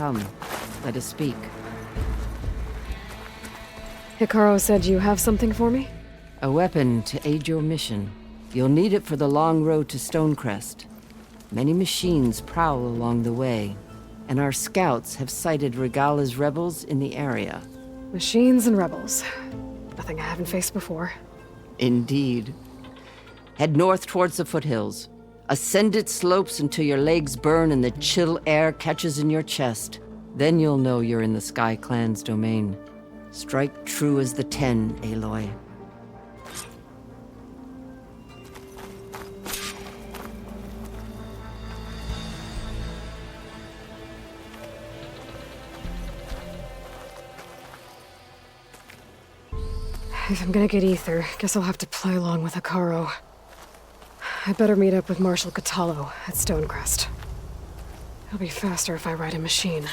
Come, let us speak. Hikaru said you have something for me? A weapon to aid your mission. You'll need it for the long road to Stonecrest. Many machines prowl along the way, and our scouts have sighted Regala's rebels in the area. Machines and rebels. Nothing I haven't faced before. Indeed. Head north towards the foothills. Ascend its slopes until your legs burn and the chill air catches in your chest. Then you'll know you're in the Sky Clan's domain. Strike true as the 10, Aloy. If I'm gonna get ether, guess I'll have to play along with Hikaru. I better meet up with Marshal Catallo at Stonecrest. It'll be faster if I ride a machine.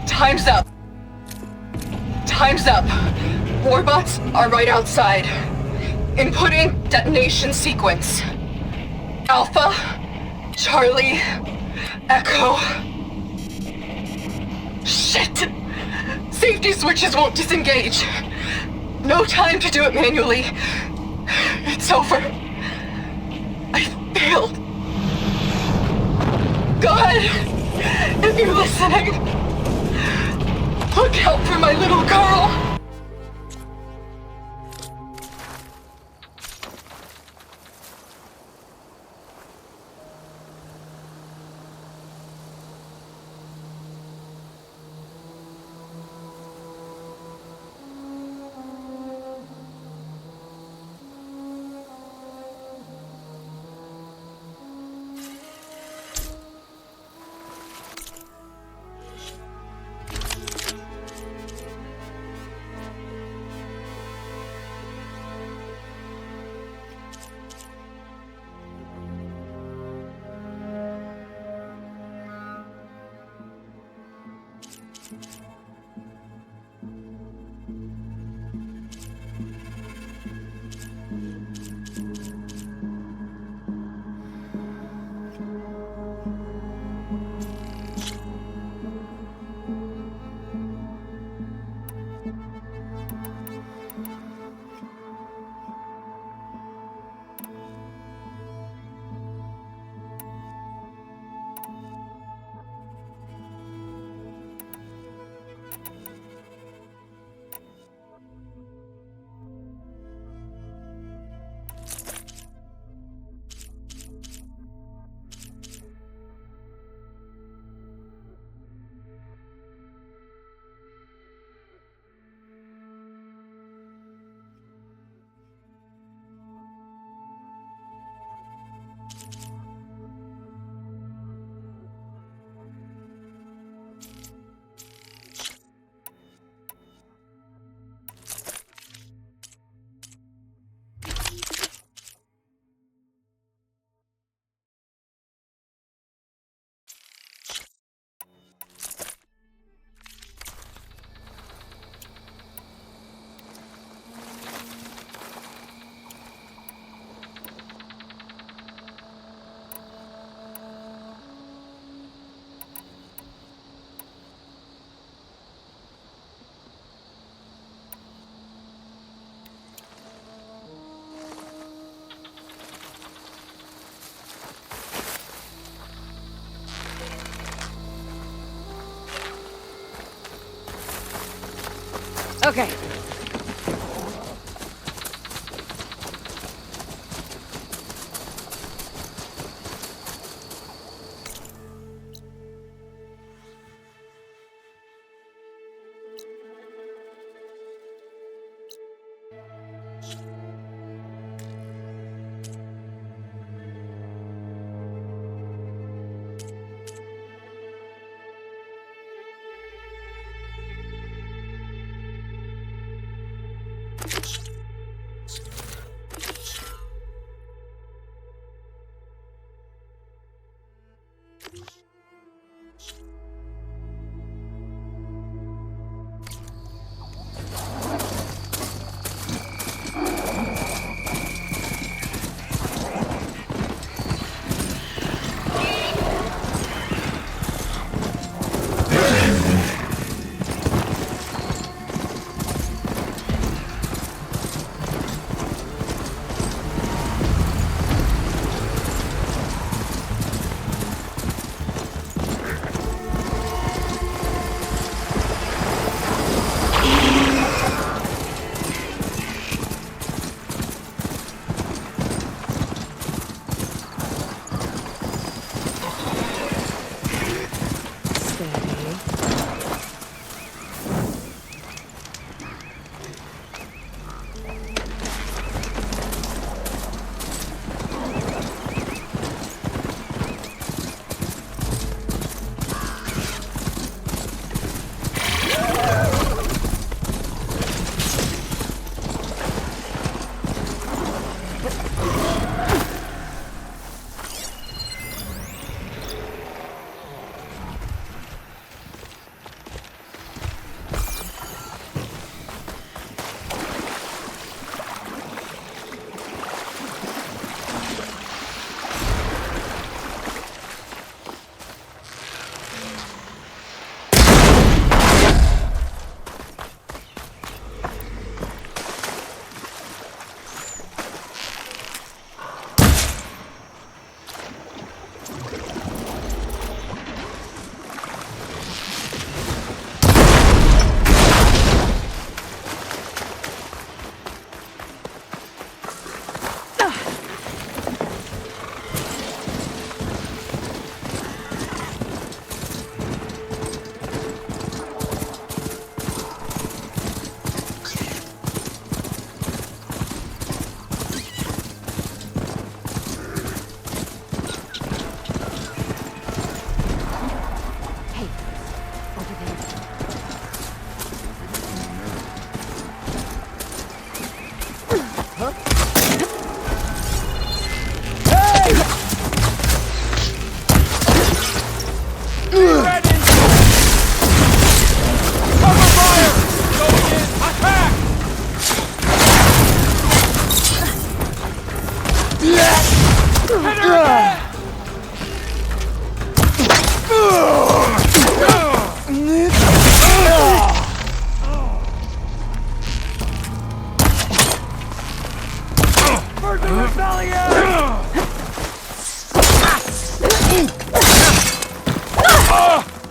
Time's up. Time's up. Warbots are right outside. Inputting detonation sequence. Alpha, Charlie, Echo. Shit! Safety switches won't disengage. No time to do it manually. It's over. I failed. God, if you're listening, look out for my little girl! Okay.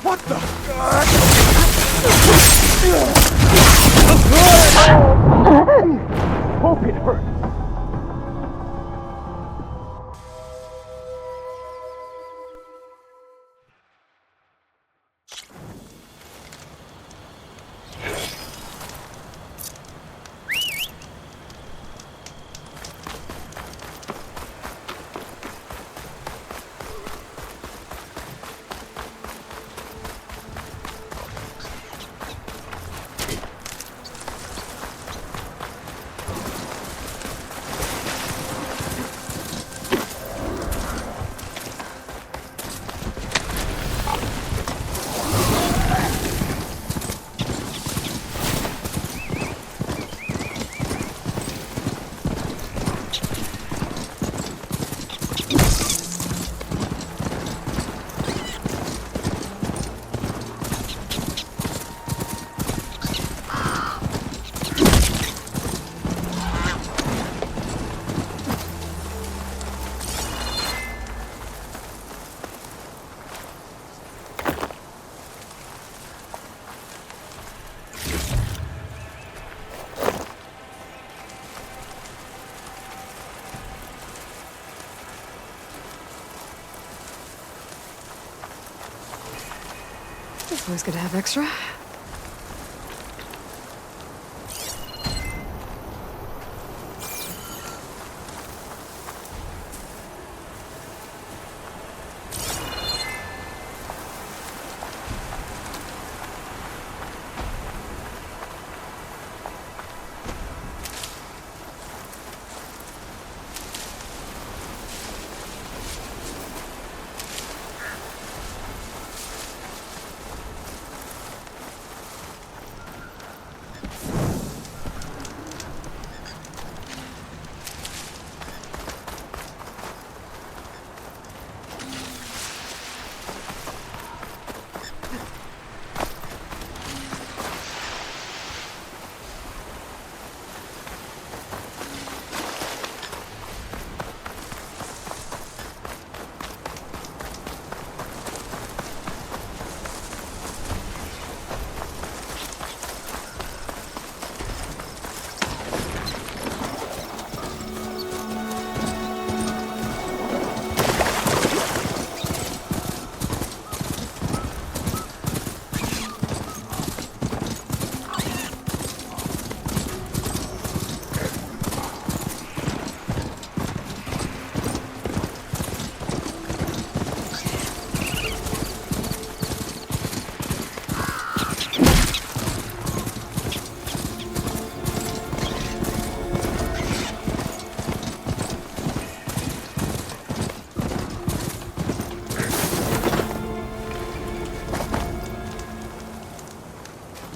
What the? Hope it hurt. Always good to have extra.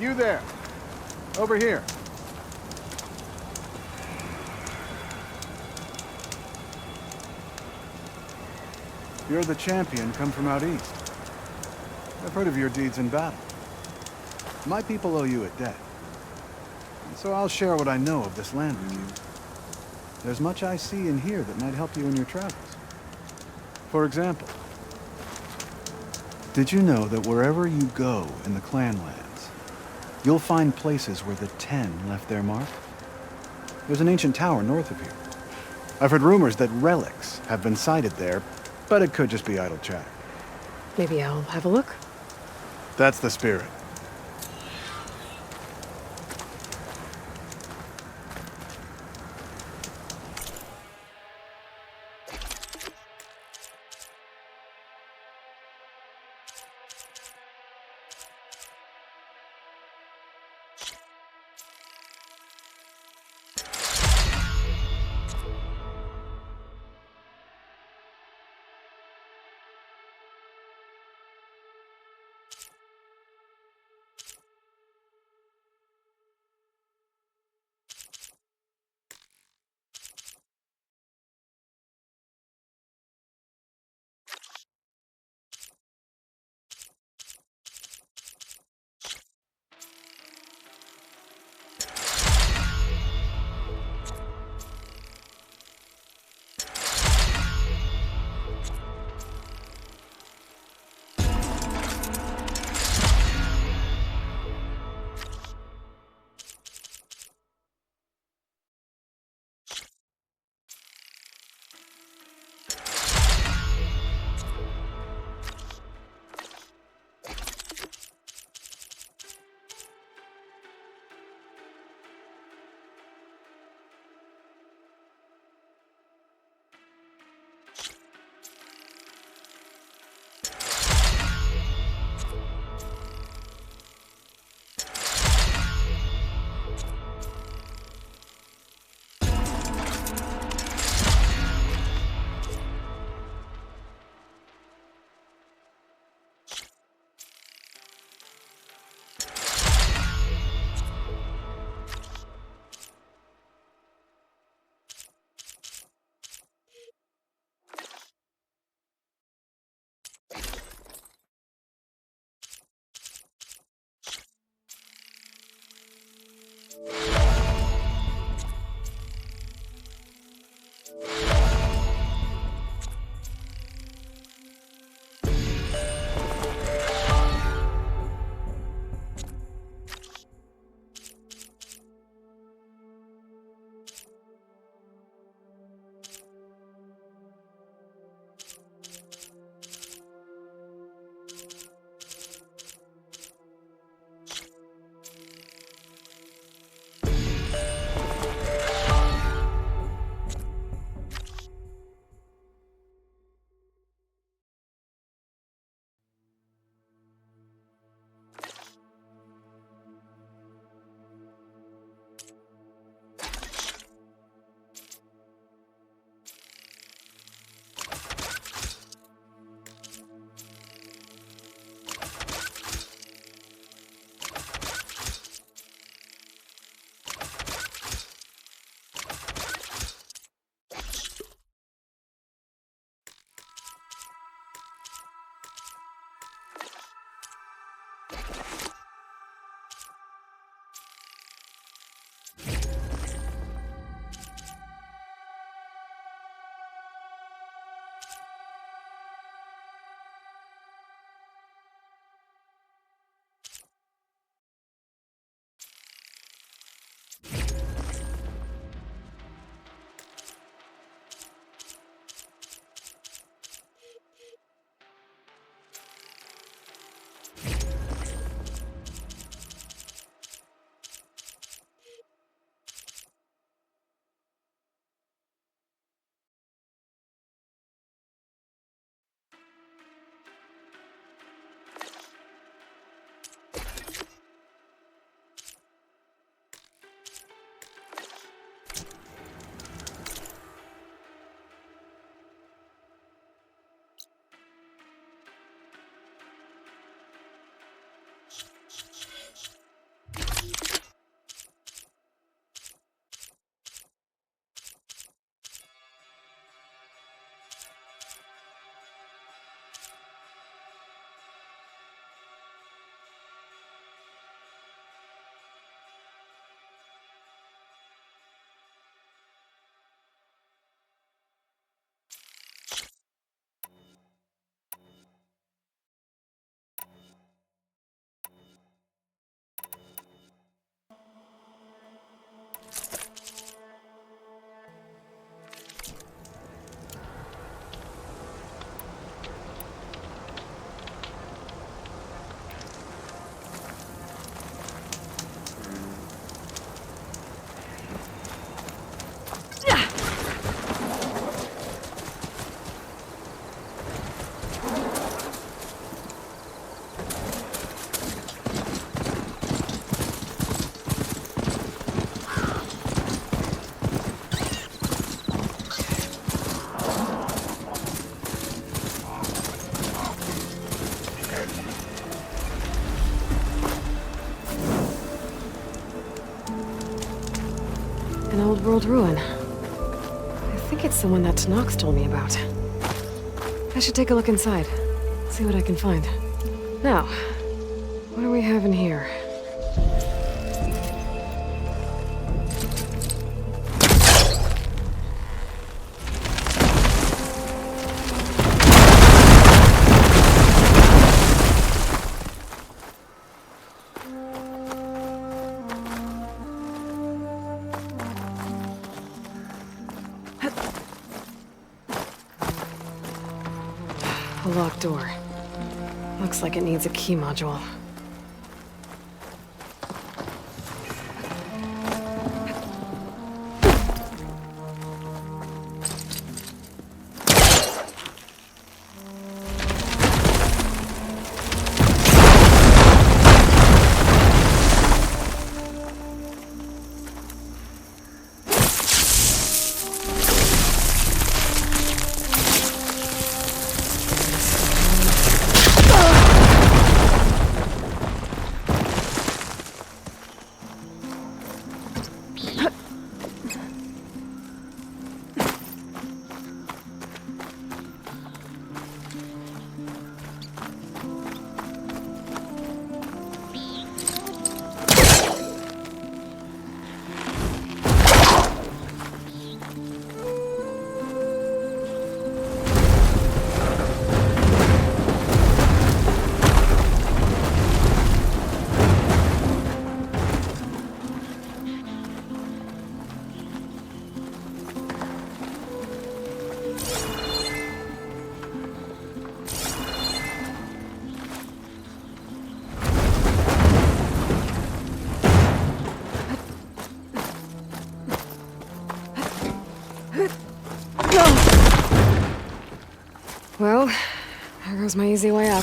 You there. Over here. You're the champion come from out east. I've heard of your deeds in battle. My people owe you a debt. And so I'll share what I know of this land with you. There's much I see and hear that might help you in your travels. For example, did you know that wherever you go in the Clanlands, you'll find places where the Ten left their mark? There's an ancient tower north of here. I've heard rumors that relics have been sighted there, but it could just be idle chatter. Maybe I'll have a look. That's the spirit. An old world ruin. I think it's the one that Tanox told me about. I should take a look inside. See what I can find. Now, what do we have in here? A locked door. Looks like it needs a key module. Well, there goes my easy way up.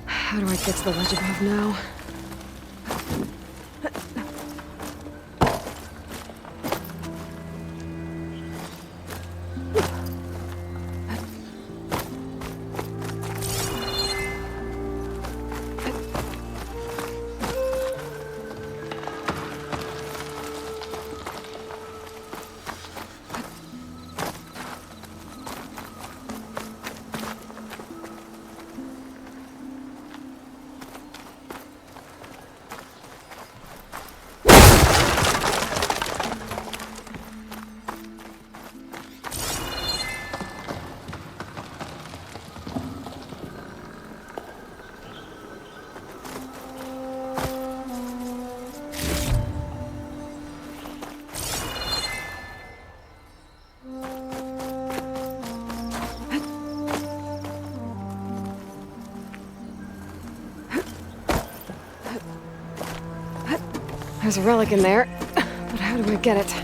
How do I get to the ledge above now? There's a relic in there, but how do I get it?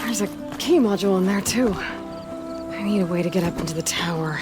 There's a key module in there, too. I need a way to get up into the tower.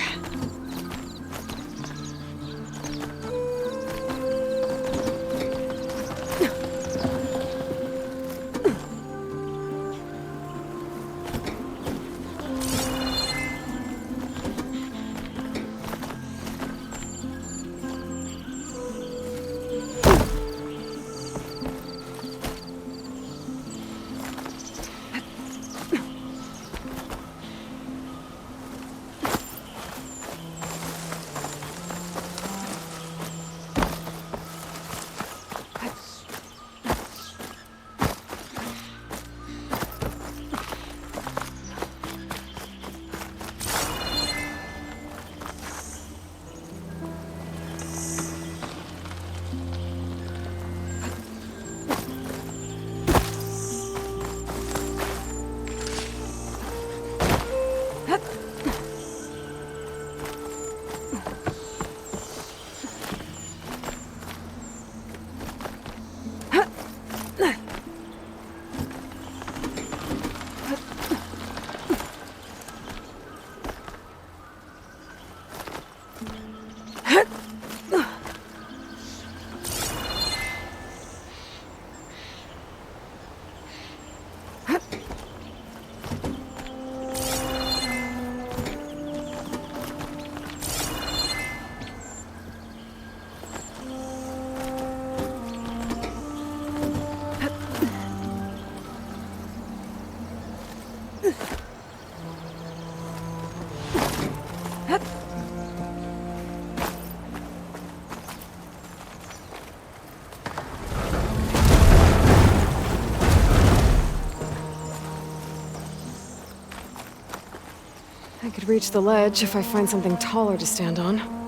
I could reach the ledge if I find something taller to stand on.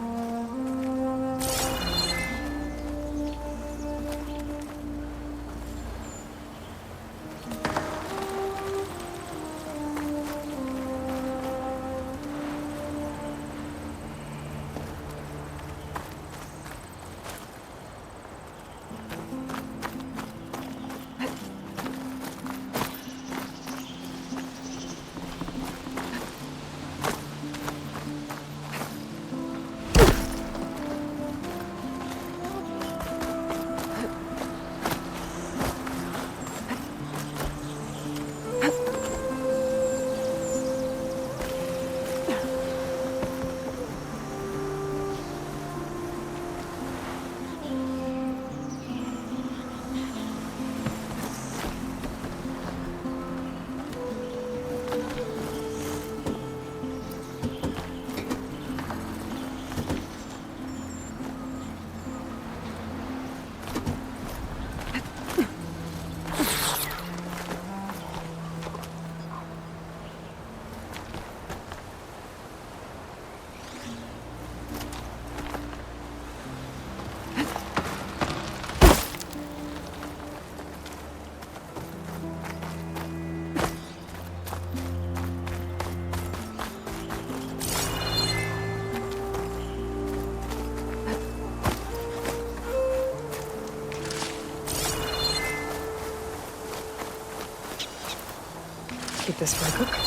Keep this for a cook.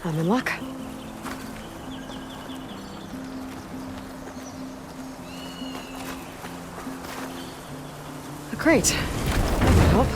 I'm in luck. A crate. That could help.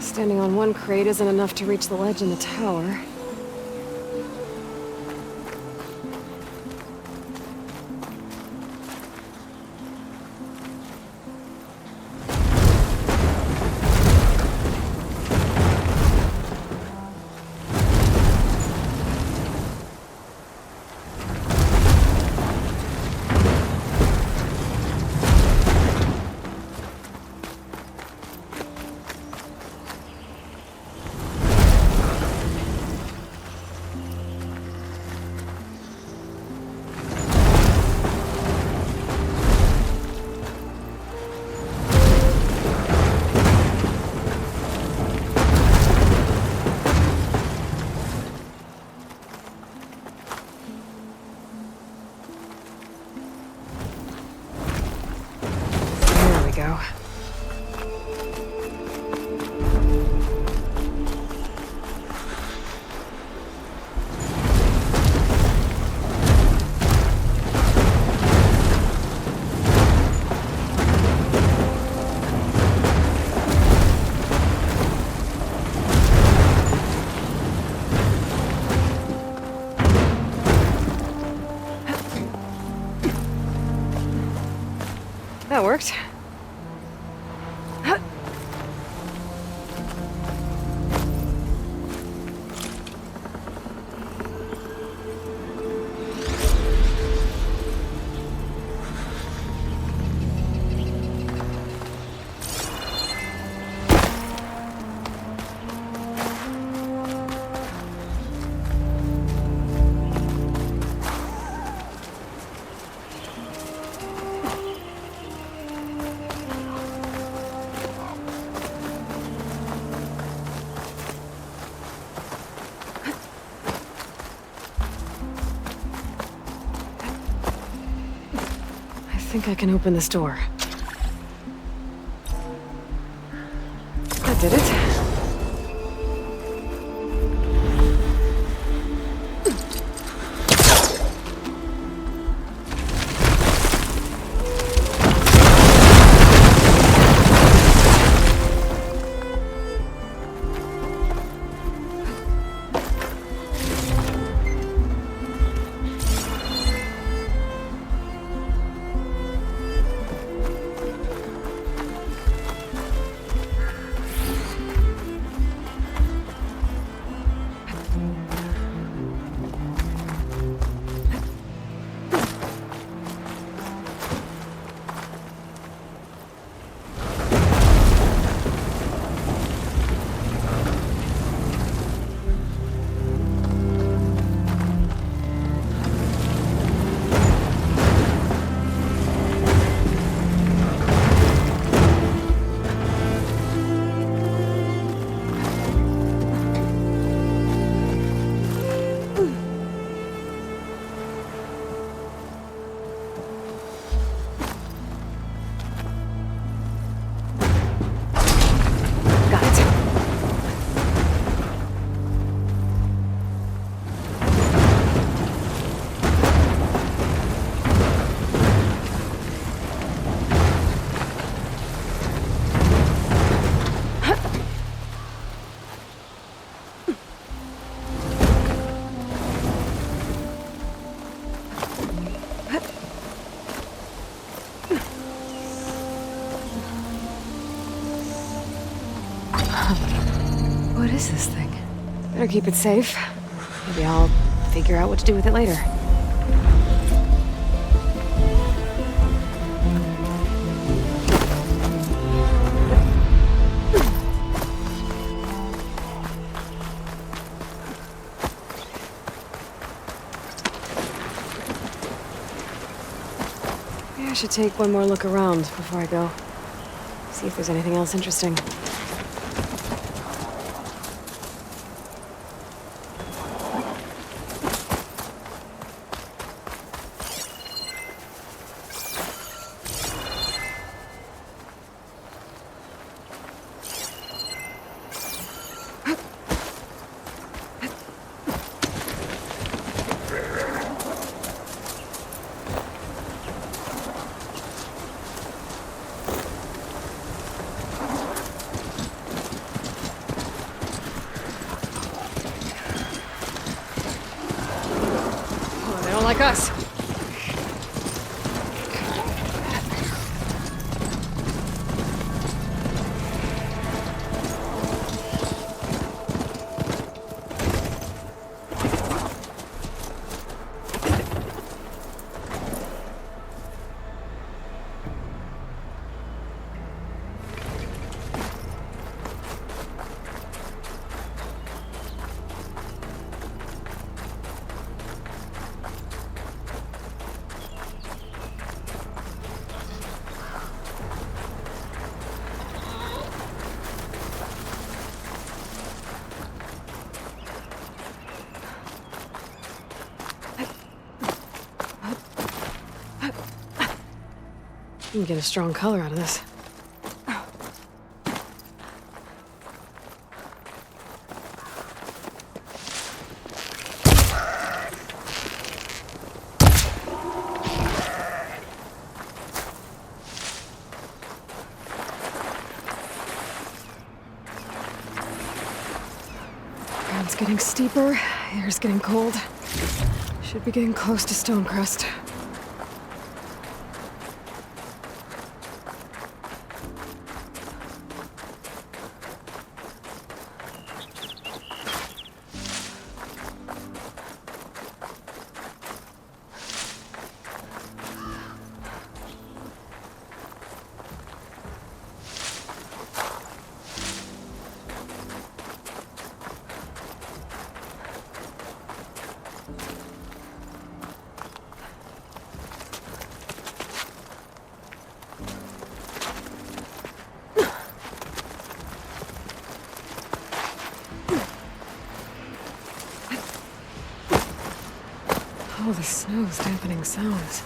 Standing on one crate isn't enough to reach the ledge in the tower. There we go. That worked. think I can open this door. That did it. What is this thing? Better keep it safe. Maybe I'll figure out what to do with it later. Maybe I should take one more look around before I go. See if there's anything else interesting. Like us. You can get a strong color out of this. Ground's getting steeper, air's getting cold. Should be getting close to Stonecrest. Oh, the snow's dampening sounds.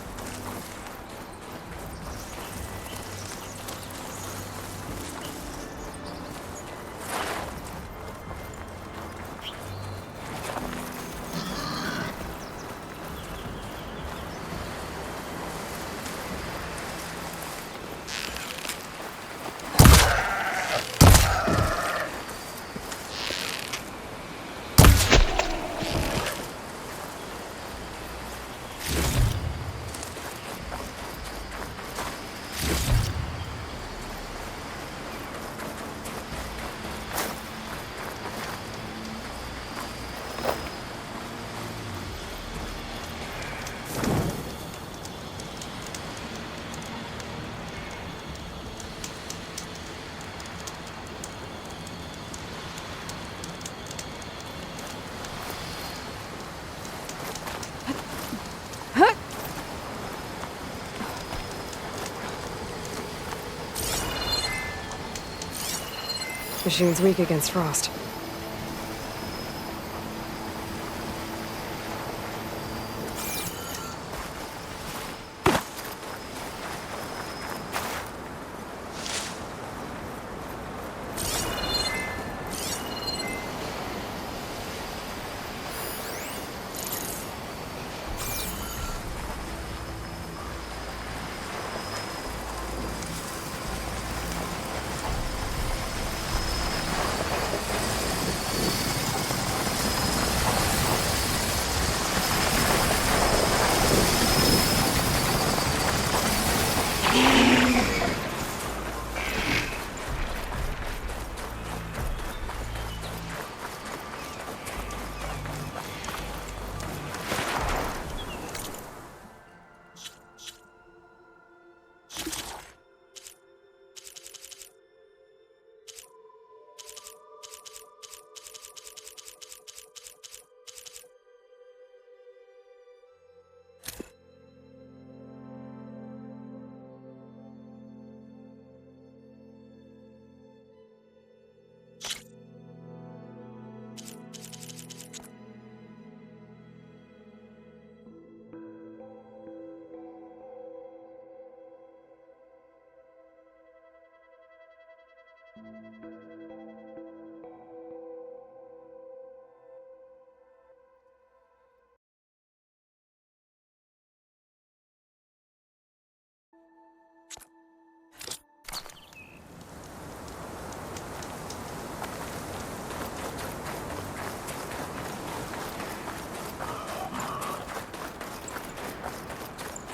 Machine's weak against frost.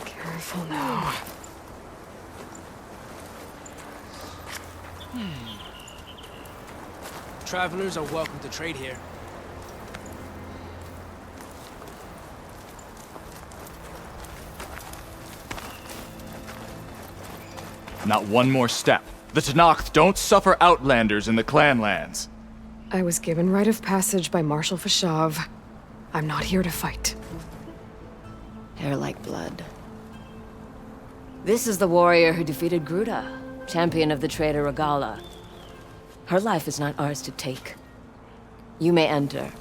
Careful now. Travelers are welcome to trade here. Not one more step. The Tenakth don't suffer outlanders in the Clanlands. I was given rite of passage by Marshal Fashav. I'm not here to fight. Hair like blood. This is the warrior who defeated Gruta, champion of the trader Regala. Her life is not ours to take. You may enter,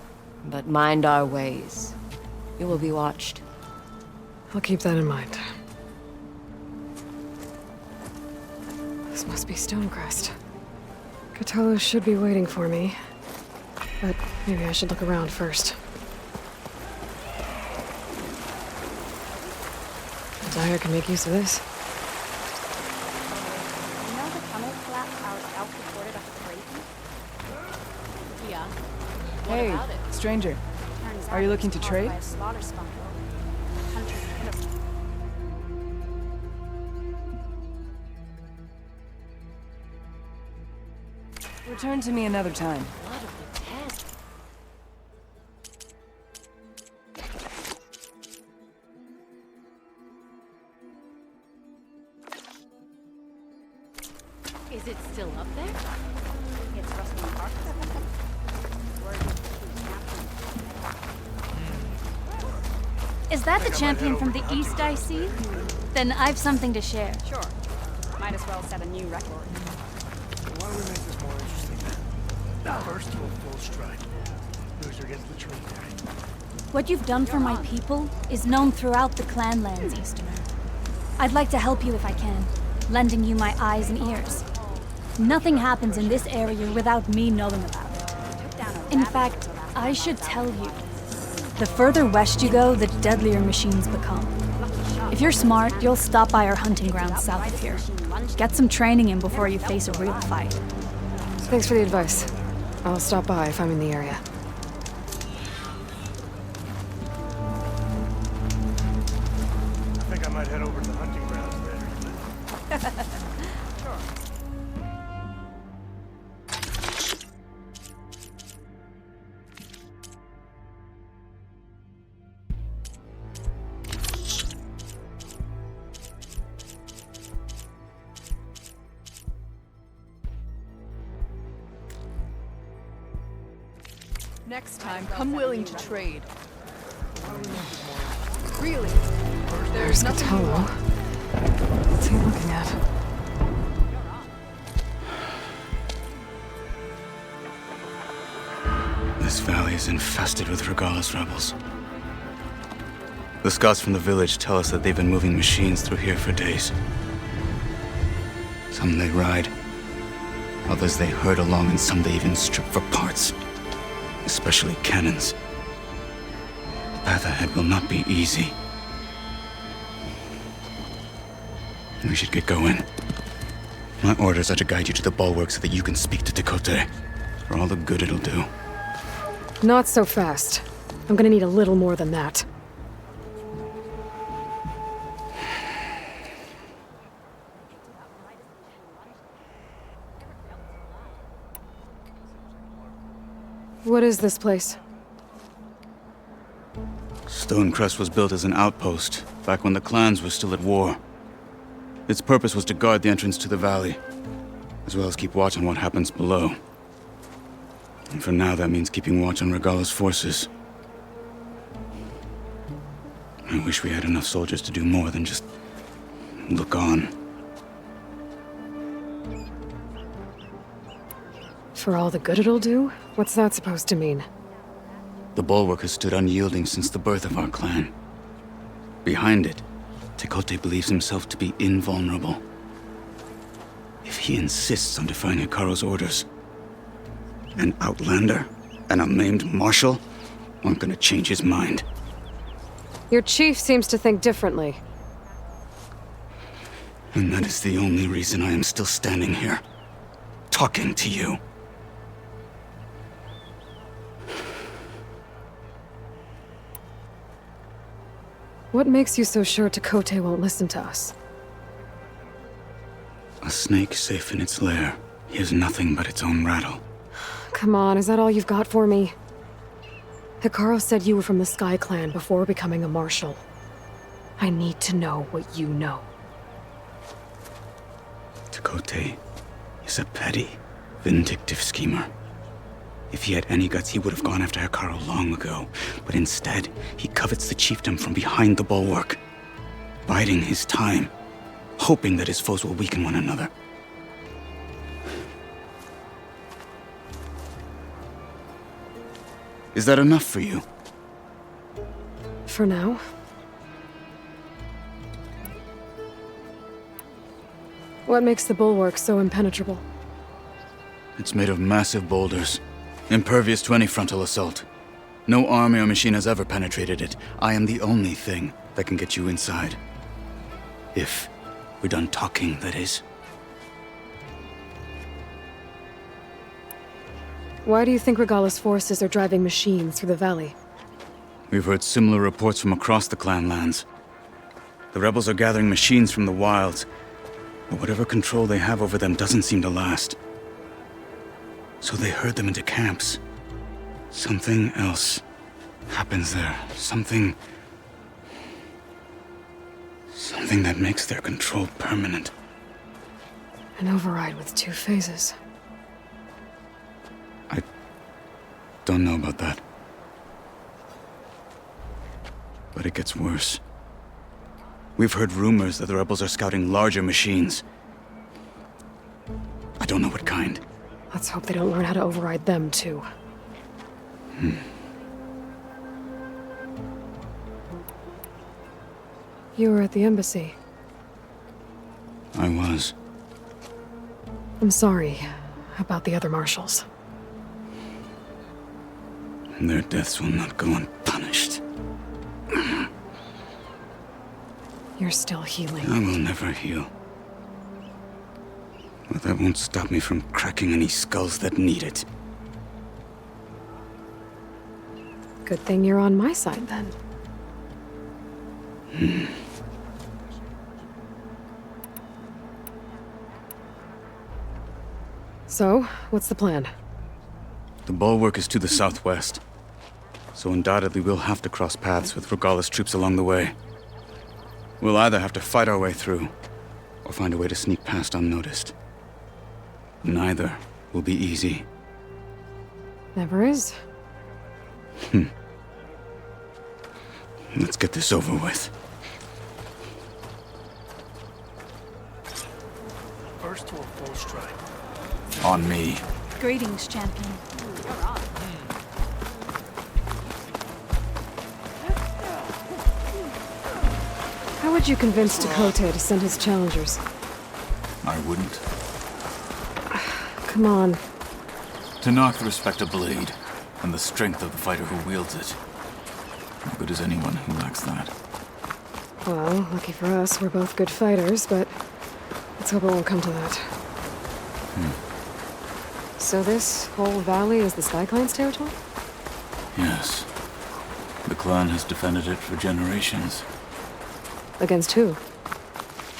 but mind our ways. You will be watched. I'll keep that in mind. This must be Stonecrest. Cthulhu should be waiting for me. But maybe I should look around first. Dyer can make use of this. You know the tunnel collapse our self-reported up the Yeah. Hey, stranger. Turns Are out you it looking was to caused trade? by a slaughter spindle. Hunters could have Return to me another time. Is it still up there? It's rusting apart. Is that the champion from the east I see? Then I've something to share. Sure. Might as well set a new record. Why don't we make this more interesting then? Now first to a full stride. Loser gets the treat. What you've done for my people is known throughout the Clanlands, Easterner. I'd like to help you if I can, lending you my eyes and ears. Nothing happens in this area without me knowing about it. In fact, I should tell you. The further west you go, the deadlier machines become. If you're smart, you'll stop by our hunting grounds south of here. Get some training in before you face a real fight. Thanks for the advice. I'll stop by if I'm in the area. I think I might head over to the hunting grounds later. Next time, come willing to trade. Really? There's Cthulhu. What's he looking at? is infested with Regalis rebels. The scouts from the village tell us that they've been moving machines through here for days. Some they ride, others they herd along, and some they even strip for parts. Especially cannons. The path ahead will not be easy. We should get going. My orders are to guide you to the bulwark so that you can speak to Tekote. For all the good it'll do. Not so fast. I'm gonna need a little more than that. What is this place? Stonecrest was built as an outpost, back when the clans were still at war. Its purpose was to guard the entrance to the valley, as well as keep watch on what happens below. And for now, that means keeping watch on Regalis' forces. I wish we had enough soldiers to do more than just look on. For all the good it'll do? What's that supposed to mean? The bulwark has stood unyielding since the birth of our clan. Behind it, Tekote believes himself to be invulnerable. If he insists on defying Hikaru's orders, an outlander and a maimed marshal aren't gonna change his mind. Your chief seems to think differently. And that is the only reason I am still standing here, talking to you. What makes you so sure Tekote won't listen to us? A snake safe in its lair hears nothing but its own rattle. Come on, is that all you've got for me? Hikaru said you were from the Sky Clan before becoming a marshal. I need to know what you know. Tekote is a petty, vindictive schemer. If he had any guts, he would have gone after Hikaru long ago. But instead, he covets the chiefdom from behind the bulwark, biding his time, hoping that his foes will weaken one another. Is that enough for you? For now. What makes the bulwark so impenetrable? It's made of massive boulders, impervious to any frontal assault. No army or machine has ever penetrated it. I am the only thing that can get you inside. If we're done talking, that is. Why do you think Regalis' forces are driving machines through the valley? We've heard similar reports from across the clan lands. The rebels are gathering machines from the wilds, but whatever control they have over them doesn't seem to last. So they herd them into camps. Something else happens there. Something that makes their control permanent. An override with 2 phases. I don't know about that. But it gets worse. We've heard rumors that the rebels are scouting larger machines. I don't know what kind. Let's hope they don't learn how to override them, too. You were at the embassy. I was. I'm sorry about the other marshals. Their deaths will not go unpunished. You're still healing. I will never heal. But that won't stop me from cracking any skulls that need it. Good thing you're on my side, then. So, what's the plan? The bulwark is to the southwest, so undoubtedly we'll have to cross paths with Regalis troops along the way. We'll either have to fight our way through, or find a way to sneak past unnoticed. Neither will be easy. Never is. Let's get this over with. First to a full stride. On me. Greetings, champion. would you convince Tekote to send his challengers? I wouldn't. Come on. Tenakth respect a blade, and the strength of the fighter who wields it. How good is anyone who lacks that? Well, lucky for us, we're both good fighters, but let's hope it won't come to that. So this whole valley is the Sky Clan's territory? Yes. The clan has defended it for generations. Against who?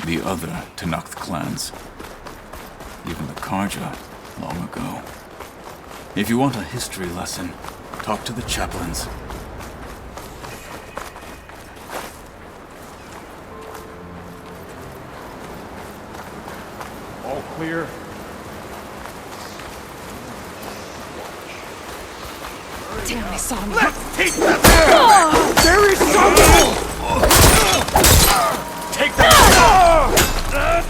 The other Tenakth clans. Even the Karja, long ago. If you want a history lesson, talk to the chaplains. All clear. Damn, they saw me. Let's take that! There is something! Take that!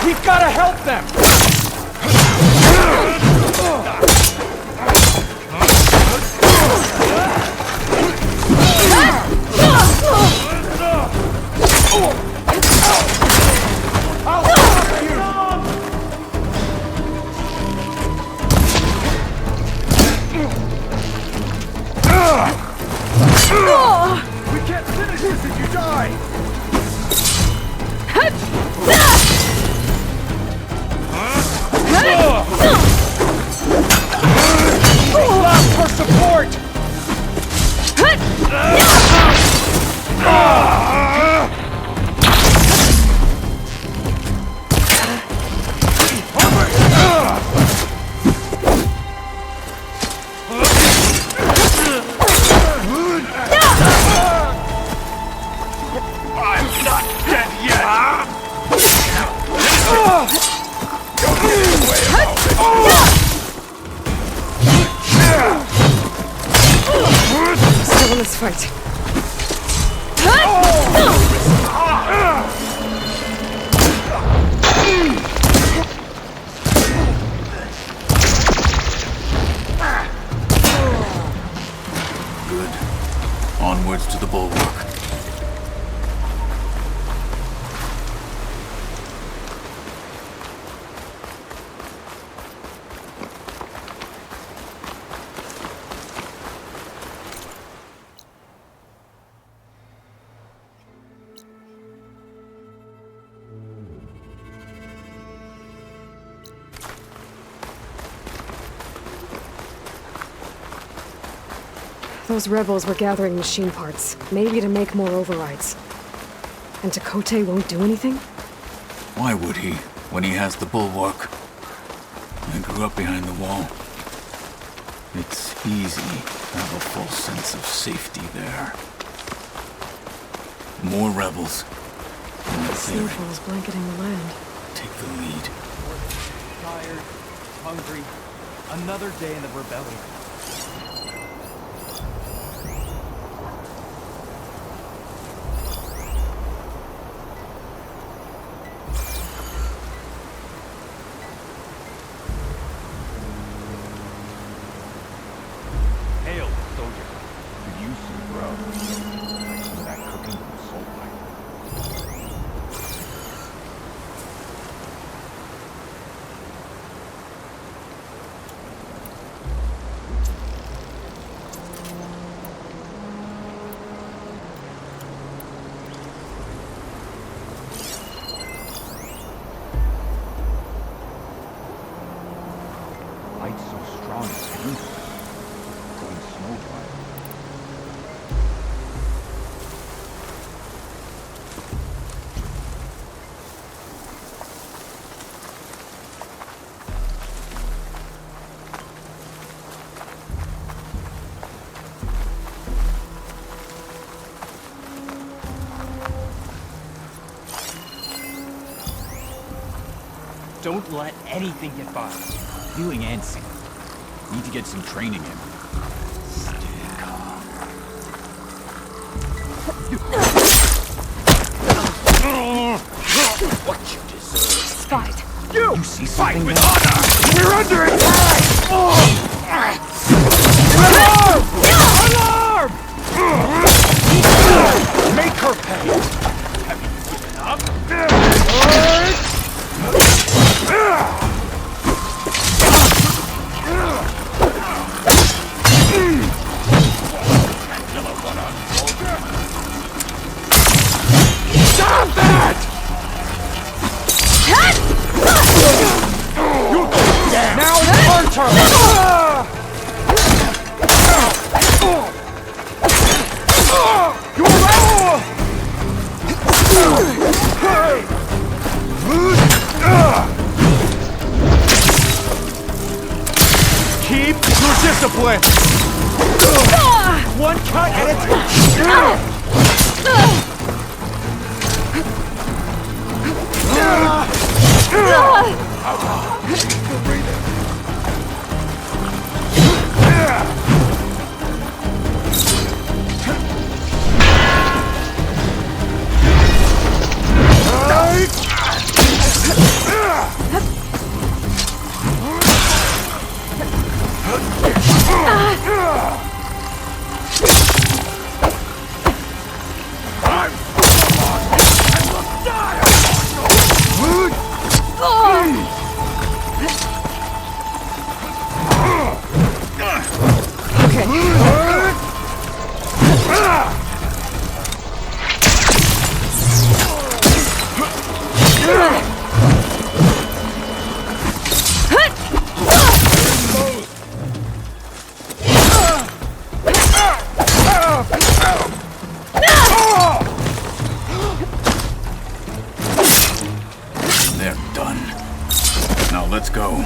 We've got to help them! We can't finish this if you die! Last for support! I'm not dead yet! Still in this fight. Good. Onwards to the bulwark. Those rebels were gathering machine parts, maybe to make more overrides. And Tekote won't do anything? Why would he, when he has the bulwark? I grew up behind the wall. It's easy to have a false sense of safety there. More rebels. More clearing. Snowfall's blanketing the land. Take the lead. Tired, hungry. Another day in the rebellion. Hail, soldier. Could use some grub. Like some of that cooking from Soul Pipe. Light's so strong it's painful. Going snow blind. Don't let anything get by. Feeling antsy. Need to get some training in. Stay calm. What you deserve. Fight. You see something with honor. You're under attack. Alarm! Alarm! Make her pay. Keep your discipline! One cut at a They're done. Now let's go.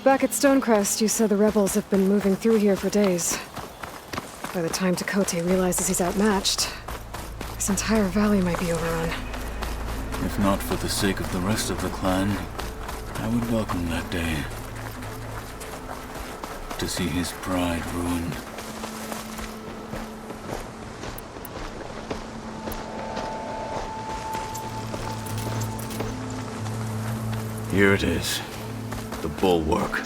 Back at Stonecrest, you said the rebels have been moving through here for days. By the time Tekote realizes he's outmatched, this entire valley might be overrun. If not for the sake of the rest of the clan, I would welcome that day. To see his pride ruined. Here it is. The bulwark.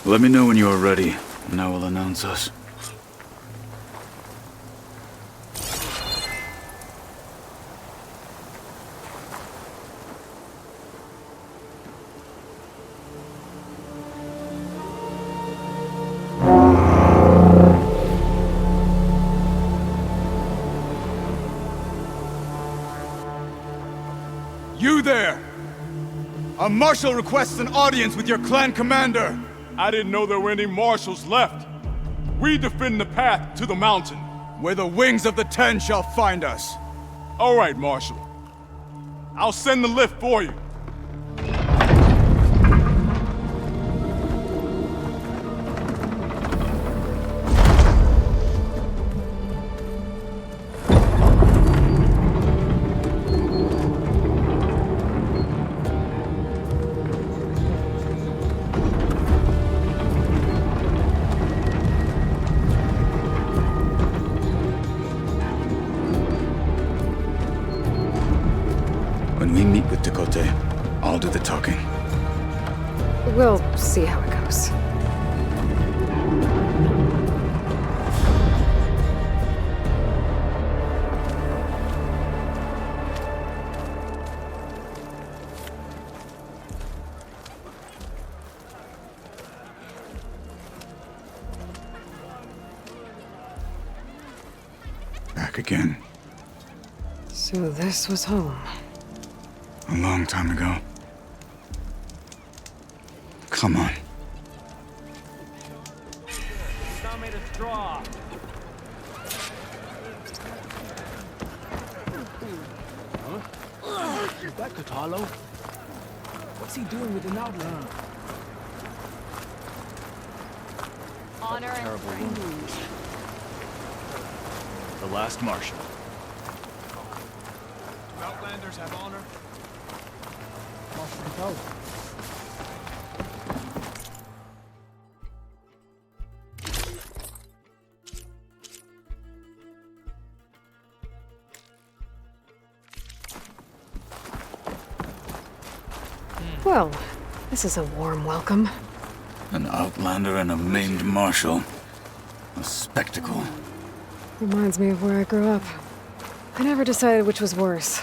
Let me know when you are ready, and I will announce us. You there! A marshal requests an audience with your clan commander! I didn't know there were any marshals left. We defend the path to the mountain. Where the wings of the Ten shall find us. All right, Marshal. I'll send the lift for you. When we meet with Tekote, I'll do the talking. We'll see how it goes. back again. So this was home. A long time ago. Come on. Not made of straw. Is that Katalo? What's he doing with an outlander? Honor and strength. The last Marshal. Outlanders have honor. Must go. Well, this is a warm welcome. An outlander and a maimed marshal. A spectacle. Reminds me of where I grew up. I never decided which was worse.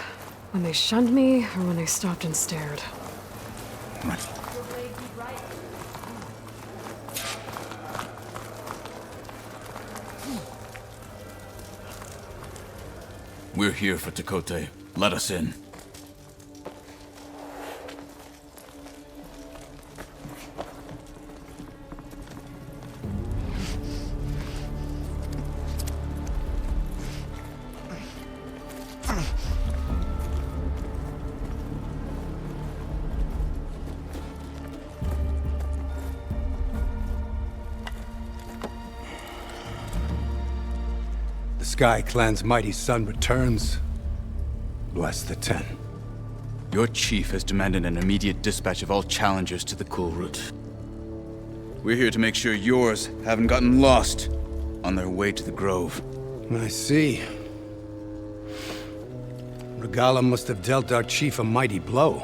When they shunned me, or when they stopped and stared. What? We're here for Tekote. Let us in. The Sky Clan's mighty son returns. Bless the Ten. Your chief has demanded an immediate dispatch of all challengers to the Cool Route. We're here to make sure yours haven't gotten lost on their way to the Grove. I see. Regala must have dealt our chief a mighty blow,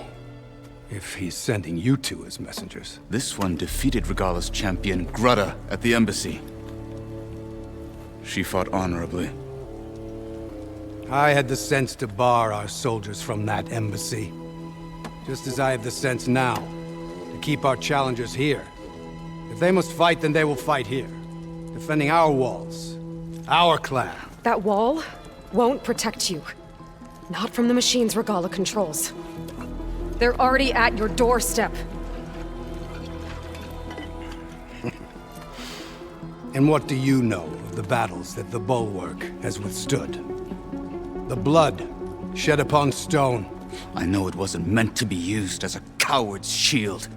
if he's sending you two as messengers. This one defeated Regala's champion, Grutta, at the embassy. She fought honorably. I had the sense to bar our soldiers from that embassy. Just as I have the sense now, to keep our challengers here. If they must fight, then they will fight here. Defending our walls. Our clan. That wall won't protect you. Not from the machines Regala controls. They're already at your doorstep. And what do you know of the battles that the Bulwark has withstood? The blood shed upon stone. I know it wasn't meant to be used as a coward's shield.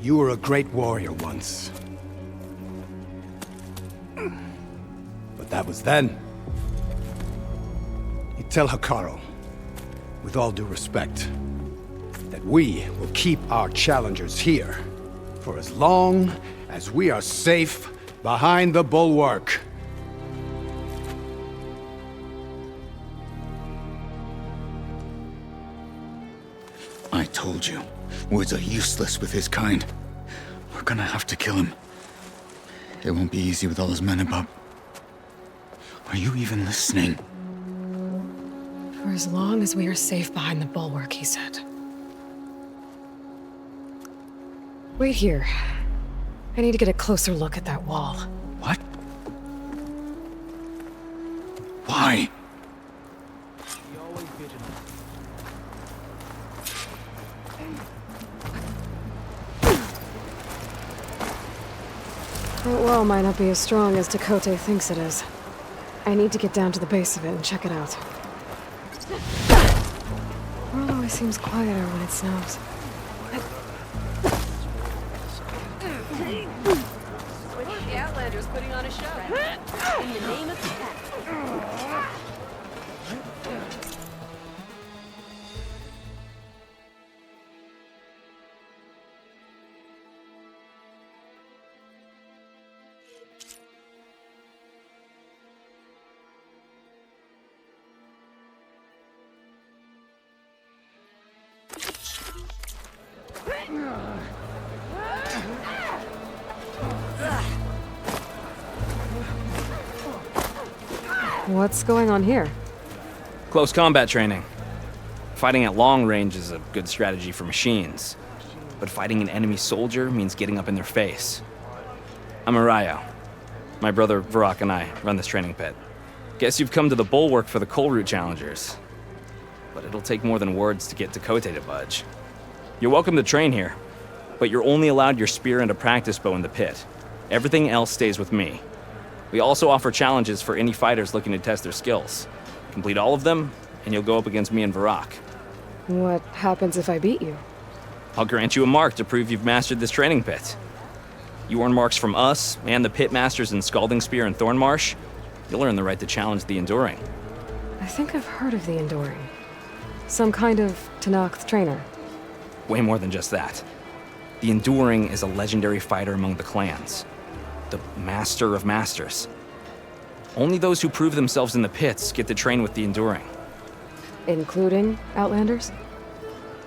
You were a great warrior once. But that was then. You tell Hikaru, with all due respect, that we will keep our challengers here for as long as we are safe behind the Bulwark. I told you, words are useless with his kind. We're gonna have to kill him. It won't be easy with all his men about. Are you even listening? For as long as we are safe behind the Bulwark, he said. Wait here. I need to get a closer look at that wall. What? Why? That wall might not be as strong as Tekote thinks it is. I need to get down to the base of it and check it out. The world always seems quieter when it snows. The Outlander's putting on a show. In the name of the cat. What's going on here? Close combat training. Fighting at long range is a good strategy for machines. but fighting an enemy soldier means getting up in their face. I'm Arayo. My brother Varrock and I run this training pit. Guess you've come to the Bulwark for the coal route challengers. But it'll take more than words to get Tekote to budge. You're welcome to train here, but you're only allowed your spear and a practice bow in the pit. Everything else stays with me. We also offer challenges for any fighters looking to test their skills. Complete all of them, and you'll go up against me and Varrock. What happens if I beat you? I'll grant you a mark to prove you've mastered this training pit. You earn marks from us and the pit masters in Scalding Spear and Thornmarsh. You'll earn the right to challenge the Enduring. I think I've heard of the Enduring. Some kind of Tenakth trainer. Way more than just that. The Enduring is a legendary fighter among the clans. The Master of Masters. Only those who prove themselves in the pits get to train with the Enduring. Including Outlanders?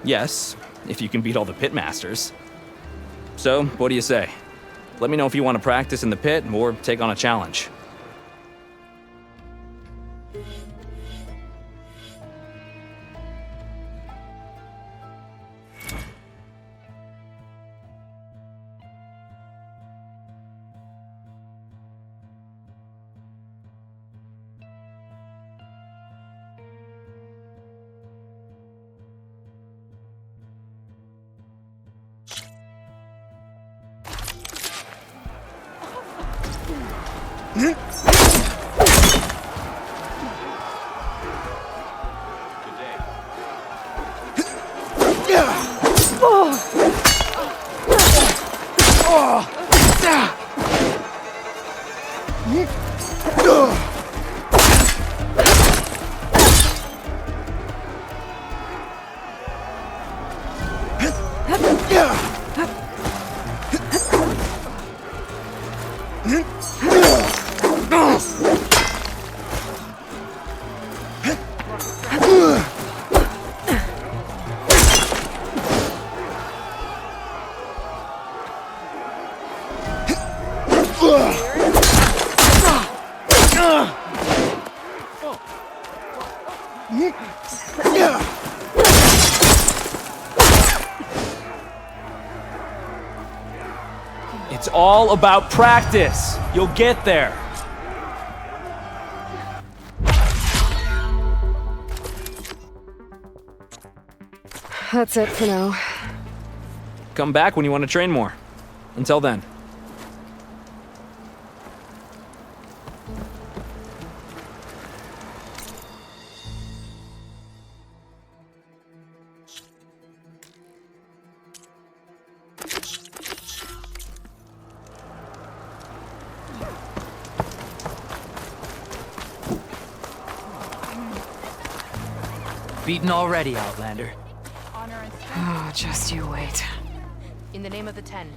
Yes, if you can beat all the pit masters. So, what do you say? Let me know if you want to practice in the pit or take on a challenge. It's all about practice. You'll get there. That's it for now. Come back when you want to train more. Until then. Beaten already, Outlander. Oh, just you wait. In the name of the Ten.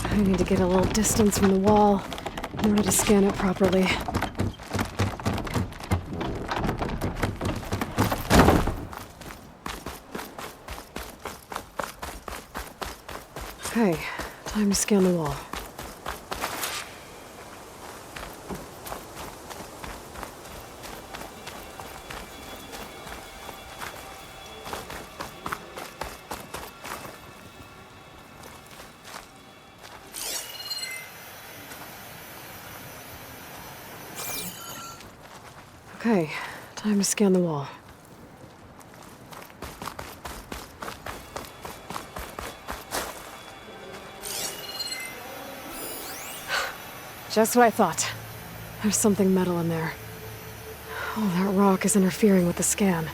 I need to get a little distance from the wall in order to scan it properly. Okay, time to scan the wall. Okay, time to scan the wall. Just what I thought. There's something metal in there. Oh, that rock is interfering with the scan.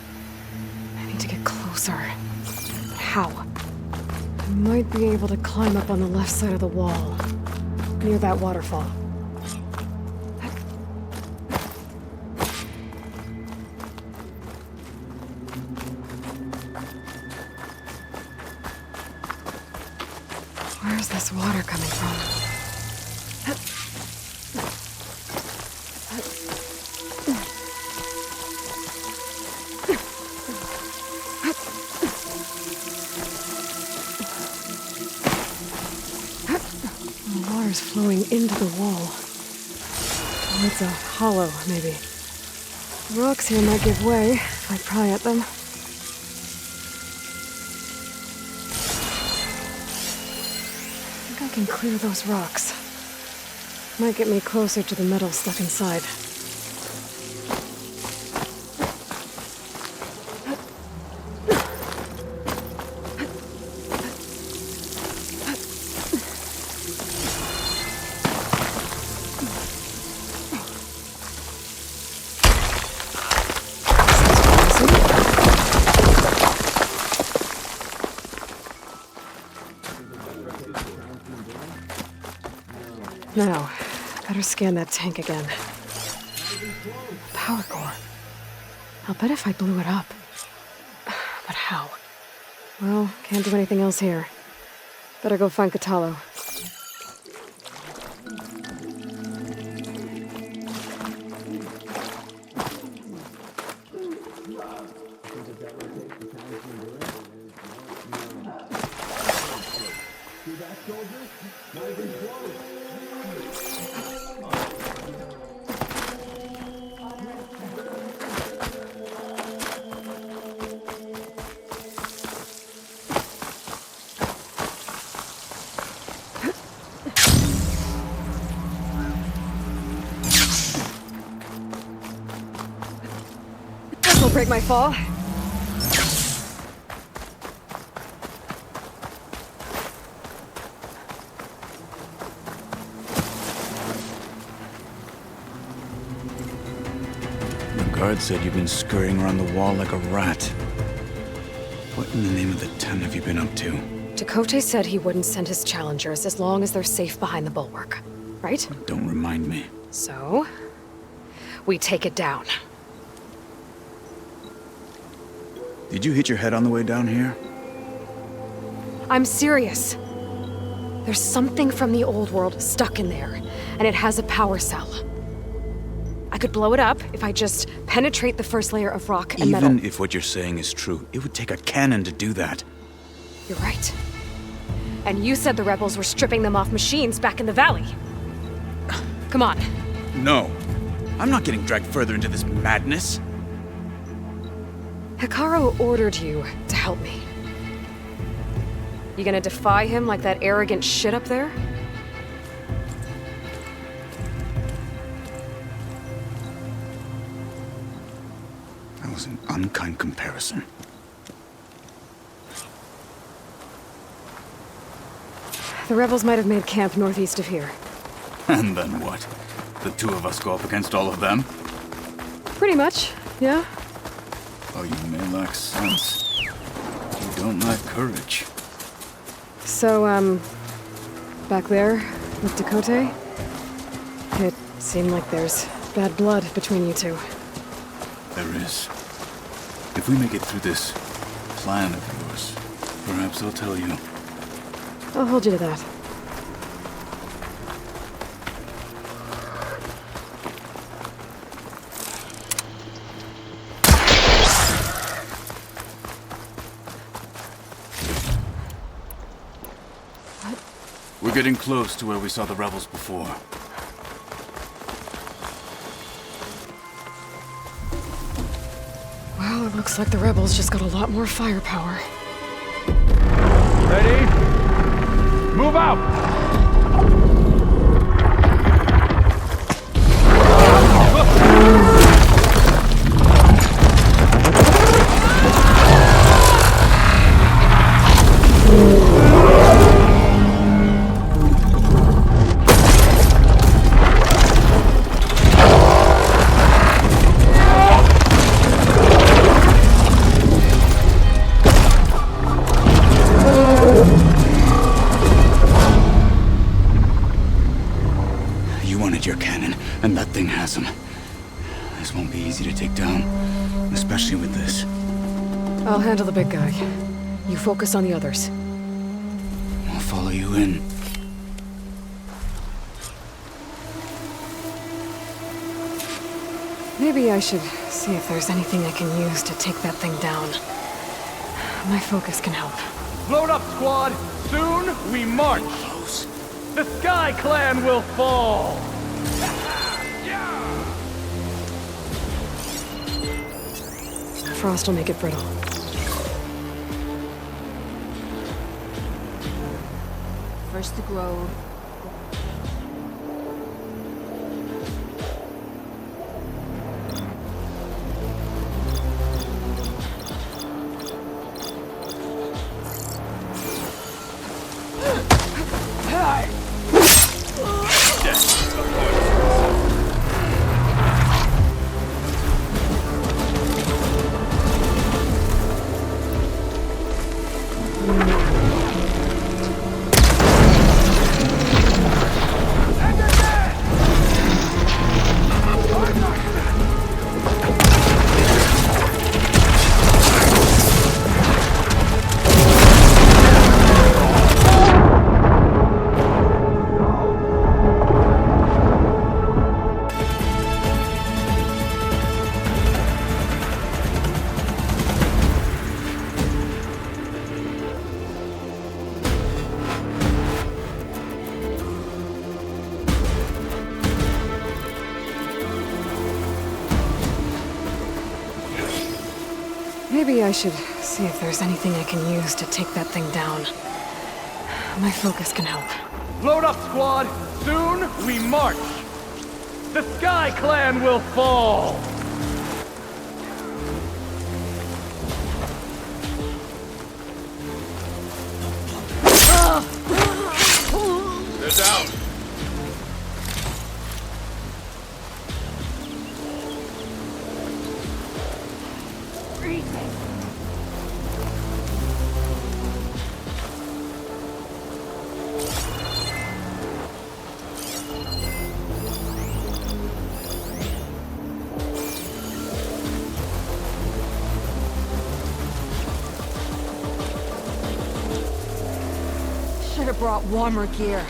I need to get closer. How? I might be able to climb up on the left side of the wall, near that waterfall. Where's this water coming from? The water's flowing into the wall. Oh, it's a hollow, maybe. The rocks here might give way if I pry at them. I think I can clear those rocks. Might get me closer to the metal stuck inside. Now, better scan that tank again. Power core. I'll bet if I blew it up. But how? Well, can't do anything else here. Better go find Katalo. This'll break my fall. The guard said you've been scurrying around the wall like a rat. What in the name of the ten have you been up to? Chakotay said he wouldn't send his challengers as long as they're safe behind the bulwark, right? Don't remind me. So, we take it down. Did you hit your head on the way down here? I'm serious. There's something from the old world stuck in there, and it has a power cell. I could blow it up if I just penetrate the first layer of rock and metal. Even if what you're saying is true, it would take a cannon to do that. You're right. And you said the rebels were stripping them off machines back in the valley. Come on. No. I'm not getting dragged further into this madness. Hikaru ordered you to help me. You gonna defy him like that arrogant shit up there? That was an unkind comparison. The rebels might have made camp northeast of here. And then what? The two of us go up against all of them? Pretty much, yeah. Oh, you may lack sense. You don't lack courage. So, back there with Chakotay, it seemed like there's bad blood between you two. There is. If we make it through this plan of yours, perhaps I'll tell you. I'll hold you to that. We're getting close to where we saw the rebels before. Well, it looks like the rebels just got a lot more firepower. Ready? Move out! Your cannon, and that thing has him. This won't be easy to take down, especially with this. I'll handle the big guy. You focus on the others. I'll follow you in. Maybe I should see if there's anything I can use to take that thing down. My focus can help. Load up, squad! Soon we march! Close. The Sky Clan will fall! Frost will make it brittle. First the grove. Maybe I should see if there's anything I can use to take that thing down. My focus can help. Load up, squad! Soon we march! The Sky Clan will fall! They're down. Should have brought warmer gear.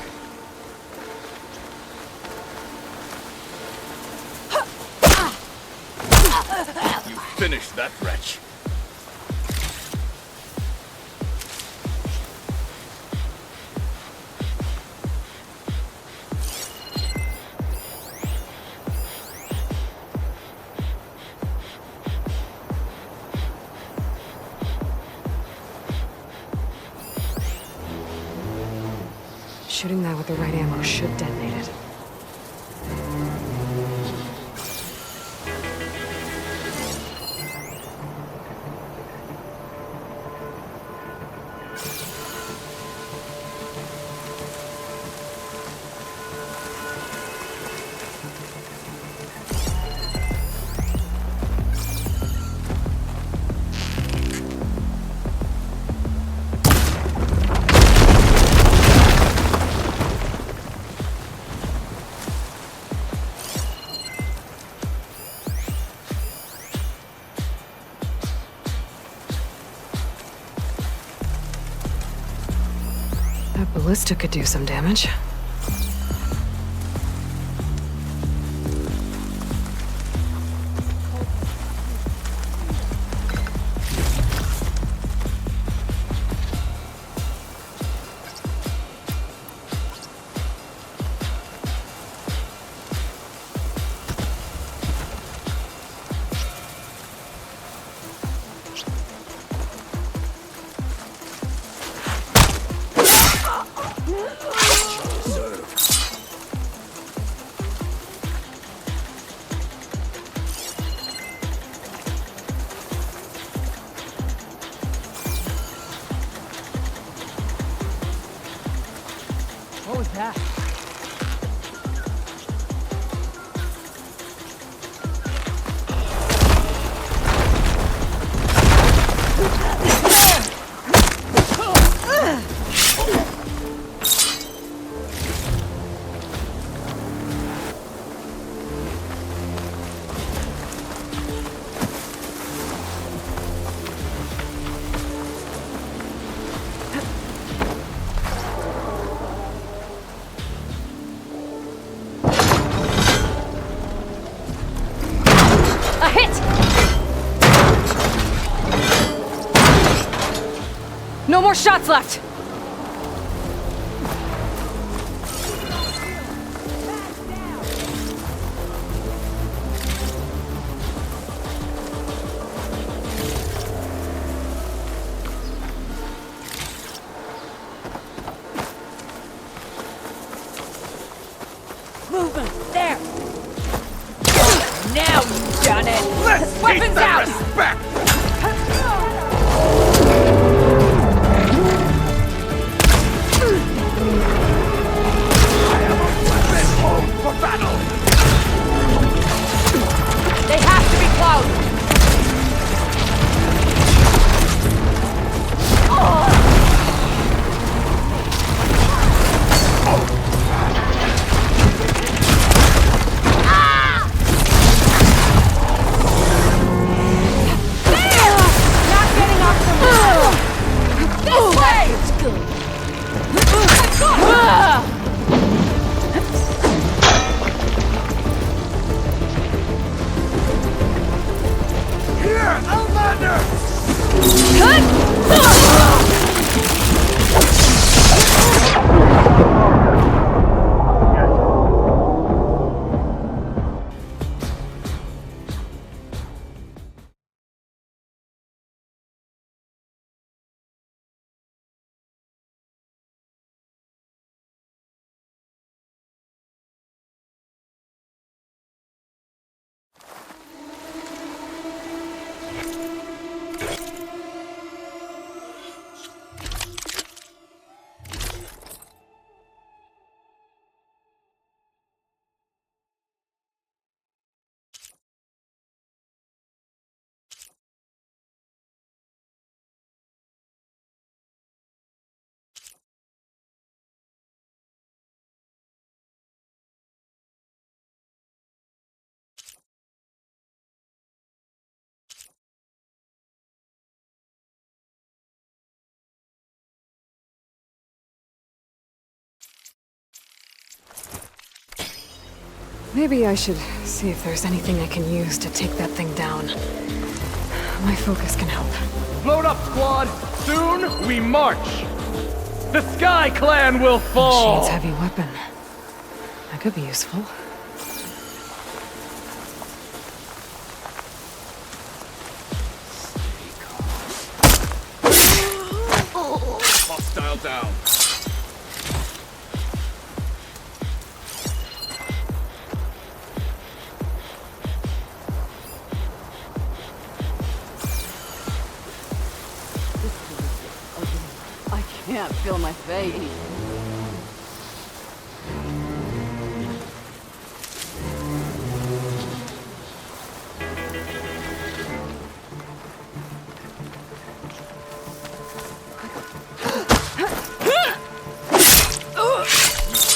You finished that wretch. Shooting that with the right ammo should detonate it. That ballista could do some damage. What was that? No more shots left! Now you've done it! Let's Weapons keep the out! respect! I have a weapon home for battle! They have to be close! Here, Outlander! Maybe I should see if there's anything I can use to take that thing down. My focus can help. Load up, squad! Soon we march! The Sky Clan will fall! Shane's heavy weapon. That could be useful. Hostile down. I can't feel my face.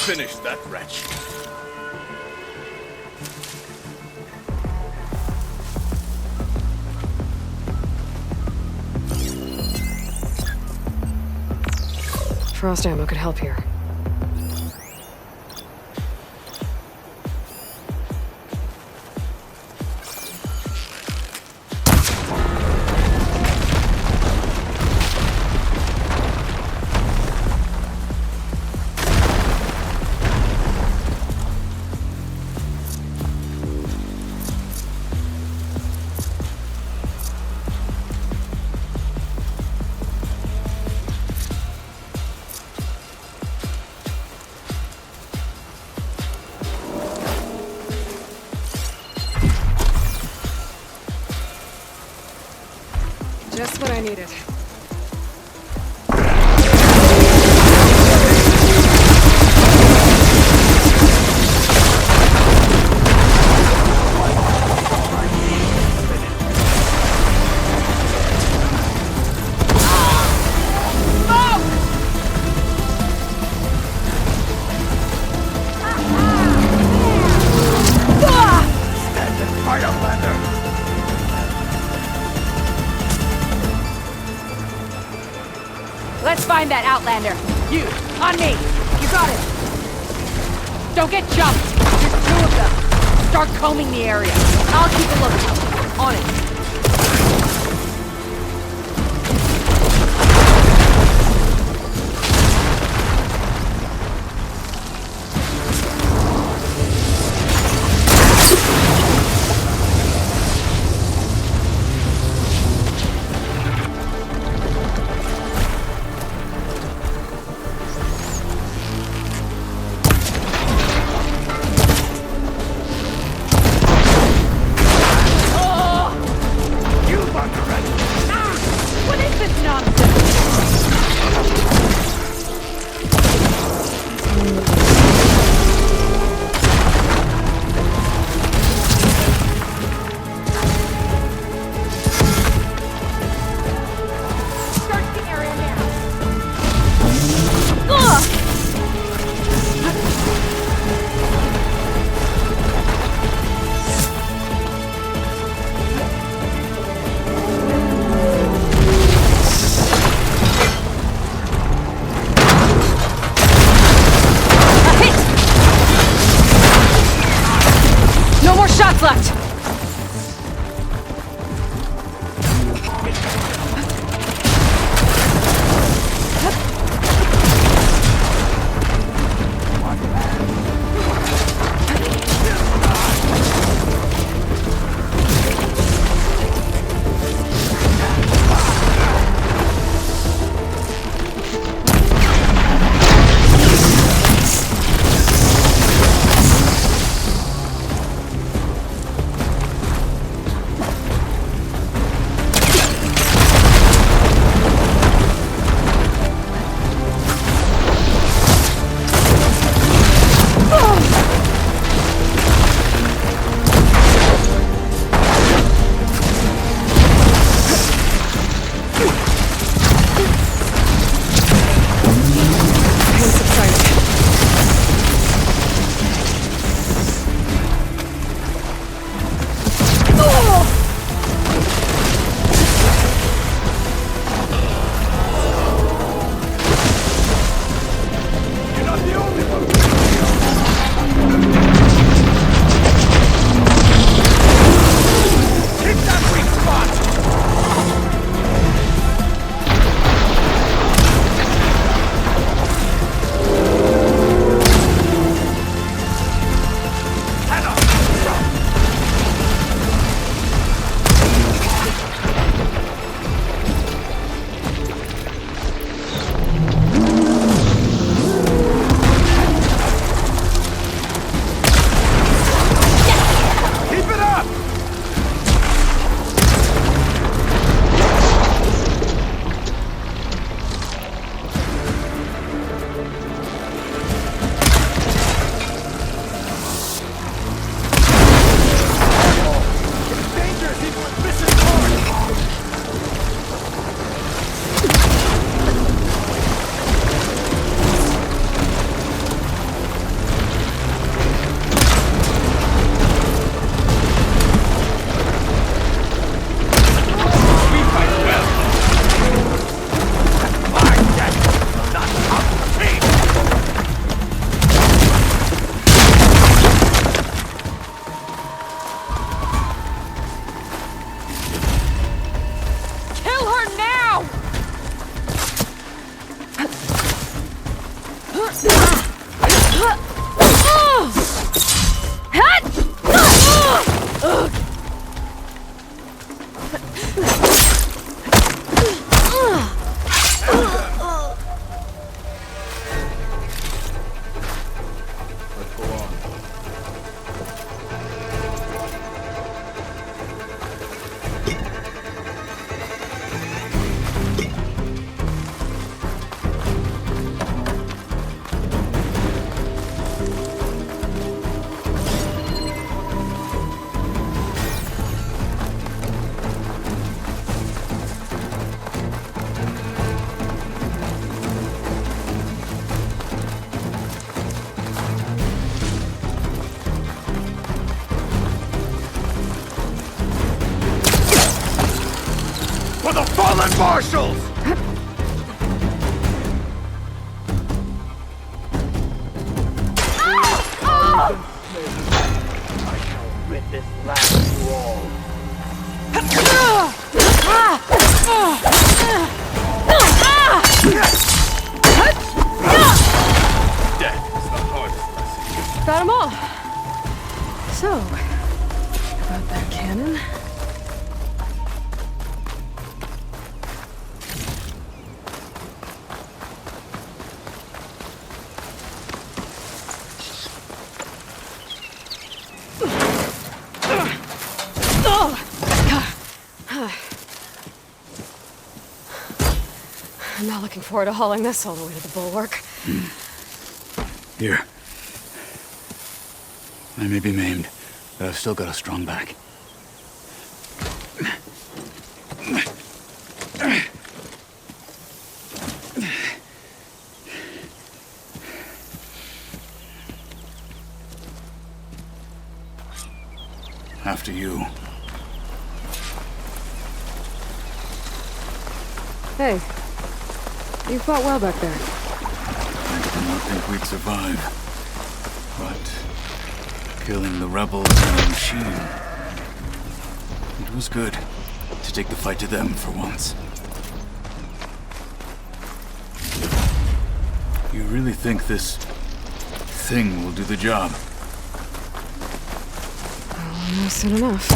Finish that wretch. Frost ammo could help here. Just what I needed. Stand and fight, Outlander! Let's find that Outlander. You, on me. You got it. Don't get jumped. There's two of them. Start combing the area. I'll keep a lookout. On it. fallen marshals! Rid this land of you all. Death is the hardest lesson. Got them all. So, about that cannon. I'm not looking forward to hauling this all the way to the bulwark. Here. I may be maimed, but I've still got a strong back. After you. Hey, you fought well back there. I did not think we'd survive. But killing the rebels and the machine, it was good to take the fight to them for once. You really think this thing will do the job? Oh, soon enough.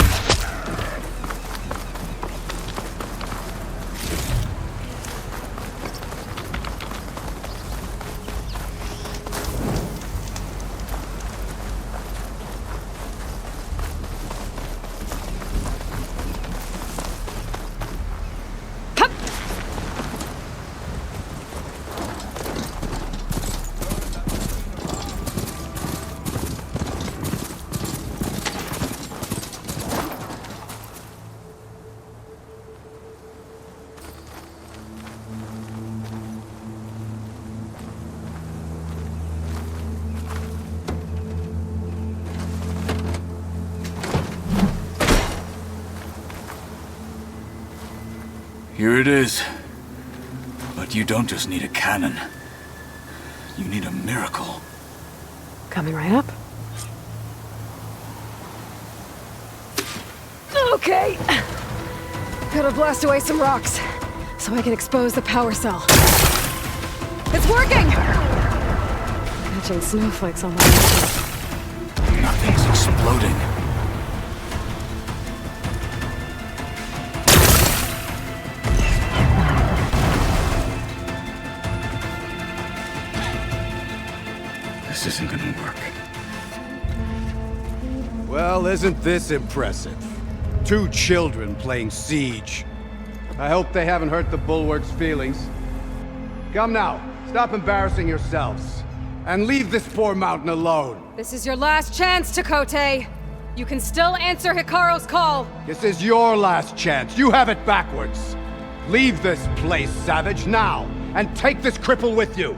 Here it is. But you don't just need a cannon. You need a miracle. Coming right up. Okay. Gotta blast away some rocks, so I can expose the power cell. It's working! Catching snowflakes on my nose. Nothing's exploding. This isn't gonna work. Well, isn't this impressive? 2 children playing siege. I hope they haven't hurt the bulwark's feelings. Come now, stop embarrassing yourselves. And leave this poor mountain alone. This is your last chance, Chakotay. You can still answer Hikaru's call. This is your last chance. You have it backwards. Leave this place, Savage, now, and take this cripple with you.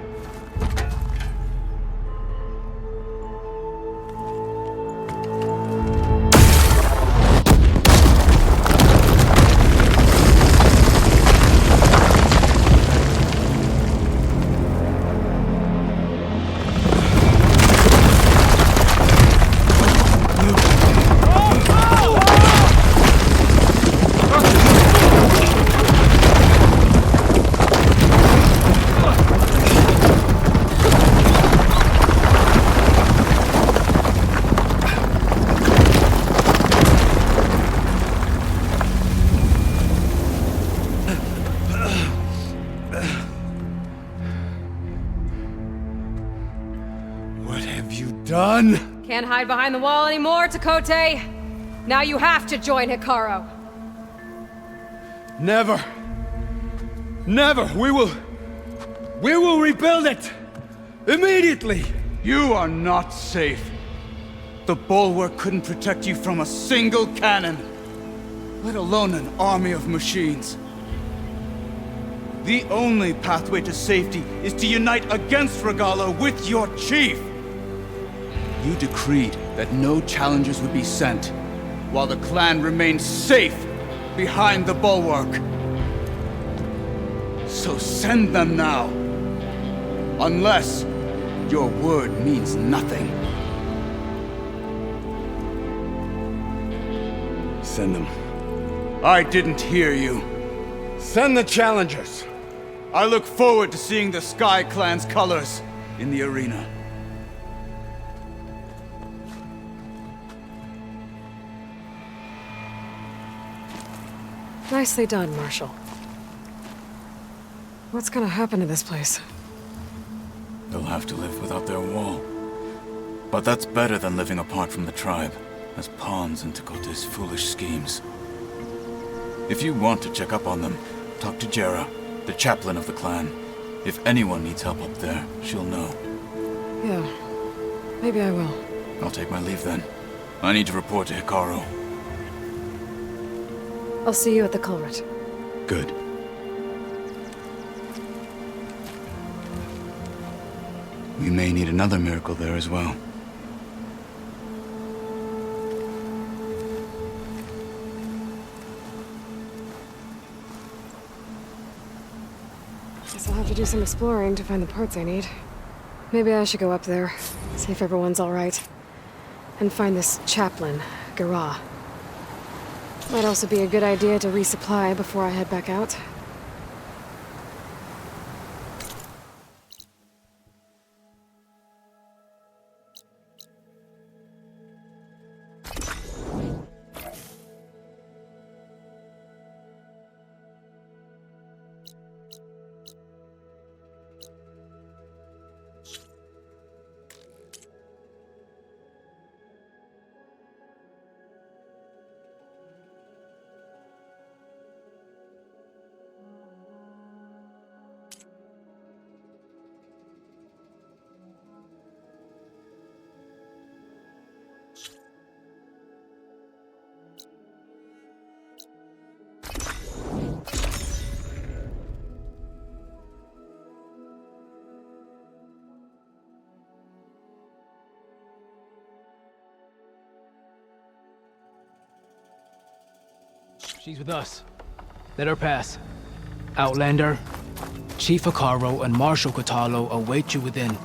Done? Can't hide behind the wall anymore, Chakotay. Now you have to join Hikaru. Never. Never. We will rebuild it. Immediately. You are not safe. The bulwark couldn't protect you from a single cannon, let alone an army of machines. The only pathway to safety is to unite against Regalo with your chief. You decreed that no challengers would be sent, while the clan remained safe behind the bulwark. So send them now. Unless your word means nothing. Send them. I didn't hear you. Send the challengers. I look forward to seeing the Sky Clan's colors in the arena. Nicely done, Marshal. What's gonna happen to this place? They'll have to live without their wall. But that's better than living apart from the tribe, as pawns in Tekote's foolish schemes. If you want to check up on them, talk to Jera, the chaplain of the clan. If anyone needs help up there, she'll know. Yeah, maybe I will. I'll take my leave then. I need to report to Hikaru. I'll see you at the culvert. Good. We may need another miracle there as well. Guess I'll have to do some exploring to find the parts I need. Maybe I should go up there, see if everyone's alright. And find this chaplain, Garah. Might also be a good idea to resupply before I head back out. She's with us. Let her pass. Outlander, Chief Hikaru and Marshal Kotalo await you within.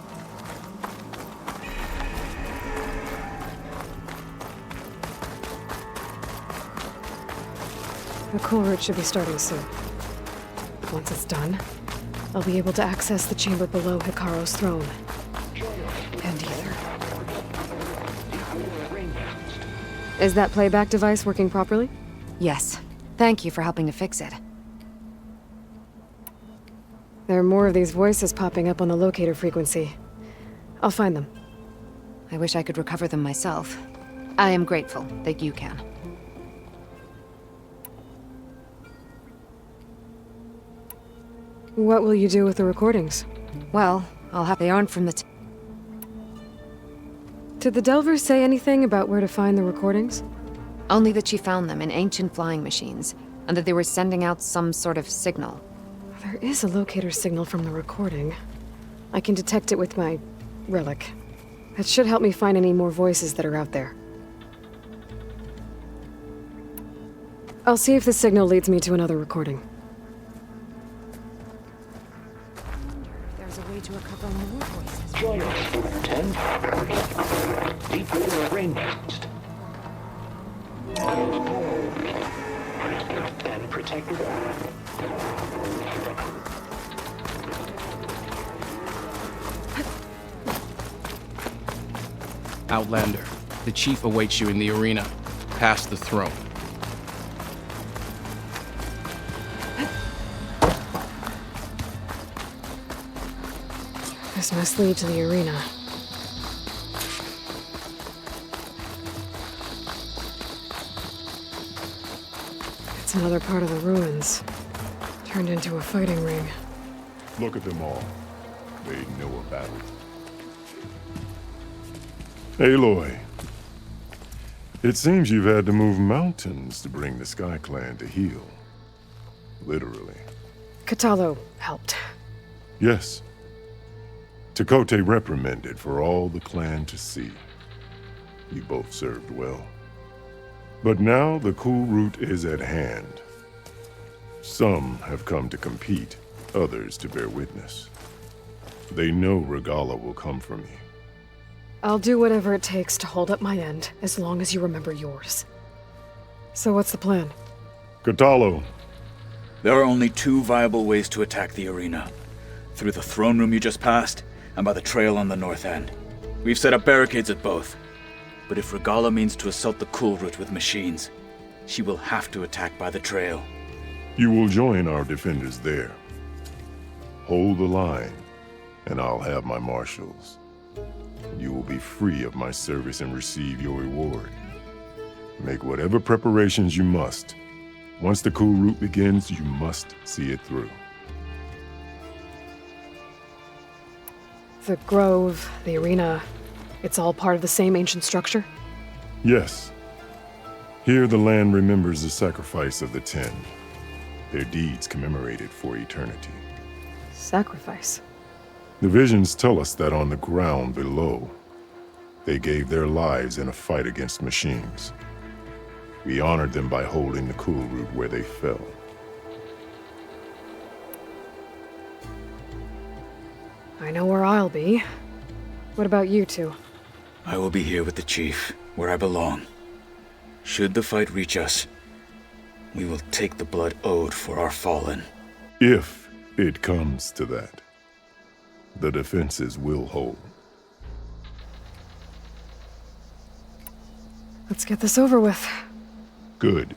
The cool route should be starting soon. Once it's done, I'll be able to access the chamber below Hikaru's throne. And either. Is that playback device working properly? Yes. Thank you for helping to fix it. There are more of these voices popping up on the locator frequency. I'll find them. I wish I could recover them myself. I am grateful that you can. What will you do with the recordings? Well, I'll have they aren't from the Did the Delvers say anything about where to find the recordings? Only that she found them in ancient flying machines, and that they were sending out some sort of signal. There is a locator signal from the recording. I can detect it with my relic. That should help me find any more voices that are out there. I'll see if the signal leads me to another recording. There's a way to recover more voices. Join us, 10. Deep water rainforest. And protected. Outlander, the chief awaits you in the arena, past the throne. This must lead to the arena. It's another part of the ruins. Turned into a fighting ring. Look at them all. They know a battle. Aloy, it seems you've had to move mountains to bring the Sky Clan to heel. Literally. Kotalo helped. Yes. Tekote reprimanded for all the clan to see. You both served well. But now the cool route is at hand. Some have come to compete, others to bear witness. They know Regala will come for me. I'll do whatever it takes to hold up my end, as long as you remember yours. So what's the plan? Kotallo. There are only two viable ways to attack the arena. Through the throne room you just passed, and by the trail on the north end. We've set up barricades at both. But if Regala means to assault the cool route with machines, she will have to attack by the trail. You will join our defenders there. Hold the line, and I'll have my marshals. You will be free of my service and receive your reward. Make whatever preparations you must. Once the cool route begins, you must see it through. The grove, the arena, it's all part of the same ancient structure? Yes. Here the land remembers the sacrifice of the 10. Their deeds commemorated for eternity. Sacrifice? The visions tell us that on the ground below, they gave their lives in a fight against machines. We honored them by holding the cool route where they fell. I know where I'll be. What about you two? I will be here with the chief, where I belong. Should the fight reach us, we will take the blood owed for our fallen. If it comes to that, the defenses will hold. Let's get this over with. Good.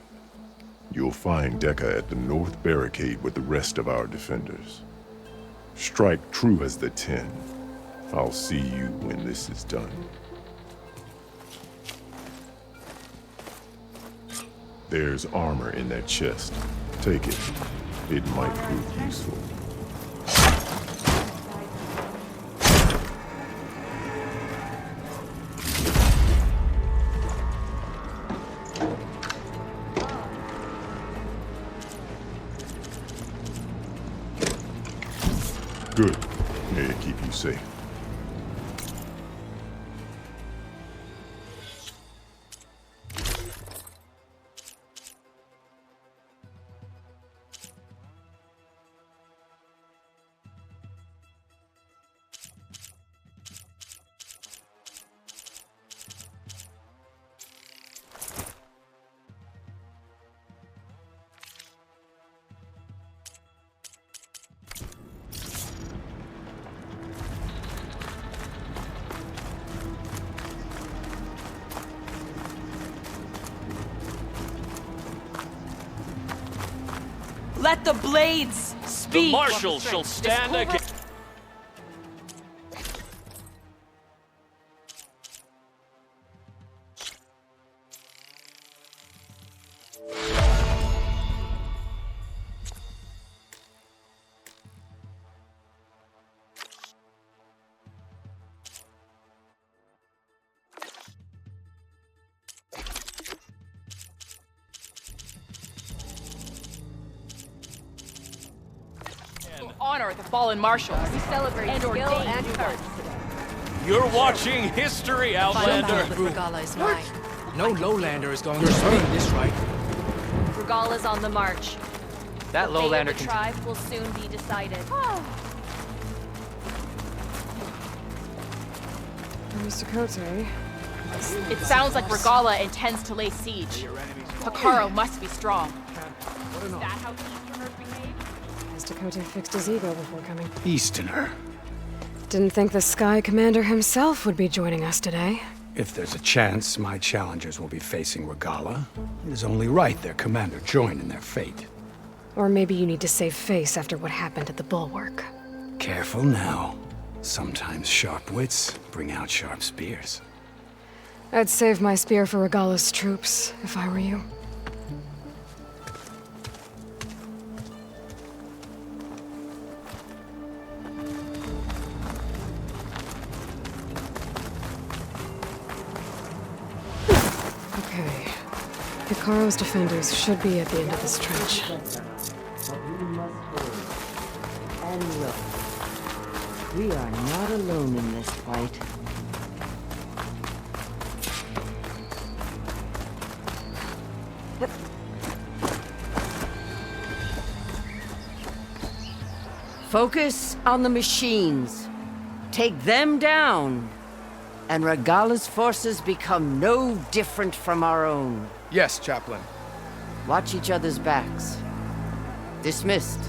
You'll find Dekka at the north barricade with the rest of our defenders. Strike true as the 10. I'll see you when this is done. There's armor in that chest. Take it. It might prove useful. Good. May it keep you safe. Let the blades speak! The marshals shall stand against... Honor the fallen marshals. We celebrate and skill and courage. You're watching history, Outlander. No lowlander is going to swing this right. Regala's on the march. That The fate lowlander of the tribe will soon be decided. Mr. Kote. It sounds like Regala intends to lay siege. Hekarro must be strong. Is that how Easterners behave? Mr. Kote fixed his ego before coming. Easterner. Didn't think the Sky Commander himself would be joining us today. If there's a chance my challengers will be facing Regala, it is only right their commander join in their fate. Or maybe you need to save face after what happened at the Bulwark. Careful now. Sometimes sharp wits bring out sharp spears. I'd save my spear for Regala's troops, if I were you. Okay. Hekarro's defenders should be at the end of this trench. And look, we are not alone in this fight. Focus on the machines. Take them down, and Regala's forces become no different from our own. Yes, Chaplain. Watch each other's backs. Dismissed.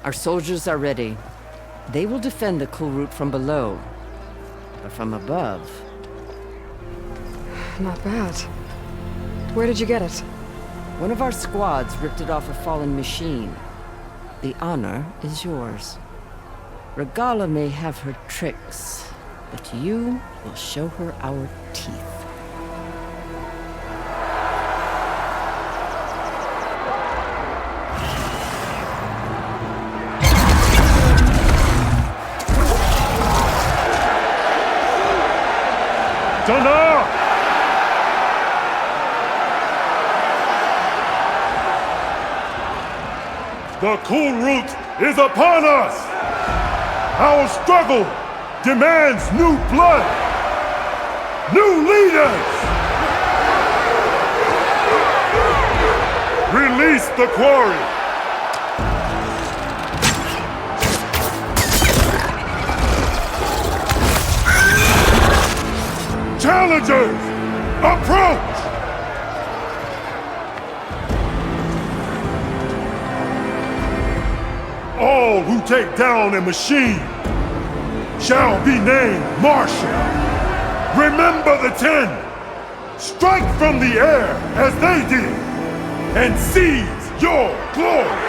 Our soldiers are ready. They will defend the cool route from below. But from above... Not bad. Where did you get it? One of our squads ripped it off a fallen machine. The honor is yours. Regala may have her tricks, but you will show her our teeth. Dunno! The cool route is upon us! Our struggle demands new blood! New leaders! Release the quarry! Challengers, approach! All who take down a machine shall be named Marshal. Remember the 10. Strike from the air as they did and seize your glory.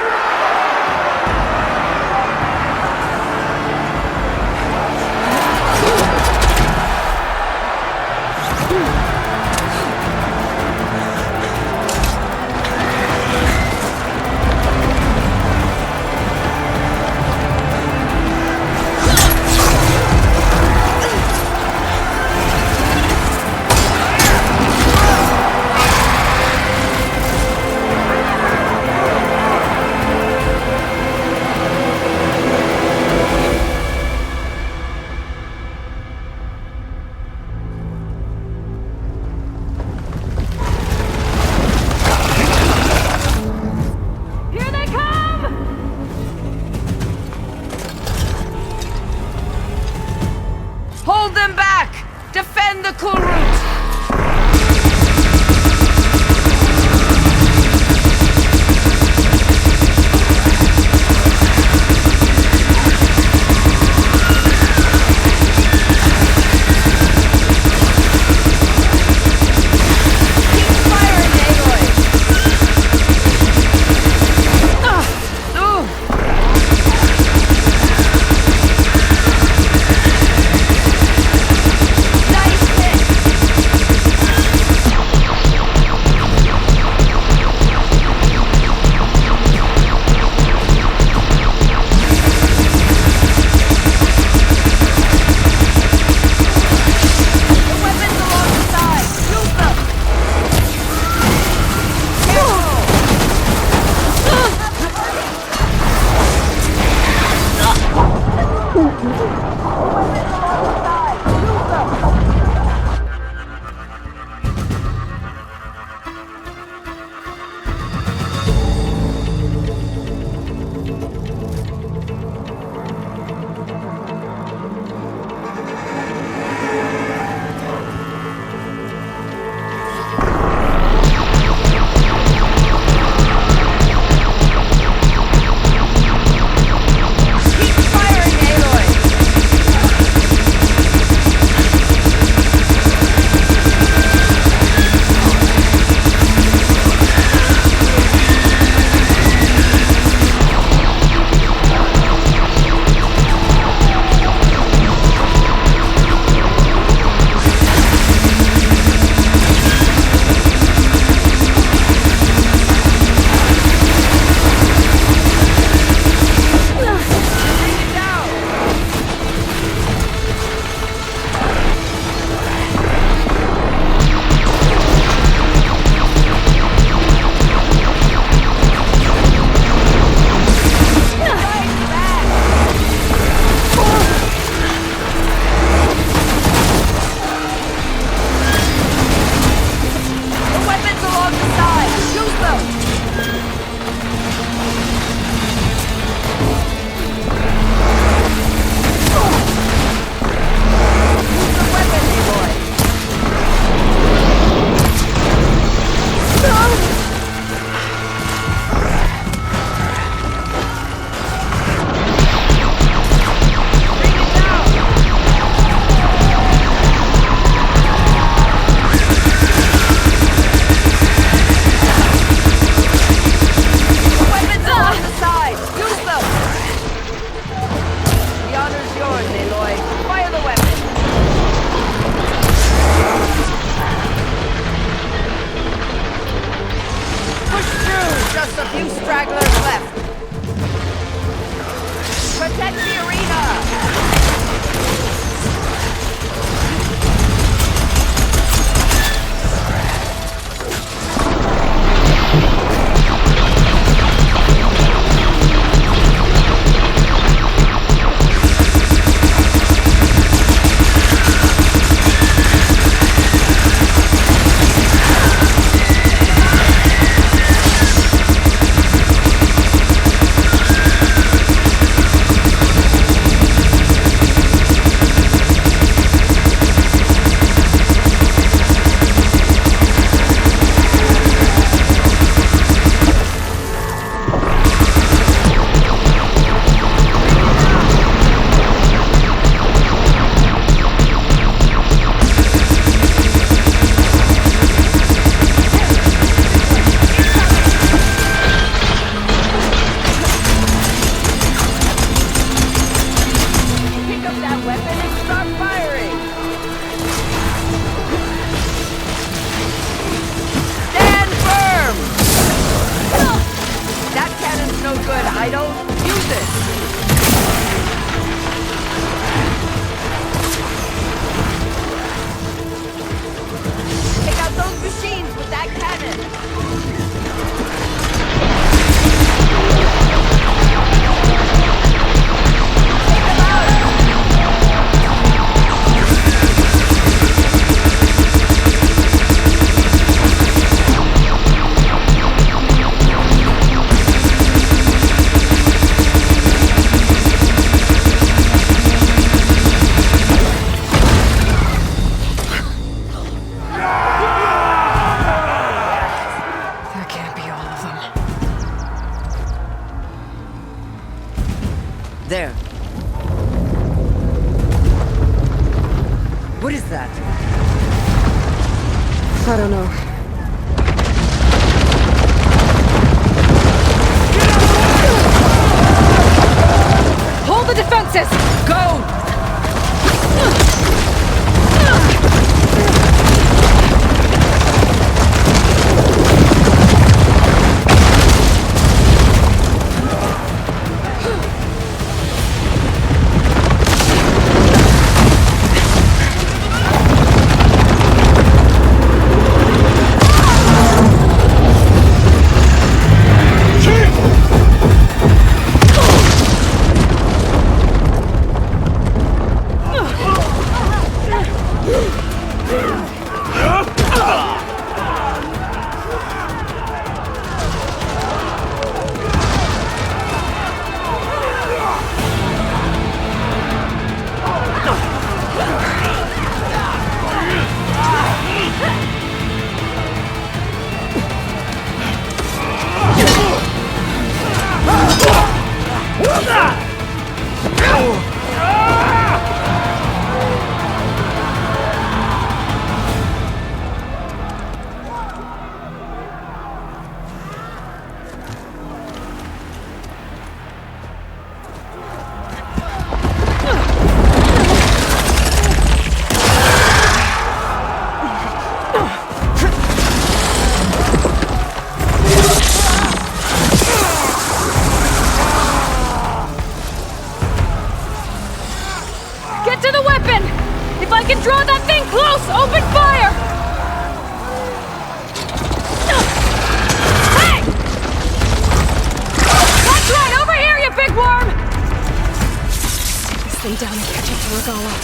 I don't know. Hold the defenses! Go! Down and catch up to Regala.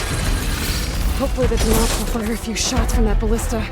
Hopefully the Tenakth will fire a few shots from that ballista.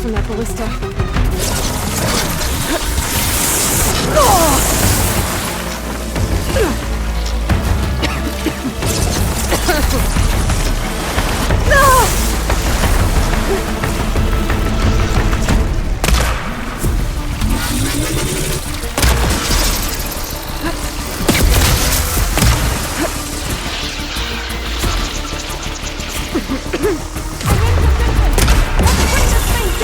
From that ballista. Let's bring this thing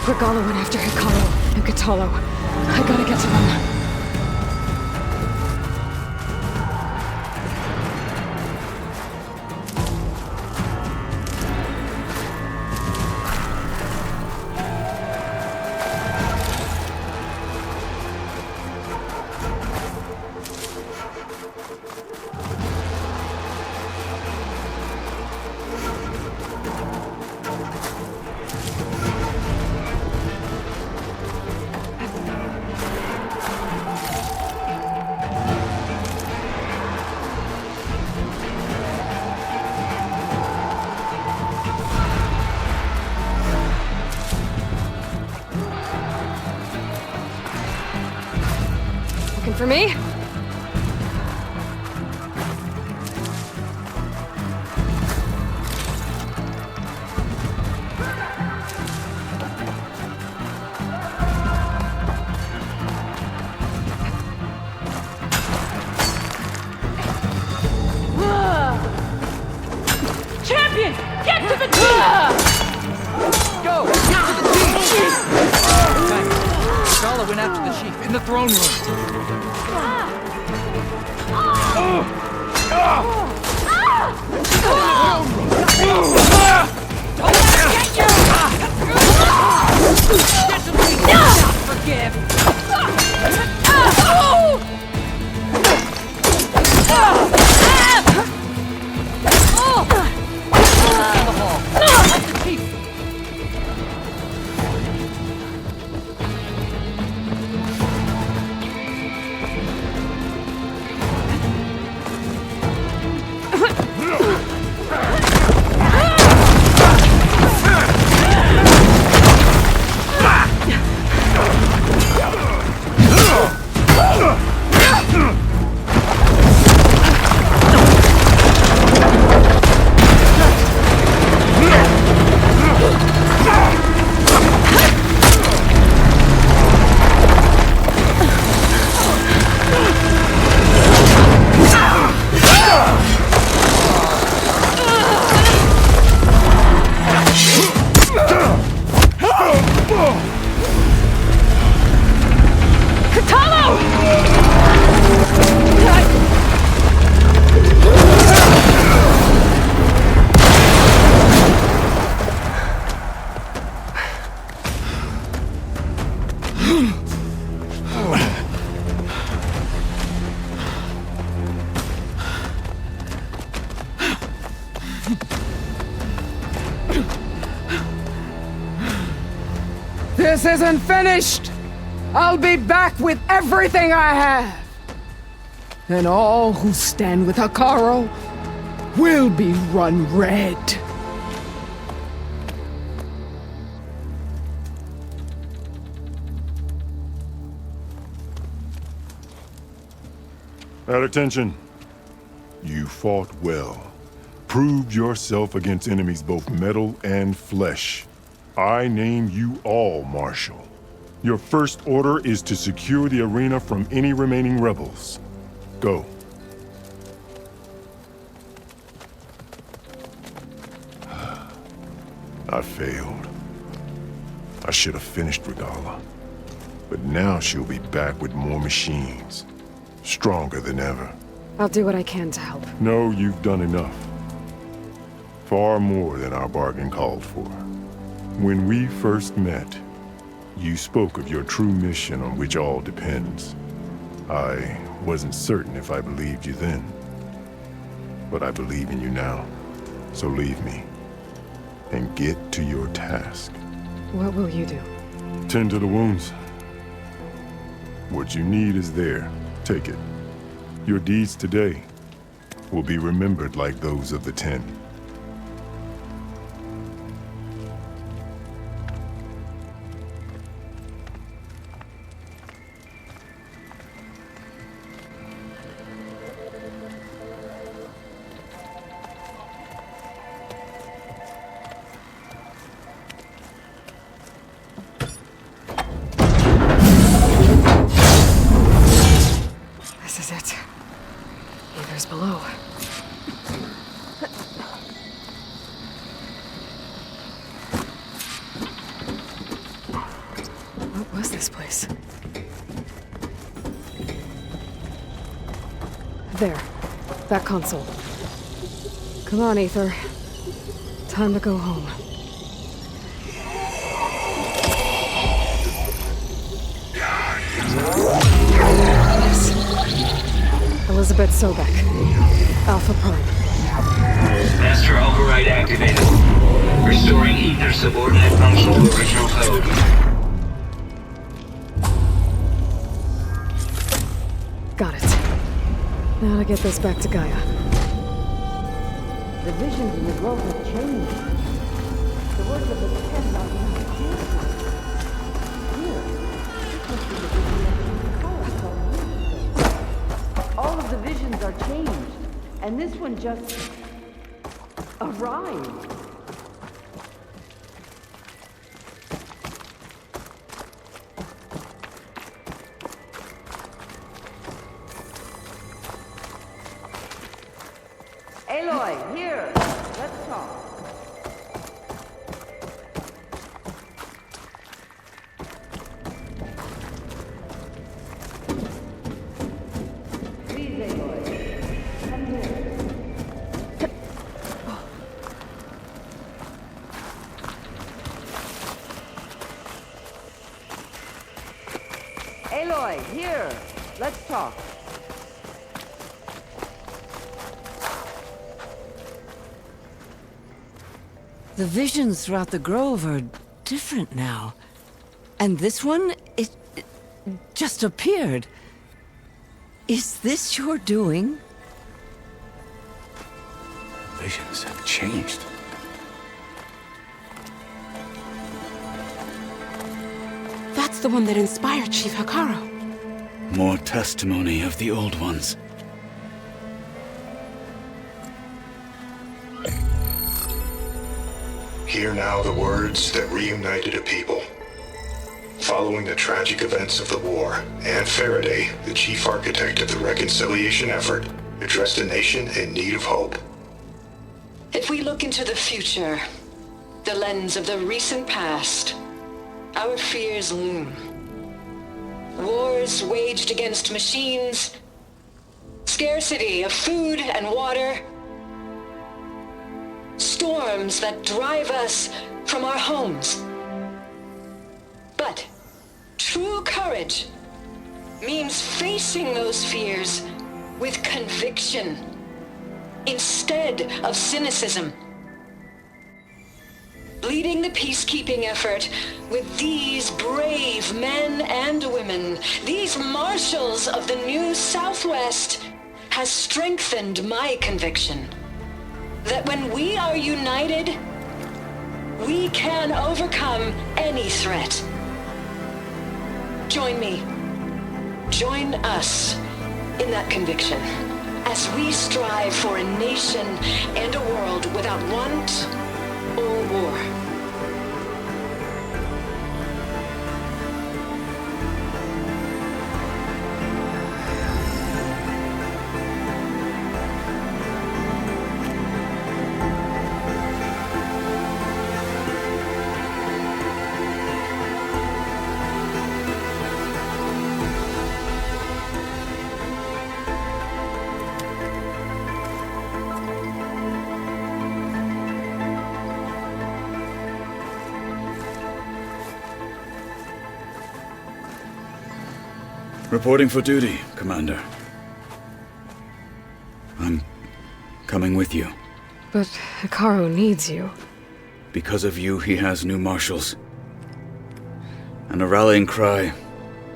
Regalo went after Hikaru and Katalo. I gotta get to them. For me? Champion! Get to the team! Go! Get to the team! Gala went after the chief in the throne room. This isn't finished! I'll be back with everything I have! And all who stand with Hikaru will be run red. At attention. You fought well. Proved yourself against enemies both metal and flesh. I name you all Marshal. Your first order is to secure the arena from any remaining rebels. Go. I failed. I should have finished Regala. But now she'll be back with more machines. Stronger than ever. I'll do what I can to help. No, you've done enough. Far more than our bargain called for. When we first met, you spoke of your true mission on which all depends. I wasn't certain if I believed you then, but I believe in you now. So leave me, and get to your task. What will you do? Tend to the wounds. What you need is there. Take it. Your deeds today will be remembered like those of the 10. This is it. Aether's below. What was this place? There. That console. Come on, Aether. Time to go home. Elizabeth Sobek. Alpha Prime. Master override activated. Restoring ether subordinate function to original code. Got it. Now to get this back to Gaia. The visions in the grove have changed. The words of the 10 are now here. This must be the vision of the all of the visions are changed, and this one just arrived. Aloy, here. Let's talk. Please, Aloy. Come here. Aloy, here. Let's talk. The visions throughout the grove are different now. And this one, it just appeared. Is this your doing? Visions have changed. That's the one that inspired Chief Hakaro. More testimony of the old ones. Hear now the words that reunited a people. Following the tragic events of the war, Anne Faraday, the chief architect of the reconciliation effort, addressed a nation in need of hope. If we look into the future, the lens of the recent past, our fears loom. Wars waged against machines, scarcity of food and water, storms that drive us from our homes. But true courage means facing those fears with conviction instead of cynicism. Leading the peacekeeping effort with these brave men and women, these marshals of the new Southwest, has strengthened my conviction that when we are united, we can overcome any threat. Join me. Join us in that conviction as we strive for a nation and a world without want or war. Reporting for duty, Commander. I'm coming with you. But Hikaru needs you. Because of you, he has new marshals. And a rallying cry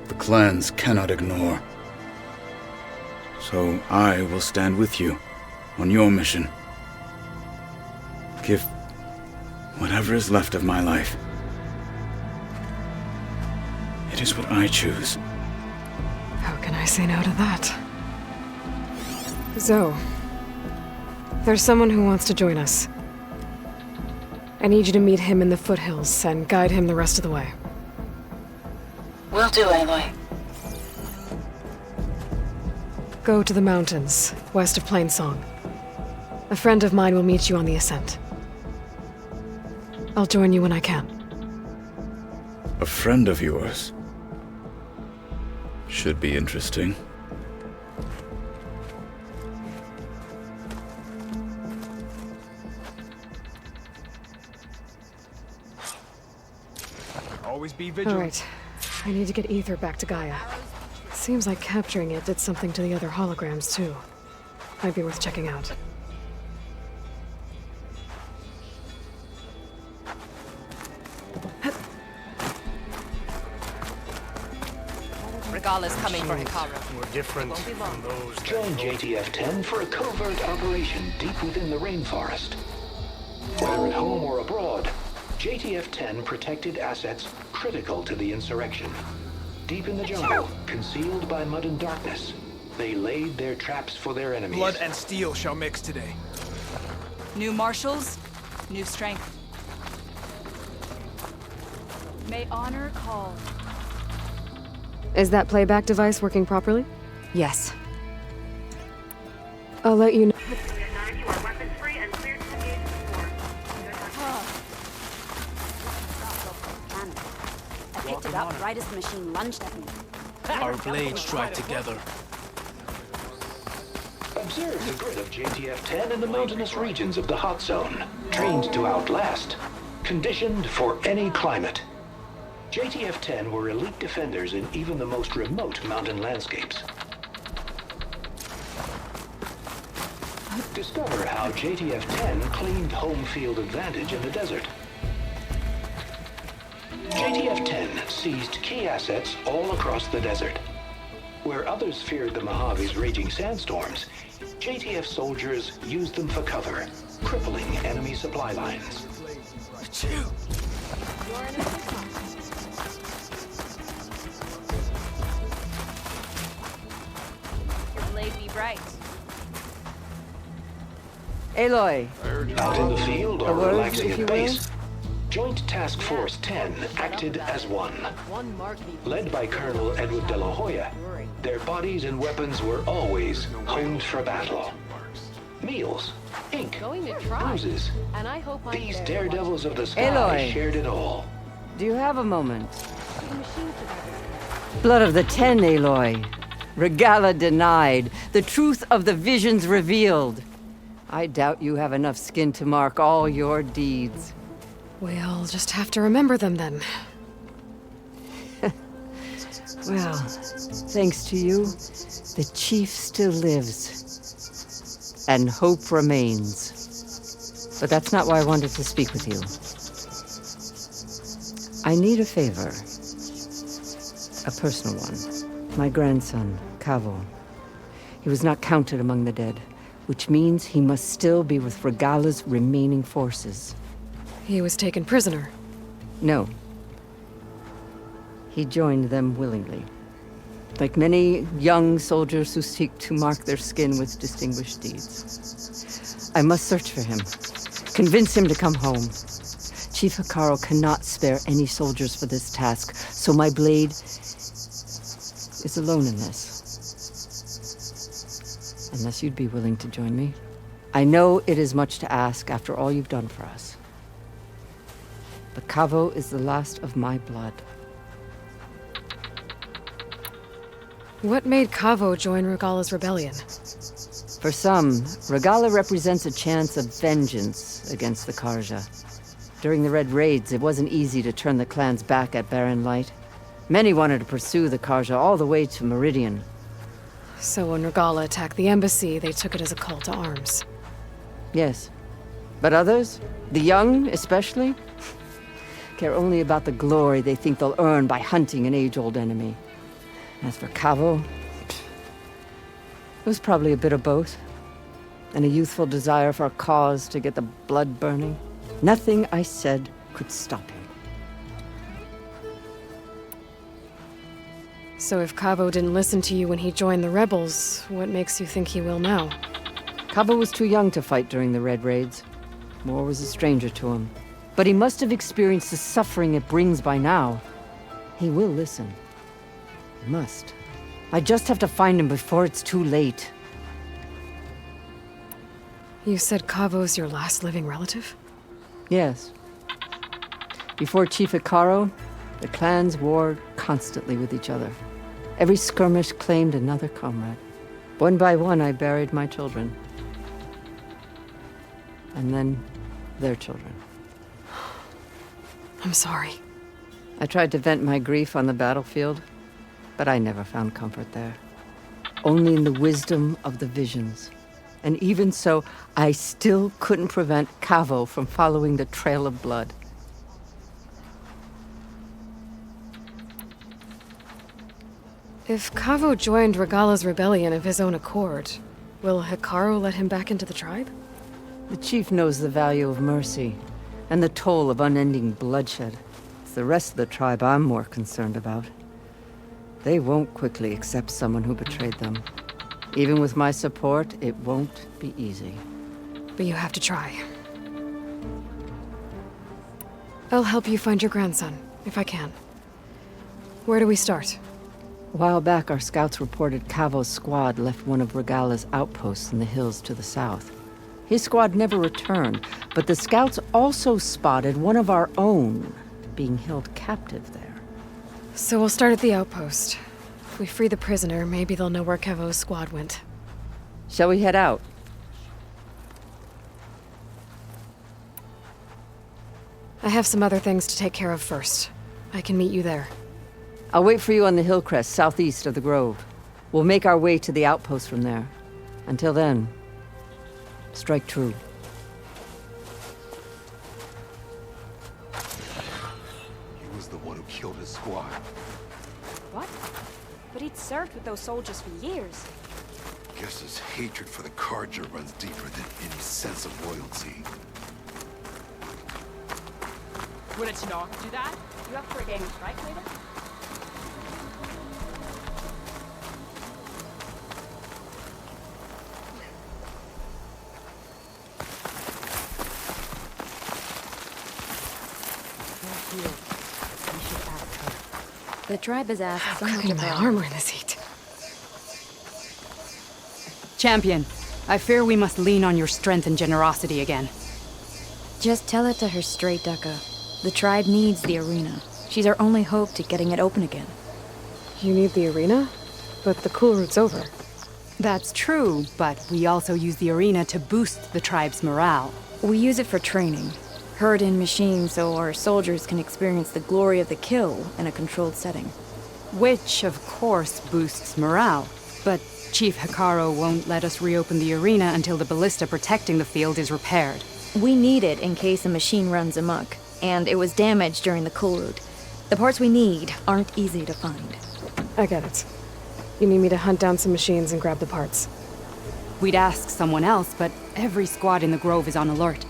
the clans cannot ignore. So I will stand with you on your mission. Give whatever is left of my life. It is what I choose. How can I say no to that? Zoe, there's someone who wants to join us. I need you to meet him in the foothills and guide him the rest of the way. Will do, Aloy. Go to the mountains, west of Plainsong. A friend of mine will meet you on the ascent. I'll join you when I can. A friend of yours? Should be interesting. Always be vigilant. All right. I need to get Ether back to Gaia. Seems like capturing it did something to the other holograms, too. Might be worth checking out. Regala's coming for Hikaru. We're different from those. Join JTF-10 for a covert operation deep within the rainforest. Whether at home or abroad, JTF-10 protected assets critical to the insurrection. Deep in the jungle, concealed by mud and darkness, they laid their traps for their enemies. Blood and steel shall mix today. New marshals, new strength. May honor call. Is that playback device working properly? Yes. I'll let you know. I picked it up right as the machine lunged at me. Our blades strike together. Observe the grid of JTF-10 in the mountainous regions of the hot zone. Trained to outlast. Conditioned for any climate. JTF-10 were elite defenders in even the most remote mountain landscapes. Discover how JTF-10 claimed home field advantage in the desert. JTF-10 seized key assets all across the desert. Where others feared the Mojave's raging sandstorms, JTF soldiers used them for cover, crippling enemy supply lines. Your blade be bright. Aloy. Out in the field or A word, relaxing if you at will? base, Joint Task Force 10 acted as one. Led by Colonel Edward de la Hoya, their bodies and weapons were always honed for battle. Meals, ink, bruises. These daredevils of the sky Aloy. shared it all. Do you have a moment? Blood of the Ten, Aloy. Regala denied. The truth of the visions revealed. I doubt you have enough skin to mark all your deeds. We'll just have to remember them then. Well, thanks to you, the chief still lives. And hope remains. But that's not why I wanted to speak with you. I need a favor. A personal one. My grandson, Cavo. He was not counted among the dead, which means he must still be with Regala's remaining forces. He was taken prisoner. No. He joined them willingly. Like many young soldiers who seek to mark their skin with distinguished deeds. I must search for him. Convince him to come home. Chief Hikaru cannot spare any soldiers for this task, so my blade is alone in this. Unless you'd be willing to join me. I know it is much to ask after all you've done for us. But Cavo is the last of my blood. What made Cavo join Regala's rebellion? For some, Regala represents a chance of vengeance against the Karja. During the Red Raids, it wasn't easy to turn the clan's back at Barren Light. Many wanted to pursue the Karja all the way to Meridian. So when Regala attacked the embassy, they took it as a call to arms. Yes. But others, the young especially, care only about the glory they think they'll earn by hunting an age-old enemy. As for Cavo, it was probably a bit of both. And a youthful desire for a cause to get the blood burning. Nothing I said could stop him. So if Cavo didn't listen to you when he joined the rebels, what makes you think he will now? Cavo was too young to fight during the Red Raids. War was a stranger to him. But he must have experienced the suffering it brings by now. He will listen. He must. I just have to find him before it's too late. You said Cavo's your last living relative? Yes. Before Chief Hikaru, the clans warred constantly with each other. Every skirmish claimed another comrade. One by one, I buried my children. And then their children. I'm sorry. I tried to vent my grief on the battlefield, but I never found comfort there. Only in the wisdom of the visions. And even so, I still couldn't prevent Cavo from following the trail of blood. If Cavo joined Regala's rebellion of his own accord, will Hikaru let him back into the tribe? The chief knows the value of mercy, and the toll of unending bloodshed. It's the rest of the tribe I'm more concerned about. They won't quickly accept someone who betrayed them. Even with my support, it won't be easy. But you have to try. I'll help you find your grandson, if I can. Where do we start? A while back, our scouts reported Cavo's squad left one of Regala's outposts in the hills to the south. His squad never returned, but the scouts also spotted one of our own being held captive there. So we'll start at the outpost. If we free the prisoner, maybe they'll know where Cavo's squad went. Shall we head out? I have some other things to take care of first. I can meet you there. I'll wait for you on the hill crest southeast of the grove. We'll make our way to the outpost from there. Until then, strike true. He was the one who killed his squad. What? But he'd served with those soldiers for years. Guess his hatred for the Karja runs deeper than any sense of loyalty. Would a Tanakh do that? You up for a game of strike later? The tribe has asked someone Cooking to my burn. armor in this heat. Champion, I fear we must lean on your strength and generosity again. Just tell it to her straight, Ducka. The tribe needs the arena. She's our only hope to getting it open again. You need the arena? But the cool route's over. That's true, but we also use the arena to boost the tribe's morale. We use it for training. Herd in machines so our soldiers can experience the glory of the kill in a controlled setting. Which, of course, boosts morale. But Chief Hikaru won't let us reopen the arena until the ballista protecting the field is repaired. We need it in case a machine runs amok, and it was damaged during the cool route. The parts we need aren't easy to find. I get it. You need me to hunt down some machines and grab the parts. We'd ask someone else, but every squad in the Grove is on alert.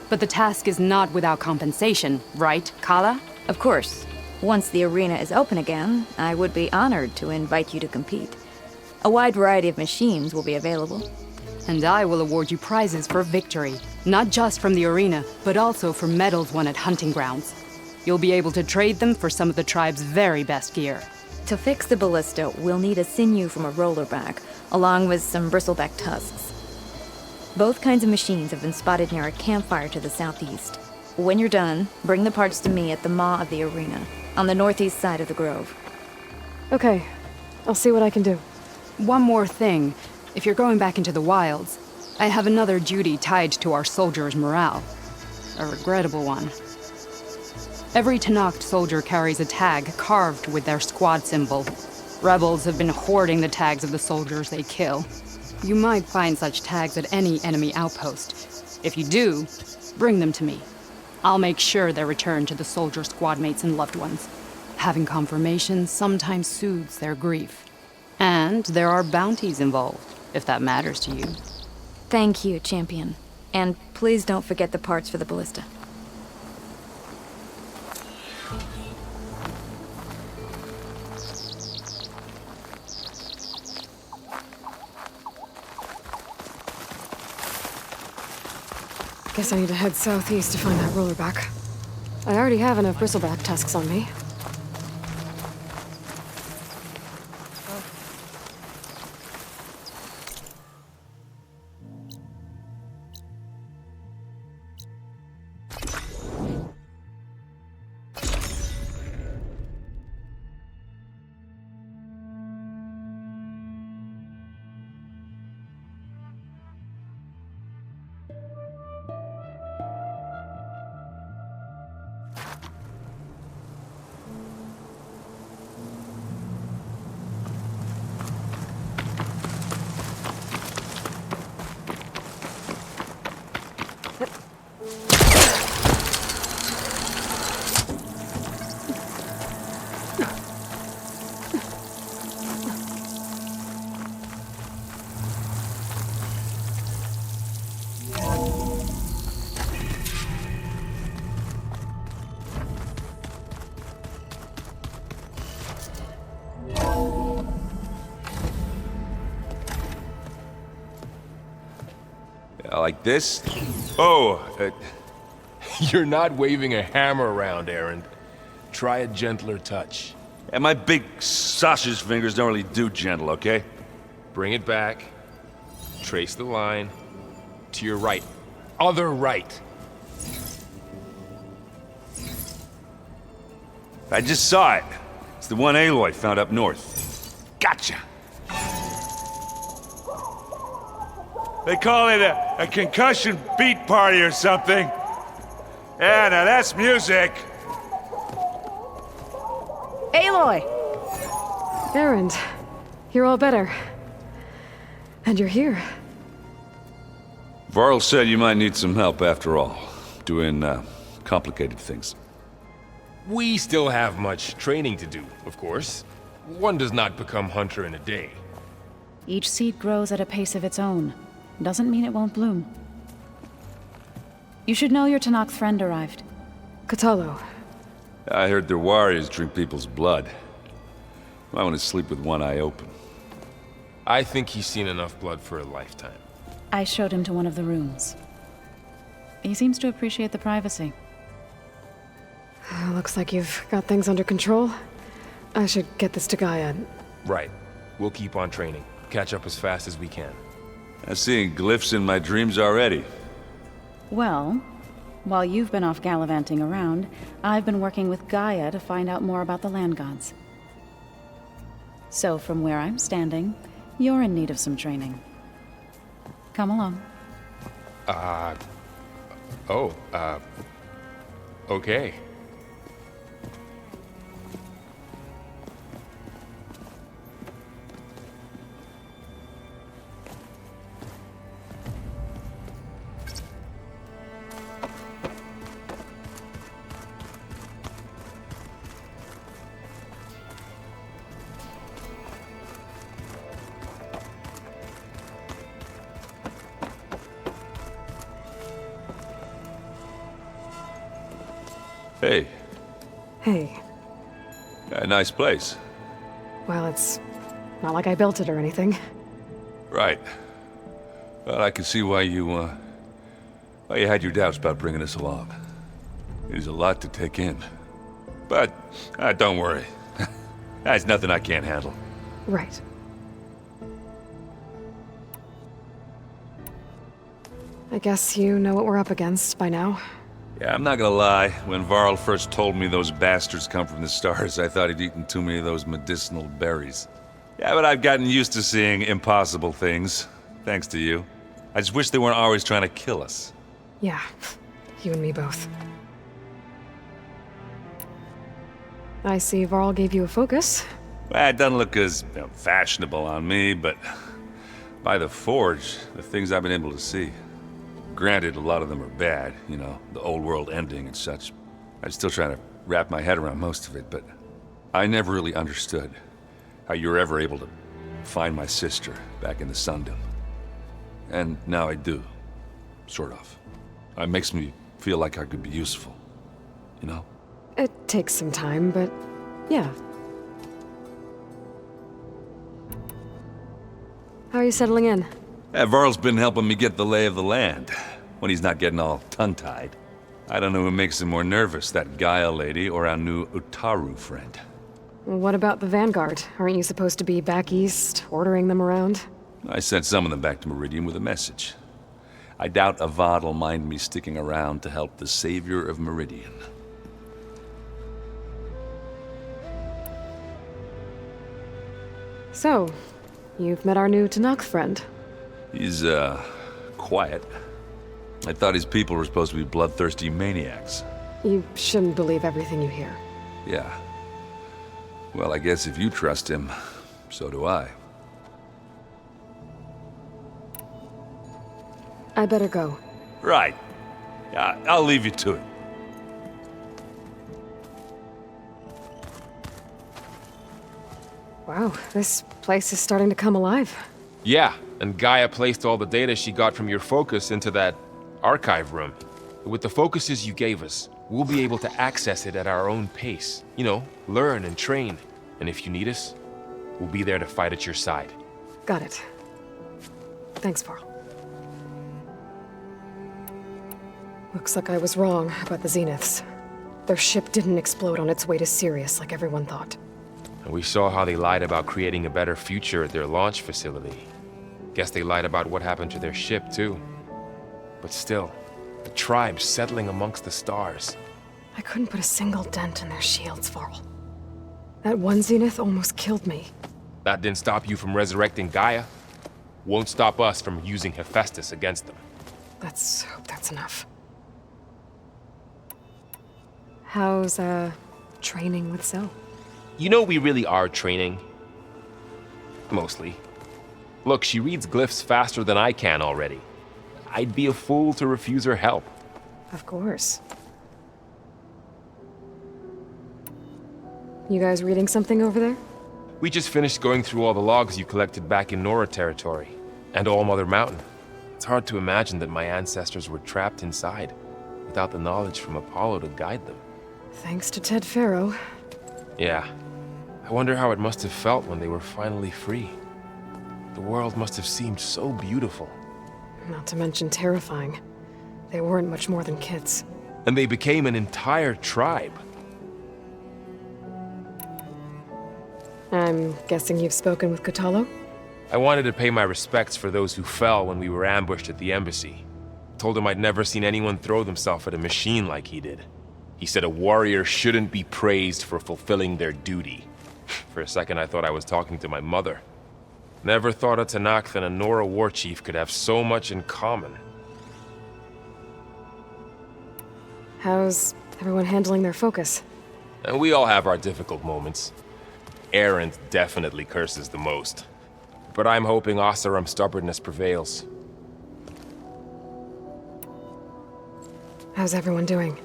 But the task is not without compensation, right, Kala? Of course. Once the arena is open again, I would be honored to invite you to compete. A wide variety of machines will be available. And I will award you prizes for victory, not just from the arena, but also for medals won at hunting grounds. You'll be able to trade them for some of the tribe's very best gear. To fix the ballista, we'll need a sinew from a rollerback, along with some bristleback tusks. Both kinds of machines have been spotted near a campfire to the southeast. When you're done, bring the parts to me at the maw of the arena, on the northeast side of the grove. Okay, I'll see what I can do. One more thing. If you're going back into the wilds, I have another duty tied to our soldiers' morale. A regrettable one. Every Tenakth soldier carries a tag carved with their squad symbol. Rebels have been hoarding the tags of the soldiers they kill. You might find such tags at any enemy outpost. If you do, bring them to me. I'll make sure they're returned to the soldier squad mates and loved ones. Having confirmation sometimes soothes their grief. And there are bounties involved, if that matters to you. Thank you, Champion. And please don't forget the parts for the ballista. Guess I need to head southeast to find that rollerback. I already have enough bristleback tusks on me. Like this? Oh, you're not waving a hammer around, Aaron. Try a gentler touch. And my big sausage fingers don't really do gentle, okay? Bring it back. Trace the line. To your right. Other right. I just saw it. It's the one Aloy found up north. Gotcha! They call it a concussion beat party or something. Yeah, now that's music. Aloy! Erend, you're all better. And you're here. Varl said you might need some help after all. Doing, complicated things. We still have much training to do, of course. One does not become hunter in a day. Each seed grows at a pace of its own. Doesn't mean it won't bloom. You should know your Tenakth friend arrived. Kotallo. I heard their warriors drink people's blood. I want to sleep with one eye open. I think he's seen enough blood for a lifetime. I showed him to one of the rooms. He seems to appreciate the privacy. Looks like you've got things under control. I should get this to Gaia. Right. We'll keep on training. Catch up as fast as we can. I'm seeing glyphs in my dreams already. Well, while you've been off gallivanting around, I've been working with Gaia to find out more about the land gods. So from where I'm standing, you're in need of some training. Come along. Okay. Hey. Hey. A nice place. Well, it's not like I built it or anything. Right. Well, I can see why you had your doubts about bringing us along. It is a lot to take in. But, don't worry. That's nothing I can't handle. Right. I guess you know what we're up against by now. Yeah, I'm not gonna lie. When Varl first told me those bastards come from the stars, I thought he'd eaten too many of those medicinal berries. Yeah, but I've gotten used to seeing impossible things, thanks to you. I just wish they weren't always trying to kill us. Yeah, you and me both. I see Varl gave you a focus. Well, it doesn't look as fashionable on me, but by the Forge, the things I've been able to see. Granted, a lot of them are bad, you know, the old world ending and such. I'm still trying to wrap my head around most of it, but I never really understood how you were ever able to find my sister back in the Sundom. And now I do, sort of. It makes me feel like I could be useful, you know? It takes some time, but yeah. How are you settling in? Varl's been helping me get the lay of the land, when he's not getting all tongue-tied. I don't know who makes him more nervous, that Gaia lady or our new Utaru friend. What about the Vanguard? Aren't you supposed to be back east, ordering them around? I sent some of them back to Meridian with a message. I doubt Avad'll mind me sticking around to help the savior of Meridian. So, you've met our new Tanakh friend. He's, quiet. I thought his people were supposed to be bloodthirsty maniacs. You shouldn't believe everything you hear. Yeah. Well, I guess if you trust him, so do I. I better go. Right. I'll leave you to it. Wow, this place is starting to come alive. Yeah, and Gaia placed all the data she got from your focus into that archive room. With the focuses you gave us, we'll be able to access it at our own pace. You know, learn and train. And if you need us, we'll be there to fight at your side. Got it. Thanks, Varl. Looks like I was wrong about the Zeniths. Their ship didn't explode on its way to Sirius like everyone thought. And we saw how they lied about creating a better future at their launch facility. Guess they lied about what happened to their ship, too. But still, the tribe settling amongst the stars. I couldn't put a single dent in their shields, Varl. That one Zenith almost killed me. That didn't stop you from resurrecting Gaia. Won't stop us from using Hephaestus against them. Let's hope that's enough. How's, training with Zoe? You know we really are training. Mostly. Look, she reads glyphs faster than I can already. I'd be a fool to refuse her help. Of course. You guys reading something over there? We just finished going through all the logs you collected back in Nora territory, and All Mother Mountain. It's hard to imagine that my ancestors were trapped inside, without the knowledge from Apollo to guide them. Thanks to Ted Faro. Yeah. I wonder how it must have felt when they were finally free. The world must have seemed so beautiful. Not to mention terrifying. They weren't much more than kids. And they became an entire tribe. I'm guessing you've spoken with Kotallo? I wanted to pay my respects for those who fell when we were ambushed at the embassy. Told him I'd never seen anyone throw themselves at a machine like he did. He said a warrior shouldn't be praised for fulfilling their duty. For a second I thought I was talking to my mother. Never thought a Tanakh and a Nora war chief could have so much in common. How's everyone handling their focus? And we all have our difficult moments. Erend definitely curses the most. But I'm hoping Oseram's stubbornness prevails. How's everyone doing?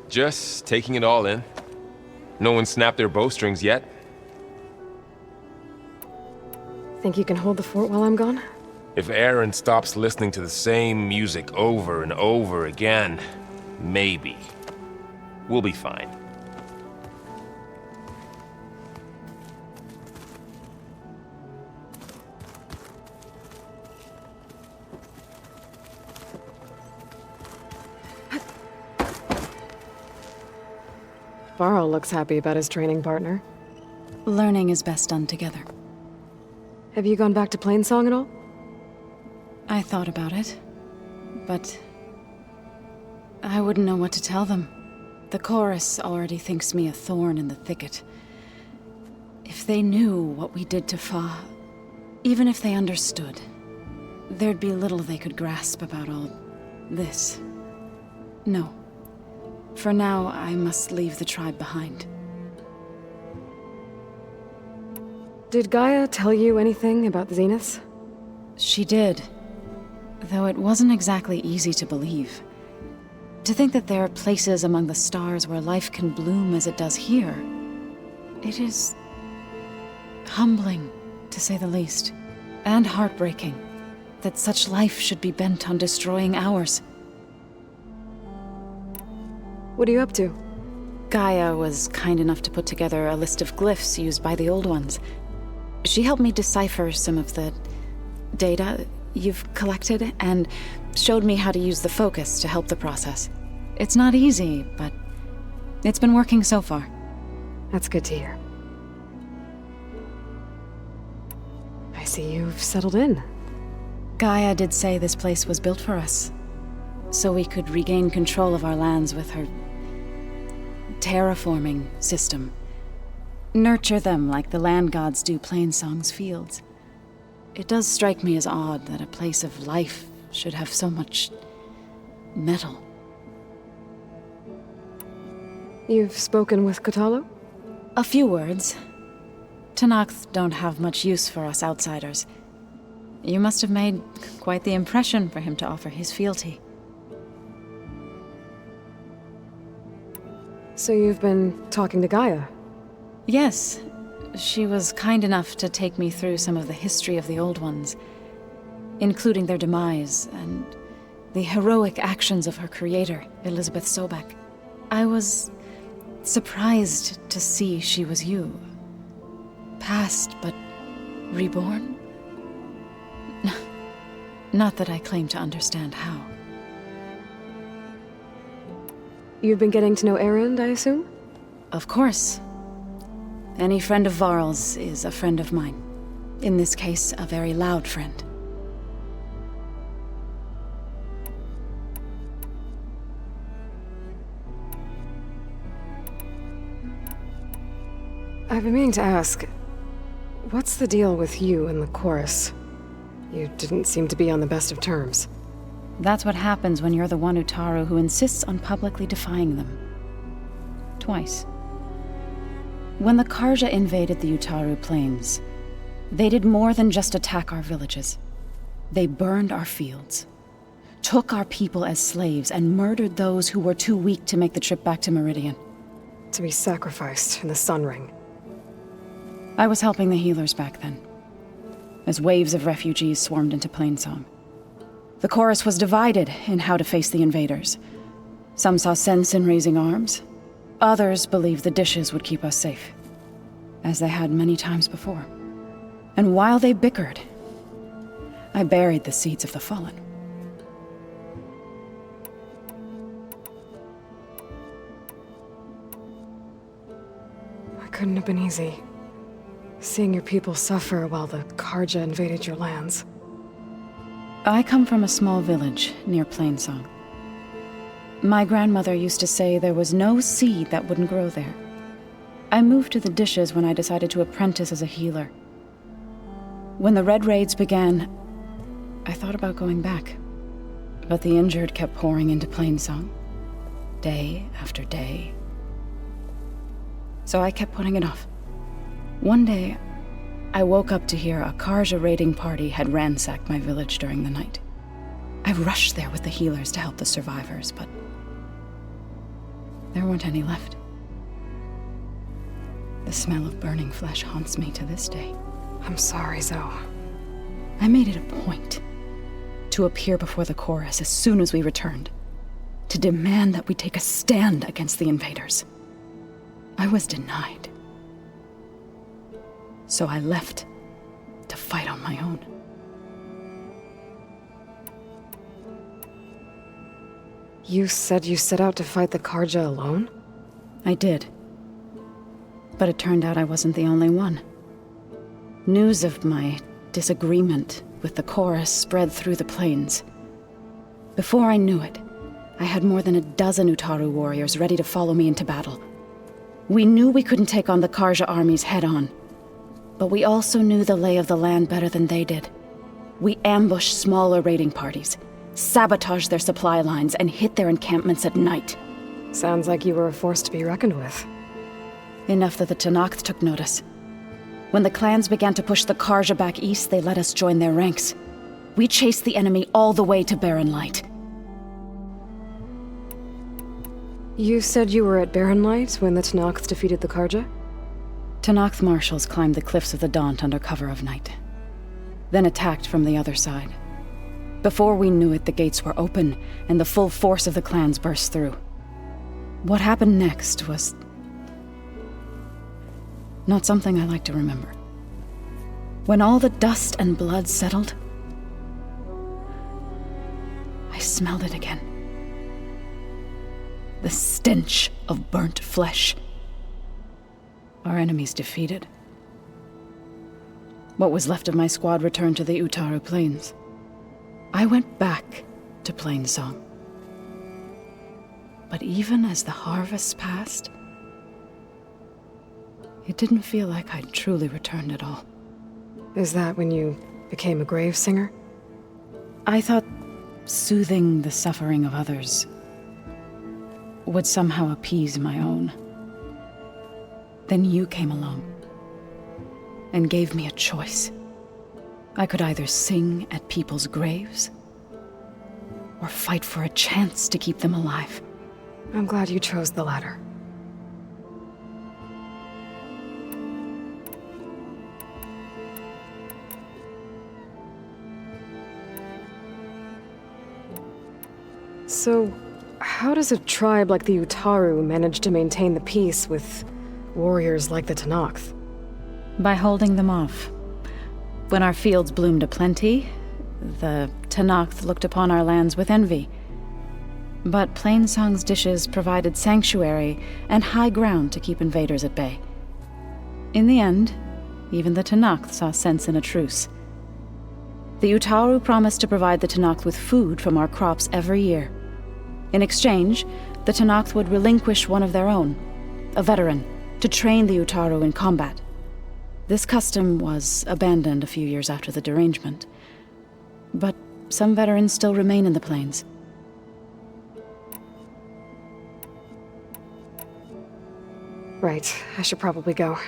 Just taking it all in. No one snapped their bowstrings yet. Think you can hold the fort while I'm gone? If Erend stops listening to the same music over and over again, maybe. We'll be fine. Varl looks happy about his training partner. Learning is best done together. Have you gone back to Plainsong at all? I thought about it, but I wouldn't know what to tell them. The chorus already thinks me a thorn in the thicket. If they knew what we did to Fa, even if they understood, there'd be little they could grasp about all this. No. For now, I must leave the tribe behind. Did Gaia tell you anything about the Zeniths? She did. Though it wasn't exactly easy to believe. To think that there are places among the stars where life can bloom as it does here. It is humbling, to say the least. And heartbreaking that such life should be bent on destroying ours. What are you up to? Gaia was kind enough to put together a list of glyphs used by the Old Ones. She helped me decipher some of the data you've collected, and showed me how to use the focus to help the process. It's not easy, but it's been working so far. That's good to hear. I see you've settled in. Gaia did say this place was built for us, so we could regain control of our lands with her terraforming system. Nurture them like the land gods do Plainsong's fields. It does strike me as odd that a place of life should have so much metal. You've spoken with Kotallo? A few words. Tenakth don't have much use for us outsiders. You must have made quite the impression for him to offer his fealty. So you've been talking to Gaia? Yes. She was kind enough to take me through some of the history of the Old Ones, including their demise and the heroic actions of her creator, Elizabeth Sobek. I was surprised to see she was you. Past, but reborn? Not that I claim to understand how. You've been getting to know Erend, I assume? Of course. Any friend of Varl's is a friend of mine. In this case, a very loud friend. I've been meaning to ask, what's the deal with you and the chorus? You didn't seem to be on the best of terms. That's what happens when you're the one Utaru who insists on publicly defying them. Twice. When the Karja invaded the Utaru plains, they did more than just attack our villages. They burned our fields, took our people as slaves, and murdered those who were too weak to make the trip back to Meridian. To be sacrificed in the Sun Ring. I was helping the healers back then, as waves of refugees swarmed into Plainsong. The chorus was divided in how to face the invaders. Some saw sense in raising arms. Others believed the dishes would keep us safe, as they had many times before. And while they bickered, I buried the seeds of the fallen. It couldn't have been easy. Seeing your people suffer while the Karja invaded your lands. I come from a small village near Plainsong. My grandmother used to say there was no seed that wouldn't grow there. I moved to the dishes when I decided to apprentice as a healer. When the Red Raids began, I thought about going back. But the injured kept pouring into Plainsong, day after day. So I kept putting it off. One day, I woke up to hear a Karja raiding party had ransacked my village during the night. I rushed there with the healers to help the survivors, but there weren't any left. The smell of burning flesh haunts me to this day. I'm sorry, Zoe. I made it a point to appear before the chorus as soon as we returned, to demand that we take a stand against the invaders. I was denied. So I left to fight on my own. You said you set out to fight the Karja alone? I did. But it turned out I wasn't the only one. News of my disagreement with the chorus spread through the plains. Before I knew it, I had more than a dozen Utaru warriors ready to follow me into battle. We knew we couldn't take on the Karja armies head-on, but we also knew the lay of the land better than they did. We ambushed smaller raiding parties, sabotaged their supply lines, and hit their encampments at night. Sounds like you were a force to be reckoned with. Enough that the Tenakth took notice. When the clans began to push the Karja back east, they let us join their ranks. We chased the enemy all the way to Barren Light. You said you were at Barren Light when the Tenakth defeated the Karja? Tenakth marshals climbed the cliffs of the Daunt under cover of night, then attacked from the other side. Before we knew it, the gates were open, and the full force of the clans burst through. What happened next was not something I like to remember. When all the dust and blood settled, I smelled it again. The stench of burnt flesh. Our enemies defeated. What was left of my squad returned to the Utaru Plains. I went back to Plainsong. But even as the harvest passed, it didn't feel like I'd truly returned at all. Is that when you became a grave singer? I thought soothing the suffering of others would somehow appease my own. Then you came along and gave me a choice. I could either sing at people's graves or fight for a chance to keep them alive. I'm glad you chose the latter. So, how does a tribe like the Utaru manage to maintain the peace with warriors like the Tenakth? By holding them off. When our fields bloomed aplenty, the Tenakth looked upon our lands with envy. But Plainsong's dishes provided sanctuary and high ground to keep invaders at bay. In the end, even the Tenakth saw sense in a truce. The Utaru promised to provide the Tenakth with food from our crops every year. In exchange, the Tenakth would relinquish one of their own, a veteran, to train the Utaru in combat. This custom was abandoned a few years after the derangement, but some veterans still remain in the plains. Right, I should probably go.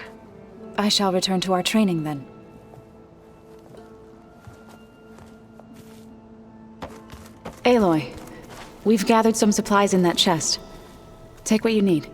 I shall return to our training then. Aloy, we've gathered some supplies in that chest. Take what you need.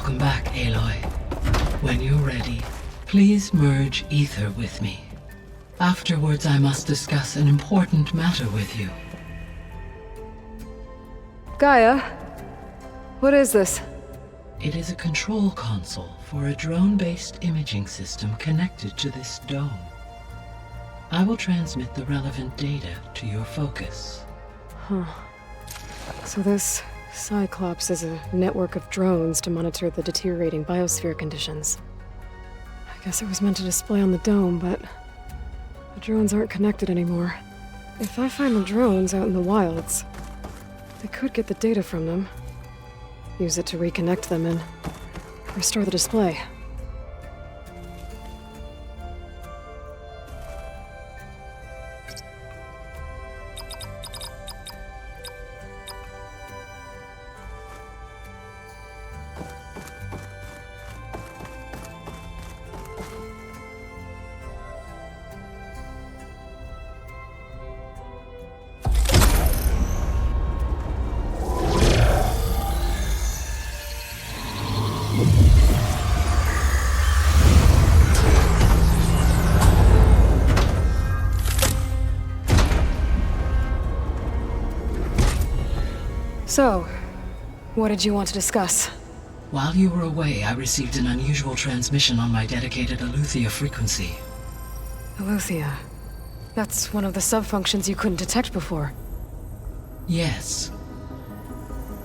Welcome back, Aloy. When you're ready, please merge ether with me. Afterwards, I must discuss an important matter with you. Gaia, what is this? It is a control console for a drone-based imaging system connected to this dome. I will transmit the relevant data to your focus. Huh. So this Cyclops is a network of drones to monitor the deteriorating biosphere conditions. I guess it was meant to display on the dome, but the drones aren't connected anymore. If I find the drones out in the wilds, I could get the data from them, use it to reconnect them and restore the display. So, what did you want to discuss? While you were away, I received an unusual transmission on my dedicated Aletheia frequency. Aletheia. That's one of the sub-functions you couldn't detect before. Yes.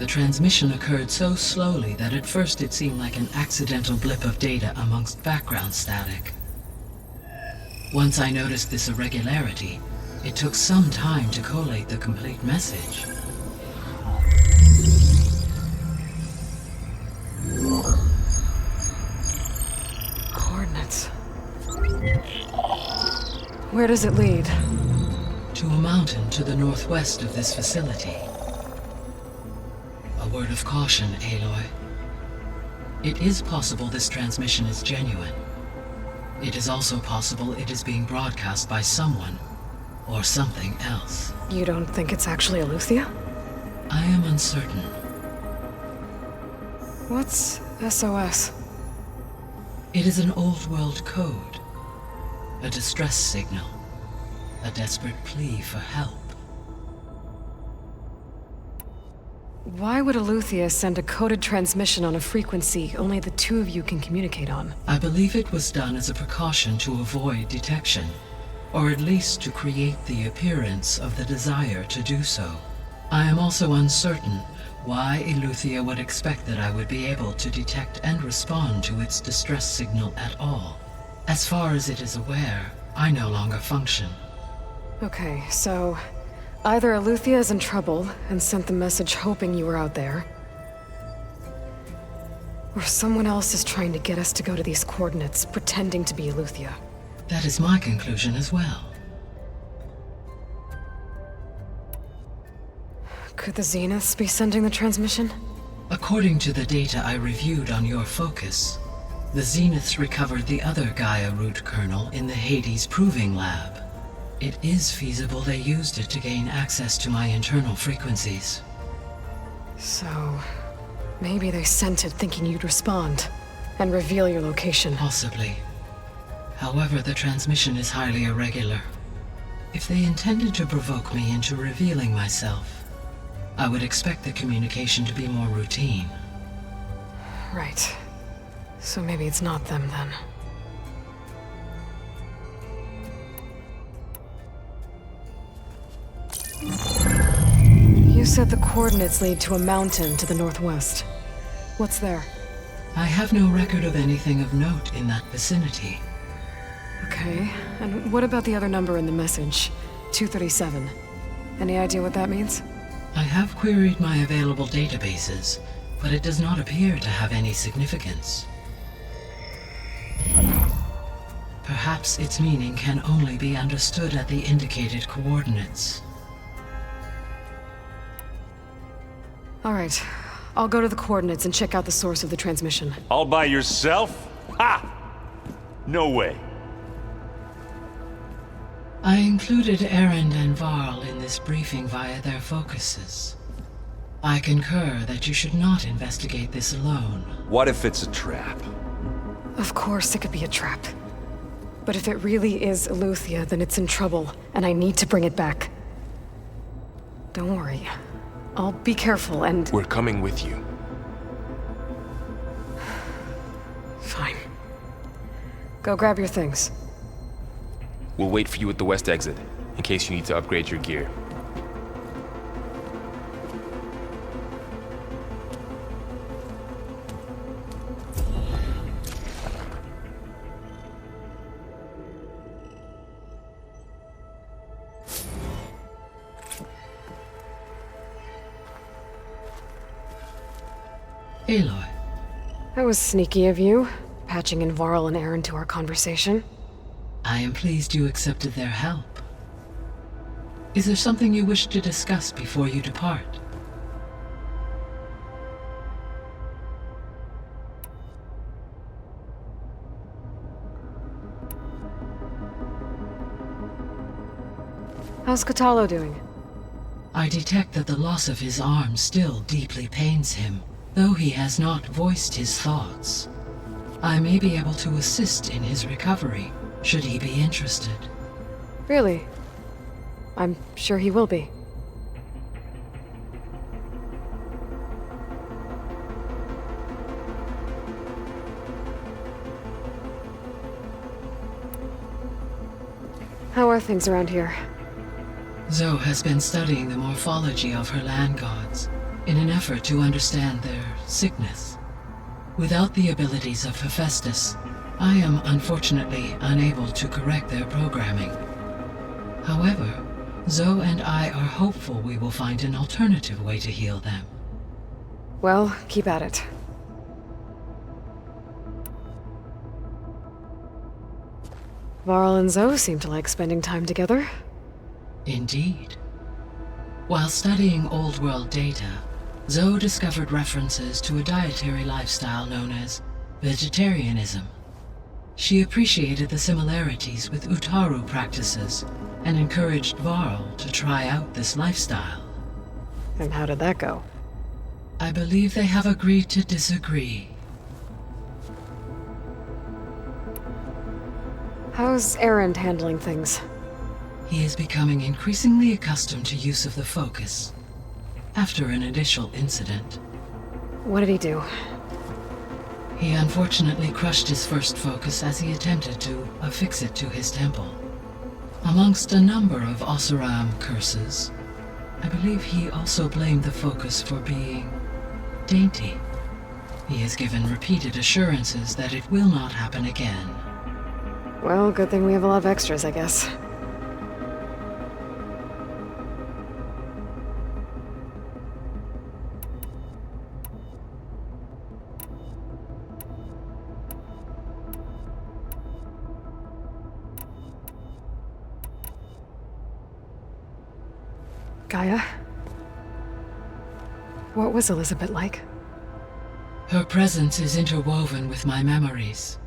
The transmission occurred so slowly that at first it seemed like an accidental blip of data amongst background static. Once I noticed this irregularity, it took some time to collate the complete message. Coordinates. Where does it lead? To a mountain to the northwest of this facility. A word of caution, Aloy. It is possible this transmission is genuine. It is also possible it is being broadcast by someone or something else. You don't think it's actually Eleuthia? I am uncertain. What's SOS? It is an old world code. A distress signal. A desperate plea for help. Why would Eleuthia send a coded transmission on a frequency only the two of you can communicate on? I believe it was done as a precaution to avoid detection, or at least to create the appearance of the desire to do so. I am also uncertain why Eleuthia would expect that I would be able to detect and respond to its distress signal at all. As far as it is aware, I no longer function. Okay, so either Eleuthia is in trouble and sent the message hoping you were out there, or someone else is trying to get us to go to these coordinates, pretending to be Eleuthia. That is my conclusion as well. Could the Zeniths be sending the transmission? According to the data I reviewed on your focus, the Zeniths recovered the other Gaia root kernel in the Hades Proving Lab. It is feasible they used it to gain access to my internal frequencies. So, maybe they sent it thinking you'd respond and reveal your location. Possibly. However, the transmission is highly irregular. If they intended to provoke me into revealing myself, I would expect the communication to be more routine. Right. So maybe it's not them then. You said the coordinates lead to a mountain to the northwest. What's there? I have no record of anything of note in that vicinity. Okay, and what about the other number in the message? 237. Any idea what that means? I have queried my available databases, but it does not appear to have any significance. Perhaps its meaning can only be understood at the indicated coordinates. All right, I'll go to the coordinates and check out the source of the transmission. All by yourself? Ha! No way. I included Erend and Varl in this briefing via their focuses. I concur that you should not investigate this alone. What if it's a trap? Of course it could be a trap. But if it really is Eleuthia, then it's in trouble, and I need to bring it back. Don't worry. I'll be careful and... We're coming with you. Fine. Go grab your things. We'll wait for you at the west exit, in case you need to upgrade your gear. Aloy. That was sneaky of you, patching in Varl and Erend to our conversation. I am pleased you accepted their help. Is there something you wish to discuss before you depart? How's Kotallo doing? I detect that the loss of his arm still deeply pains him, though he has not voiced his thoughts. I may be able to assist in his recovery, should he be interested. Really? I'm sure he will be. How are things around here? Zoe has been studying the morphology of her land gods. in an effort to understand their sickness. Without the abilities of Hephaestus, I am unfortunately unable to correct their programming. However, Zoe and I are hopeful we will find an alternative way to heal them. Well, keep at it. Varl and Zoe seem to like spending time together. Indeed. While studying Old World data, Zoe discovered references to a dietary lifestyle known as vegetarianism. She appreciated the similarities with Utaru practices and encouraged Varl to try out this lifestyle. And how did that go? I believe they have agreed to disagree. How's Erend handling things? He is becoming increasingly accustomed to use of the focus, after an initial incident. What did he do? He unfortunately crushed his first focus as he attempted to affix it to his temple. Amongst a number of Oseram curses, I believe he also blamed the focus for being dainty. He has given repeated assurances that it will not happen again. Well, good thing we have a lot of extras, I guess. Gaia? What was Elizabeth like? Her presence is interwoven with my memories.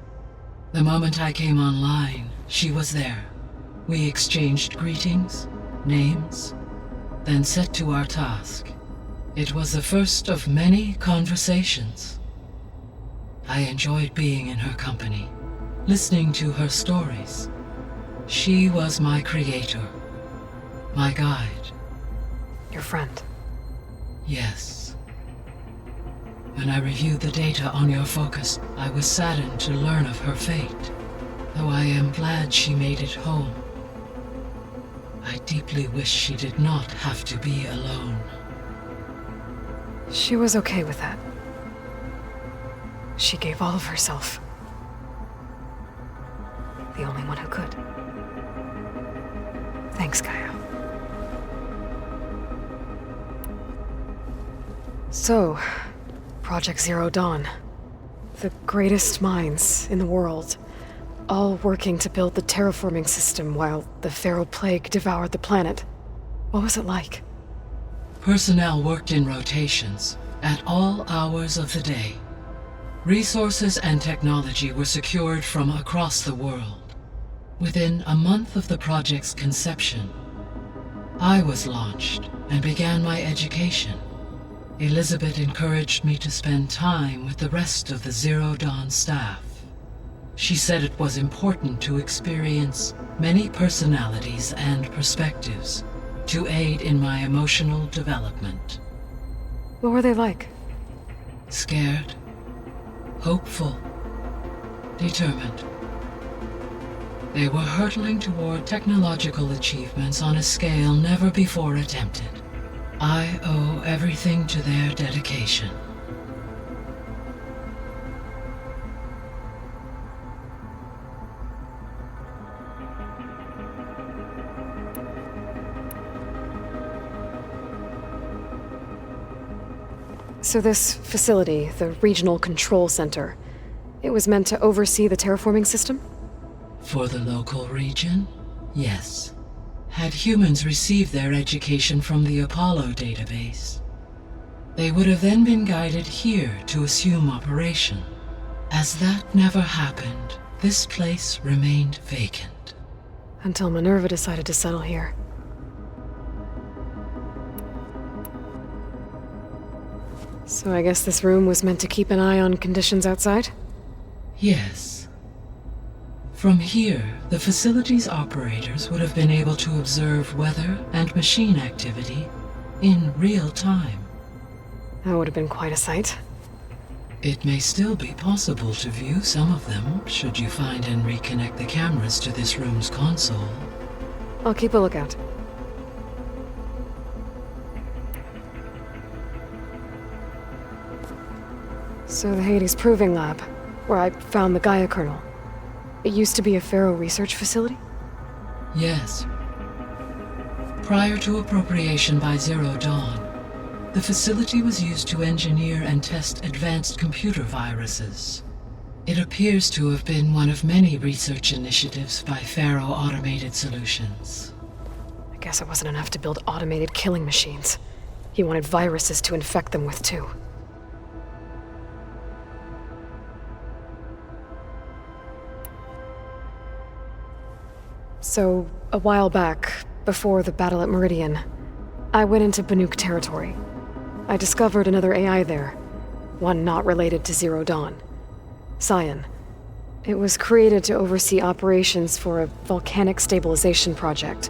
The moment I came online, she was there. We exchanged greetings, names, then set to our task. It was the first of many conversations. I enjoyed being in her company, listening to her stories. She was my creator, my guide. Your friend? Yes. When I reviewed the data on your focus, I was saddened to learn of her fate, though I am glad she made it home. I deeply wish she did not have to be alone. She was okay with that. She gave all of herself. The only one who could. Thanks, Gaia. So, Project Zero Dawn. The greatest minds in the world, all working to build the terraforming system while the Pharaoh Plague devoured the planet. What was it like? Personnel worked in rotations, at all hours of the day. Resources and technology were secured from across the world. Within a month of the project's conception, I was launched and began my education. Elizabeth encouraged me to spend time with the rest of the Zero Dawn staff. She said it was important to experience many personalities and perspectives to aid in my emotional development. What were they like? Scared, hopeful, determined. They were hurtling toward technological achievements on a scale never before attempted. I owe everything to their dedication. So this facility, the Regional Control Center, it was meant to oversee the terraforming system? For the local region, yes. Had humans received their education from the Apollo database, they would have then been guided here to assume operation. As that never happened, this place remained vacant. Until Minerva decided to settle here. So I guess this room was meant to keep an eye on conditions outside? Yes. From here, the facility's operators would have been able to observe weather and machine activity in real time. That would have been quite a sight. It may still be possible to view some of them, should you find and reconnect the cameras to this room's console. I'll keep a lookout. So the Hades Proving Lab, where I found the Gaia kernel, it used to be a Pharaoh research facility? Yes. Prior to appropriation by Zero Dawn, the facility was used to engineer and test advanced computer viruses. It appears to have been one of many research initiatives by Pharaoh Automated Solutions. I guess it wasn't enough to build automated killing machines. He wanted viruses to infect them with, too. So, a while back, before the battle at Meridian, I went into Banuk territory. I discovered another AI there, one not related to Zero Dawn. Scion. It was created to oversee operations for a volcanic stabilization project,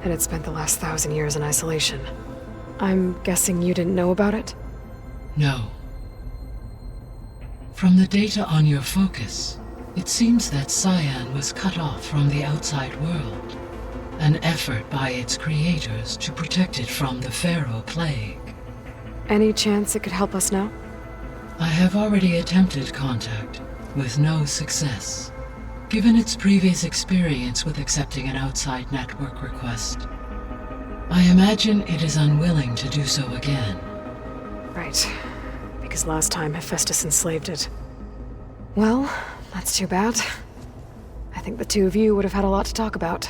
and it spent the last 1,000 years in isolation. I'm guessing you didn't know about it? No. From the data on your focus, it seems that Scion was cut off from the outside world, an effort by its creators to protect it from the Pharaoh Plague. Any chance it could help us now? I have already attempted contact, with no success. Given its previous experience with accepting an outside network request, I imagine it is unwilling to do so again. Right. Because last time Hephaestus enslaved it. Well, that's too bad. I think the two of you would have had a lot to talk about.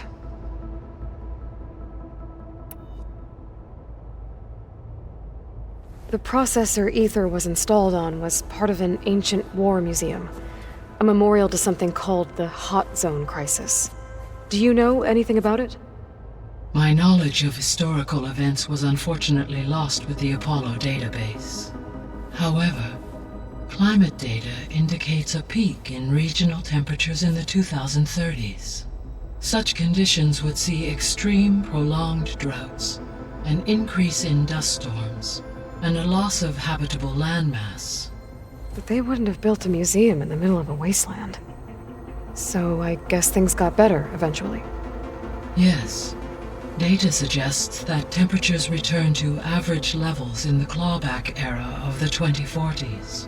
The processor Ether was installed on was part of an ancient war museum, a memorial to something called the Hot Zone Crisis. Do you know anything about it? My knowledge of historical events was unfortunately lost with the Apollo database. However, climate data indicates a peak in regional temperatures in the 2030s. Such conditions would see extreme, prolonged droughts, an increase in dust storms, and a loss of habitable landmass. But they wouldn't have built a museum in the middle of a wasteland. So I guess things got better eventually. Yes. Data suggests that temperatures returned to average levels in the clawback era of the 2040s.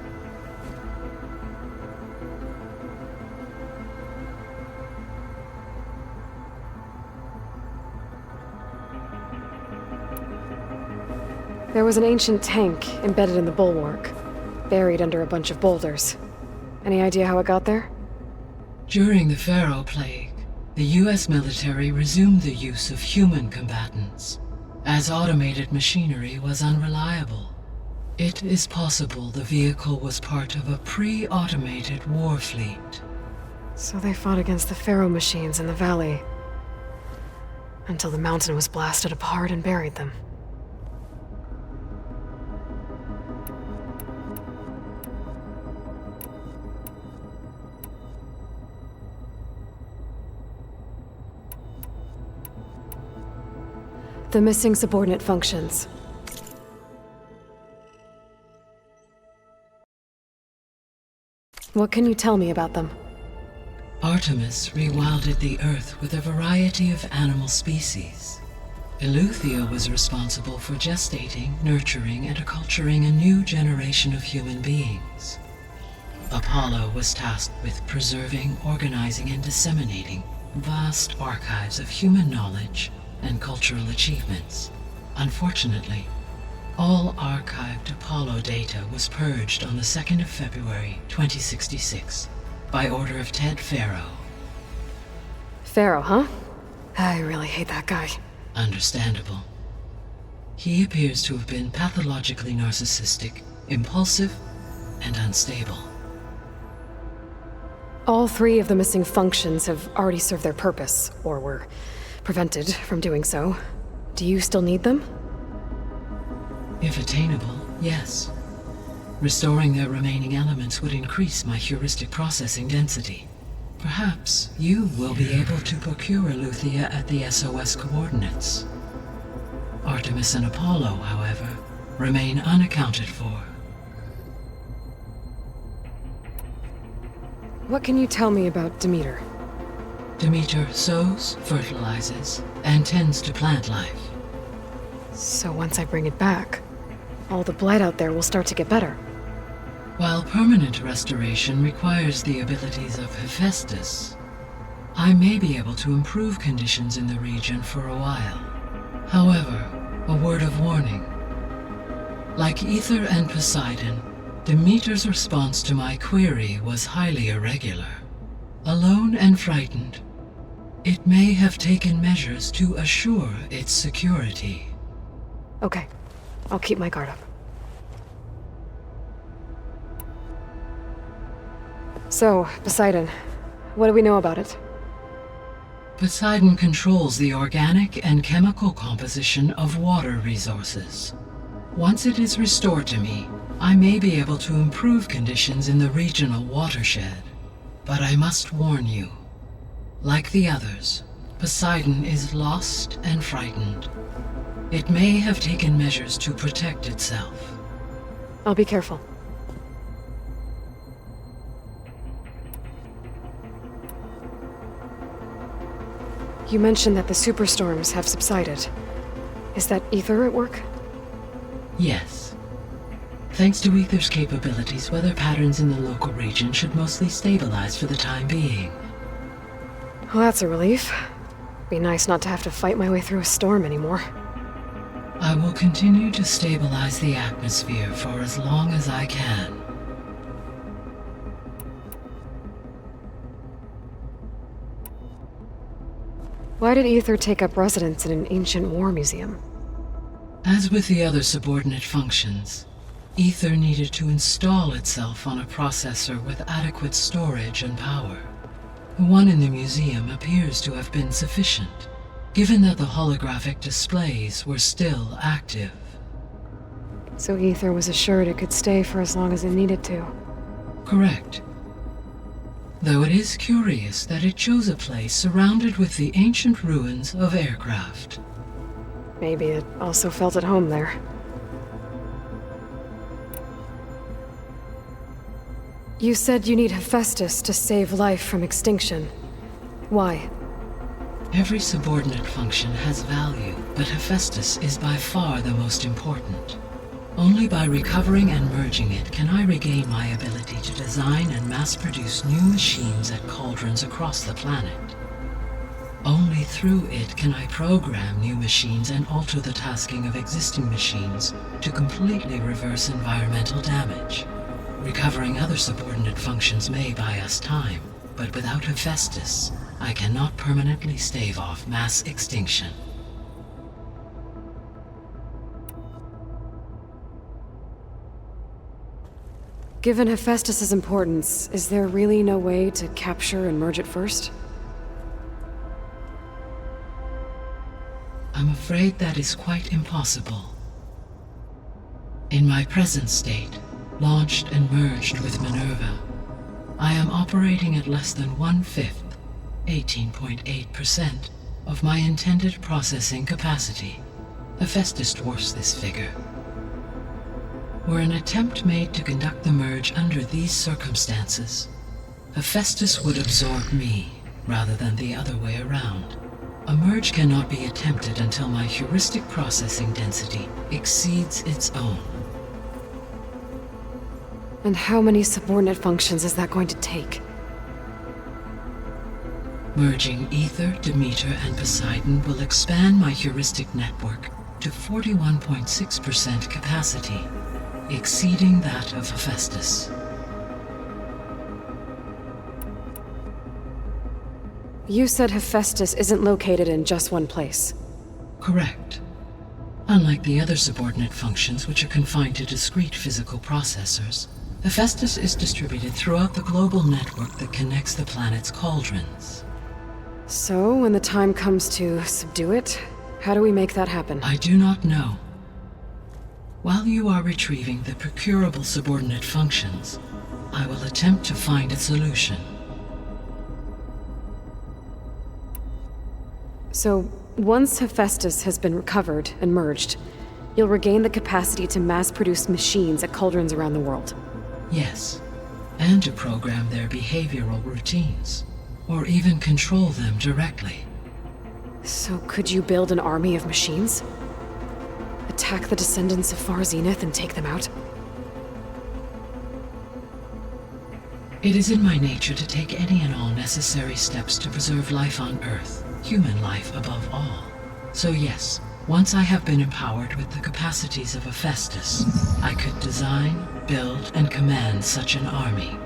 There was an ancient tank embedded in the bulwark, buried under a bunch of boulders. Any idea how it got there? During the Pharaoh Plague, the US military resumed the use of human combatants, as automated machinery was unreliable. It is possible the vehicle was part of a pre-automated war fleet. So they fought against the Pharaoh machines in the valley, until the mountain was blasted apart and buried them. The missing subordinate functions. What can you tell me about them? Artemis rewilded the Earth with a variety of animal species. Eleuthia was responsible for gestating, nurturing, and acculturating a new generation of human beings. Apollo was tasked with preserving, organizing, and disseminating vast archives of human knowledge and cultural achievements. Unfortunately, all archived Apollo data was purged on the 2nd of February, 2066, by order of Ted Pharaoh. Pharaoh, huh? I really hate that guy. Understandable. He appears to have been pathologically narcissistic, impulsive, and unstable. All three of the missing functions have already served their purpose, or were prevented from doing so. Do you still need them? If attainable, yes. Restoring their remaining elements would increase my heuristic processing density. Perhaps you will be able to procure Eleuthia at the SOS coordinates. Artemis and Apollo, however, remain unaccounted for. What can you tell me about Demeter? Demeter sows, fertilizes, and tends to plant life. So once I bring it back, all the blight out there will start to get better. While permanent restoration requires the abilities of Hephaestus, I may be able to improve conditions in the region for a while. However, a word of warning. Like Ether and Poseidon, Demeter's response to my query was highly irregular. Alone and frightened, it may have taken measures to assure its security. Okay, I'll keep my guard up. So, Poseidon, what do we know about it? Poseidon controls the organic and chemical composition of water resources. Once it is restored to me, I may be able to improve conditions in the regional watershed. But I must warn you, like the others, Poseidon is lost and frightened. It may have taken measures to protect itself. I'll be careful. You mentioned that the superstorms have subsided. Is that Ether at work? Yes. Thanks to Ether's capabilities, weather patterns in the local region should mostly stabilize for the time being. Well, that's a relief. Be nice not to have to fight my way through a storm anymore. I will continue to stabilize the atmosphere for as long as I can. Why did Ether take up residence in an ancient war museum? As with the other subordinate functions, Ether needed to install itself on a processor with adequate storage and power. The one in the museum appears to have been sufficient, given that the holographic displays were still active. So Ether was assured it could stay for as long as it needed to. Correct. Though it is curious that it chose a place surrounded with the ancient ruins of aircraft. Maybe it also felt at home there. You said you need Hephaestus to save life from extinction. Why? Every subordinate function has value, but Hephaestus is by far the most important. Only by recovering and merging it can I regain my ability to design and mass-produce new machines at cauldrons across the planet. Only through it can I program new machines and alter the tasking of existing machines to completely reverse environmental damage. Recovering other subordinate functions may buy us time, but without Hephaestus, I cannot permanently stave off mass extinction. Given Hephaestus's importance, is there really no way to capture and merge it first? I'm afraid that is quite impossible. In my present state, launched and merged with Minerva, I am operating at less than 1/5, 18.8%, of my intended processing capacity. Hephaestus dwarfs this figure. Were an attempt made to conduct the merge under these circumstances, Hephaestus would absorb me, rather than the other way around. A merge cannot be attempted until my heuristic processing density exceeds its own. And how many subordinate functions is that going to take? Merging Ether, Demeter, and Poseidon will expand my heuristic network to 41.6% capacity, exceeding that of Hephaestus. You said Hephaestus isn't located in just one place. Correct. Unlike the other subordinate functions, which are confined to discrete physical processors, Hephaestus is distributed throughout the global network that connects the planet's cauldrons. So, when the time comes to subdue it, how do we make that happen? I do not know. While you are retrieving the procurable subordinate functions, I will attempt to find a solution. So, once Hephaestus has been recovered and merged, you'll regain the capacity to mass-produce machines at cauldrons around the world. Yes, and to program their behavioral routines, or even control them directly. So could you build an army of machines? Attack the descendants of Far Zenith and take them out? It is in my nature to take any and all necessary steps to preserve life on Earth, human life above all. So yes, once I have been empowered with the capacities of Hephaestus, I could design, build, and command such an army.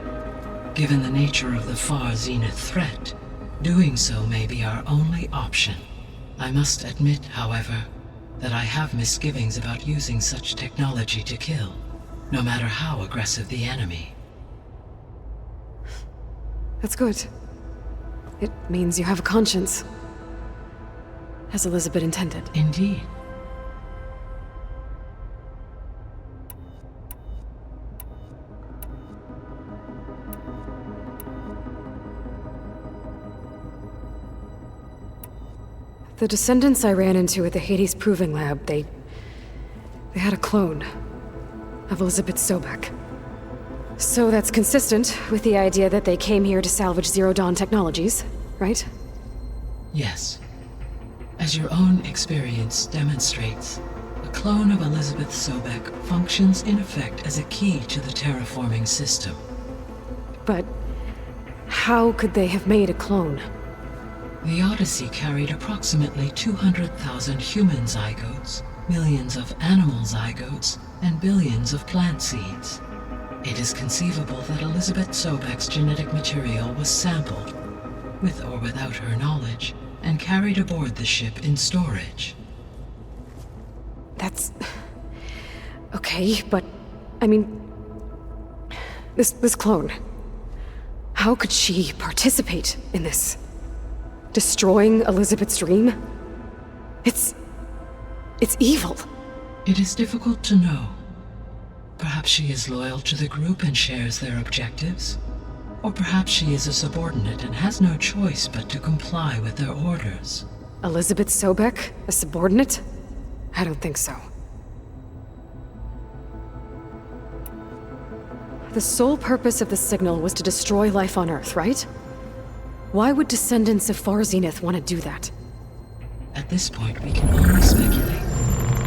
Given the nature of the far zenith threat, doing so may be our only option. I must admit, however, that I have misgivings about using such technology to kill, no matter how aggressive the enemy. That's good. It means you have a conscience. As Elizabeth intended. Indeed. The descendants I ran into at the Hades Proving Lab, they had a clone of Elizabeth Sobek. So that's consistent with the idea that they came here to salvage Zero Dawn technologies, right? Yes. As your own experience demonstrates, a clone of Elizabeth Sobek functions in effect as a key to the terraforming system. But how could they have made a clone? The Odyssey carried approximately 200,000 human zygotes, millions of animal zygotes, and billions of plant seeds. It is conceivable that Elizabeth Sobek's genetic material was sampled, with or without her knowledge, and carried aboard the ship in storage. That's... okay, but... I mean... This clone... How could she participate in this? Destroying Elizabeth's dream? It's evil. It is difficult to know. Perhaps she is loyal to the group and shares their objectives. Or perhaps she is a subordinate and has no choice but to comply with their orders. Elizabeth Sobek? A subordinate? I don't think so. The sole purpose of the signal was to destroy life on Earth, right? Why would descendants of Far Zenith want to do that? At this point, we can only speculate.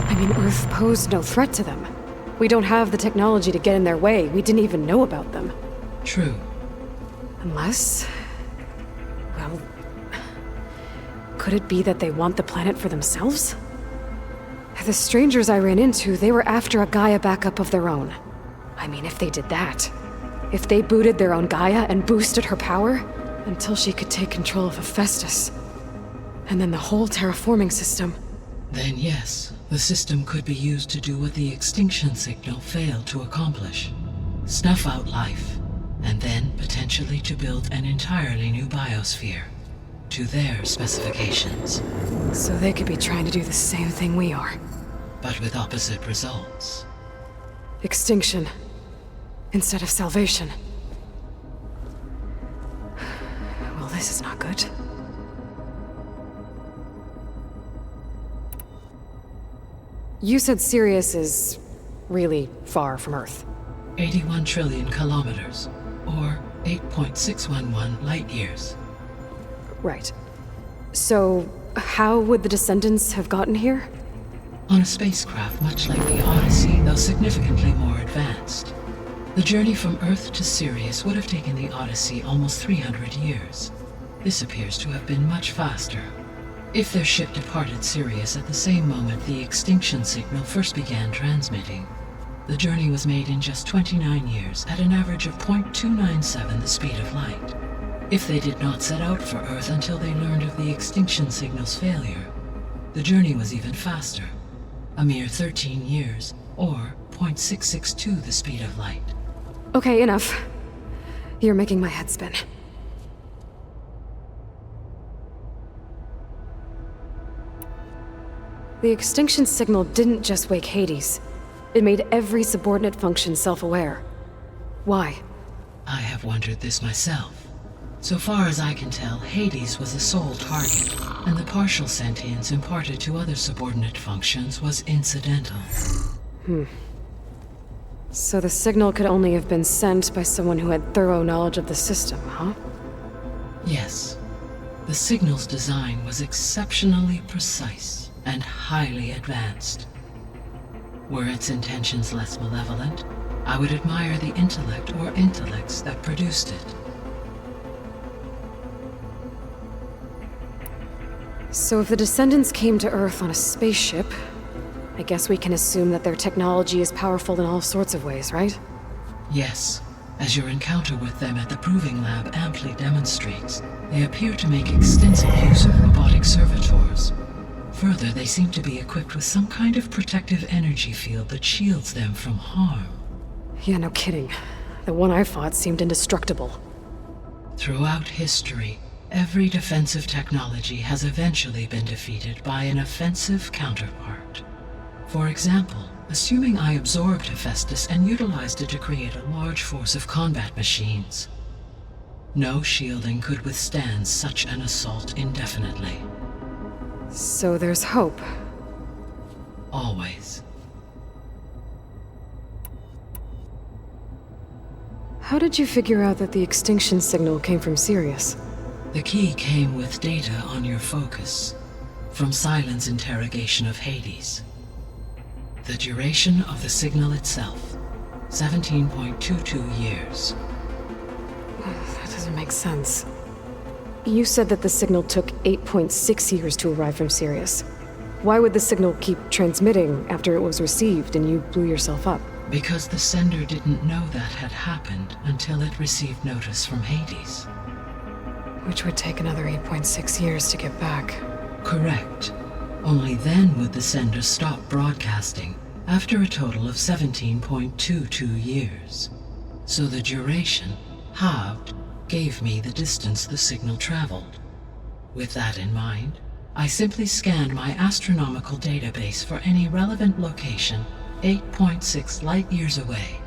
I mean, Earth posed no threat to them. We don't have the technology to get in their way. We didn't even know about them. True. Unless... well... could it be that they want the planet for themselves? The strangers I ran into, they were after a Gaia backup of their own. I mean, if they did that... if they booted their own Gaia and boosted her power... until she could take control of Hephaestus. And then the whole terraforming system. Then yes, the system could be used to do what the extinction signal failed to accomplish. Snuff out life, and then potentially to build an entirely new biosphere. To their specifications. So they could be trying to do the same thing we are. But with opposite results. Extinction. Instead of salvation. Well, this is not good. You said Sirius is really far from Earth. 81 trillion kilometers, or 8.611 light years. Right. So, how would the descendants have gotten here? On a spacecraft much like the Odyssey, though significantly more advanced. The journey from Earth to Sirius would have taken the Odyssey almost 300 years. This appears to have been much faster. If their ship departed Sirius at the same moment the extinction signal first began transmitting, the journey was made in just 29 years at an average of 0.297 the speed of light. If they did not set out for Earth until they learned of the extinction signal's failure, the journey was even faster, a mere 13 years, or 0.662 the speed of light. Okay, enough. You're making my head spin. The extinction signal didn't just wake Hades. It made every subordinate function self-aware. Why? I have wondered this myself. So far as I can tell, Hades was the sole target, and the partial sentience imparted to other subordinate functions was incidental. So the signal could only have been sent by someone who had thorough knowledge of the system, huh? Yes. The signal's design was exceptionally precise and highly advanced. Were its intentions less malevolent, I would admire the intellect or intellects that produced it. So if the descendants came to Earth on a spaceship, I guess we can assume that their technology is powerful in all sorts of ways, right? Yes, as your encounter with them at the Proving Lab amply demonstrates, they appear to make extensive use of robotic servitors. Further, they seem to be equipped with some kind of protective energy field that shields them from harm. Yeah, no kidding. The one I fought seemed indestructible. Throughout history, every defensive technology has eventually been defeated by an offensive counterpart. For example, assuming I absorbed Hephaestus and utilized it to create a large force of combat machines. No shielding could withstand such an assault indefinitely. So there's hope. Always. How did you figure out that the extinction signal came from Sirius? The key came with data on your focus, from Silent's interrogation of Hades. The duration of the signal itself, 17.22 years. That doesn't make sense. You said that the signal took 8.6 years to arrive from Sirius. Why would the signal keep transmitting after it was received and you blew yourself up? Because the sender didn't know that had happened until it received notice from Hades. Which would take another 8.6 years to get back. Correct. Only then would the sender stop broadcasting, after a total of 17.22 years. So the duration, halved, gave me the distance the signal traveled. With that in mind, I simply scanned my astronomical database for any relevant location 8.6 light-years away.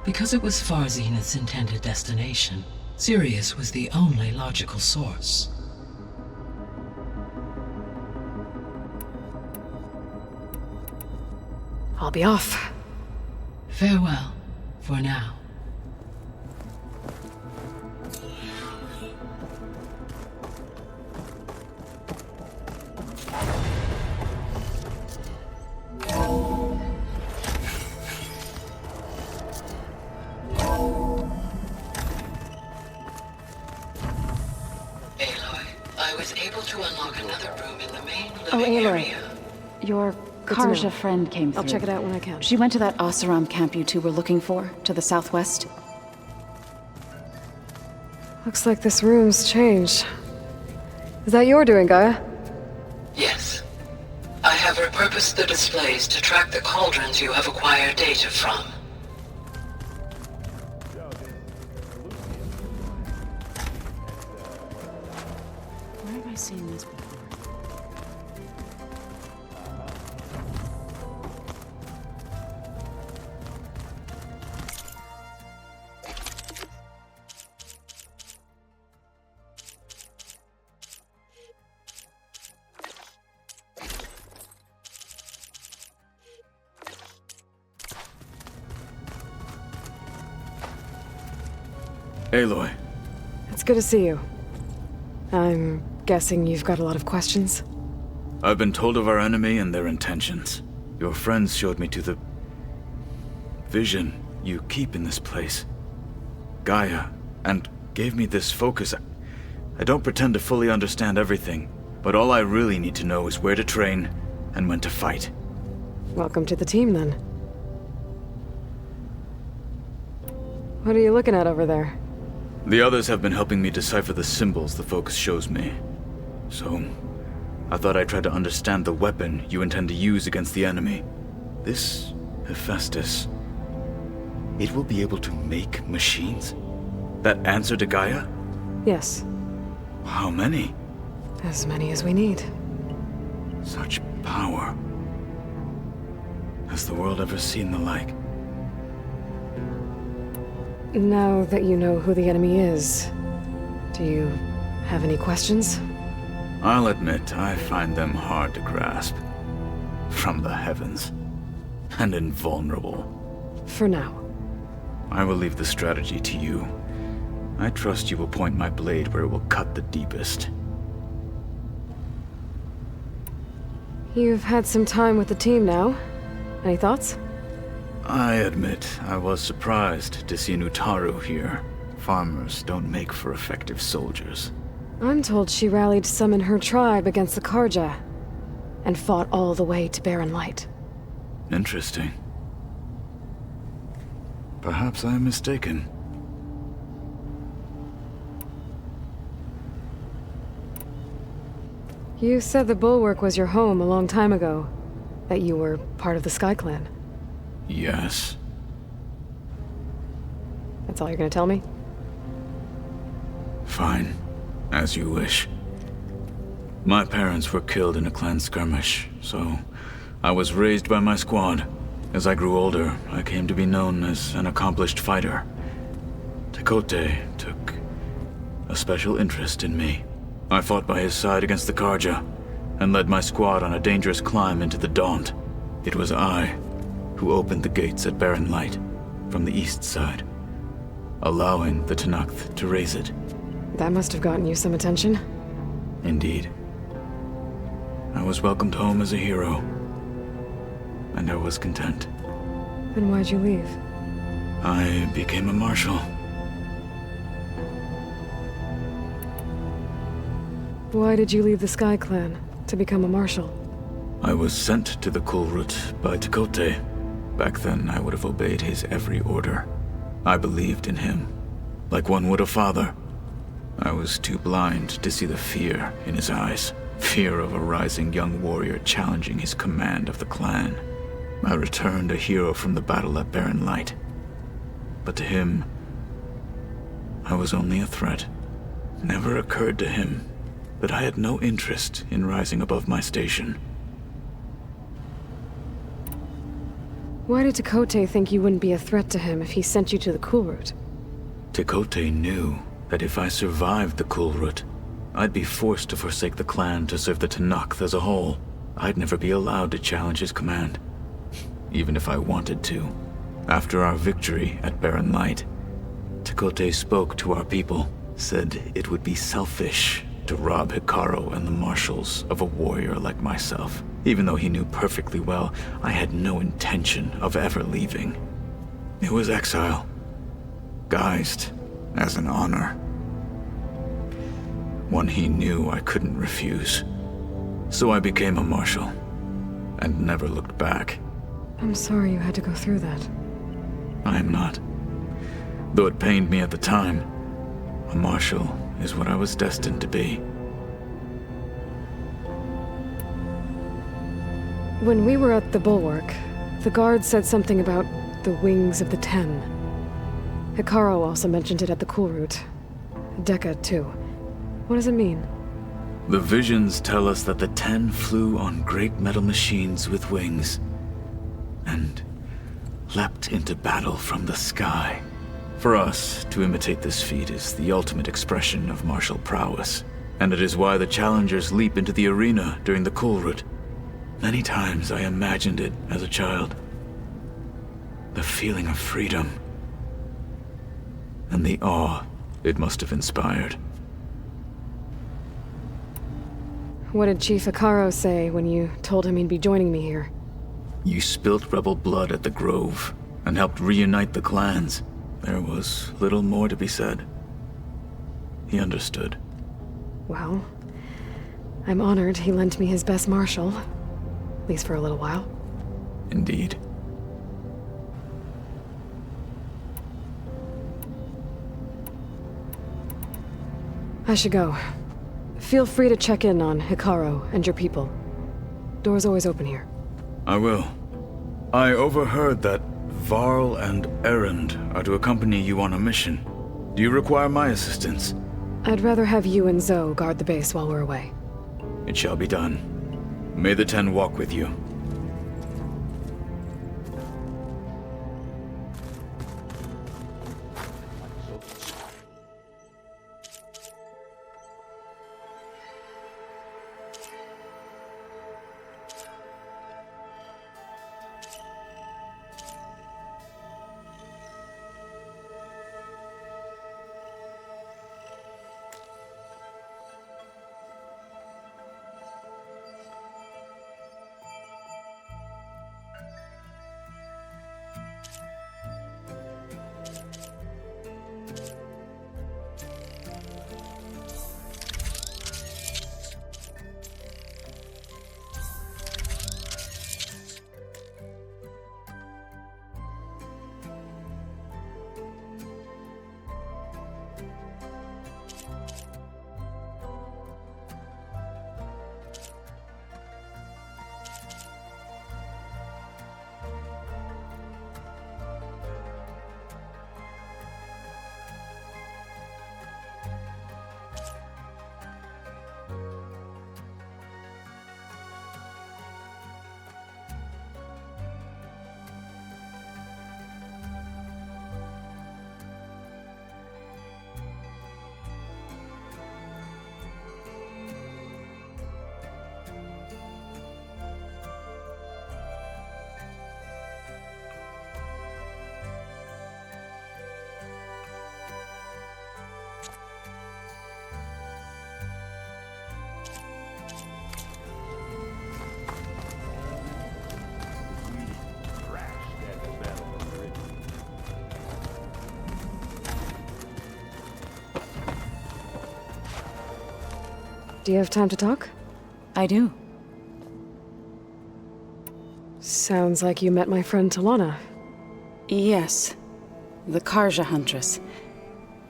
Because it was Far Zenith's intended destination, Sirius was the only logical source. I'll be off. Farewell, for now. Aloy, I was able to unlock another room in the main living area. Your Karja friend came through. I'll check it out when I can. She went to that Oseram camp you two were looking for, to the southwest. Looks like this room's changed. Is that your doing, Gaia? Yes. I have repurposed the displays to track the cauldrons you have acquired data from. Where have I seen this before? Aloy. It's good to see you. I'm guessing you've got a lot of questions? I've been told of our enemy and their intentions. Your friends showed me to the vision you keep in this place, Gaia, and gave me this focus. I don't pretend to fully understand everything, but all I really need to know is where to train and when to fight. Welcome to the team, then. What are you looking at over there? The others have been helping me decipher the symbols the focus shows me. So, I thought I'd try to understand the weapon you intend to use against the enemy. This Hephaestus, it will be able to make machines? That answer to Gaia? Yes. How many? As many as we need. Such power. Has the world ever seen the like? Now that you know who the enemy is, do you have any questions? I'll admit, I find them hard to grasp. From the heavens. And invulnerable. For now. I will leave the strategy to you. I trust you will point my blade where it will cut the deepest. You've had some time with the team now. Any thoughts? I admit I was surprised to see an Utaru here. Farmers don't make for effective soldiers. I'm told she rallied some in her tribe against the Karja, and fought all the way to Barren Light. Interesting. Perhaps I am mistaken. You said the Bulwark was your home a long time ago. That you were part of the Sky Clan. Yes. That's all you're gonna tell me? Fine. As you wish. My parents were killed in a clan skirmish, so I was raised by my squad. As I grew older, I came to be known as an accomplished fighter. Tekote took a special interest in me. I fought by his side against the Karja, and led my squad on a dangerous climb into the Daunt. It was I who opened the gates at Barren Light from the east side, allowing the Tenakth to raise it. That must have gotten you some attention. Indeed. I was welcomed home as a hero, and I was content. Then why'd you leave? I became a marshal. Why did you leave the Sky Clan to become a marshal? I was sent to the Kulrut by Tekote. Back then, I would have obeyed his every order. I believed in him, like one would a father. I was too blind to see the fear in his eyes. Fear of a rising young warrior challenging his command of the clan. I returned a hero from the battle at Barren Light. But to him, I was only a threat. Never occurred to him that I had no interest in rising above my station. Why did Tekote think you wouldn't be a threat to him if he sent you to the Kulrut? Tekote knew that if I survived the Kulrut, I'd be forced to forsake the clan to serve the Tenakth as a whole. I'd never be allowed to challenge his command, even if I wanted to. After our victory at Barren Light, Tekote spoke to our people, said it would be selfish to rob Hikaru and the marshals of a warrior like myself, even though he knew perfectly well I had no intention of ever leaving. It was exile, guised as an honor. One he knew I couldn't refuse. So I became a marshal, and never looked back. I'm sorry you had to go through that. I am not. Though it pained me at the time, a marshal is what I was destined to be. When we were at the Bulwark, the guard said something about the Wings of the Ten. Hikaru also mentioned it at the Kulrut. Dekka, too. What does it mean? The visions tell us that the Ten flew on great metal machines with wings, and leapt into battle from the sky. For us, to imitate this feat is the ultimate expression of martial prowess, and it is why the challengers leap into the arena during the Kulrut. Many times I imagined it as a child. The feeling of freedom, and the awe it must have inspired. What did Chief Hikaru say when you told him he'd be joining me here? You spilt rebel blood at the Grove, and helped reunite the clans. There was little more to be said. He understood. Well, I'm honored he lent me his best marshal. At least for a little while. Indeed. I should go. Feel free to check in on Hikaru and your people. Door's always open here. I will. I overheard that Varl and Erend are to accompany you on a mission. Do you require my assistance? I'd rather have you and Zoe guard the base while we're away. It shall be done. May the Ten walk with you. Do you have time to talk? I do. Sounds like you met my friend Talana. Yes. The Karja Huntress.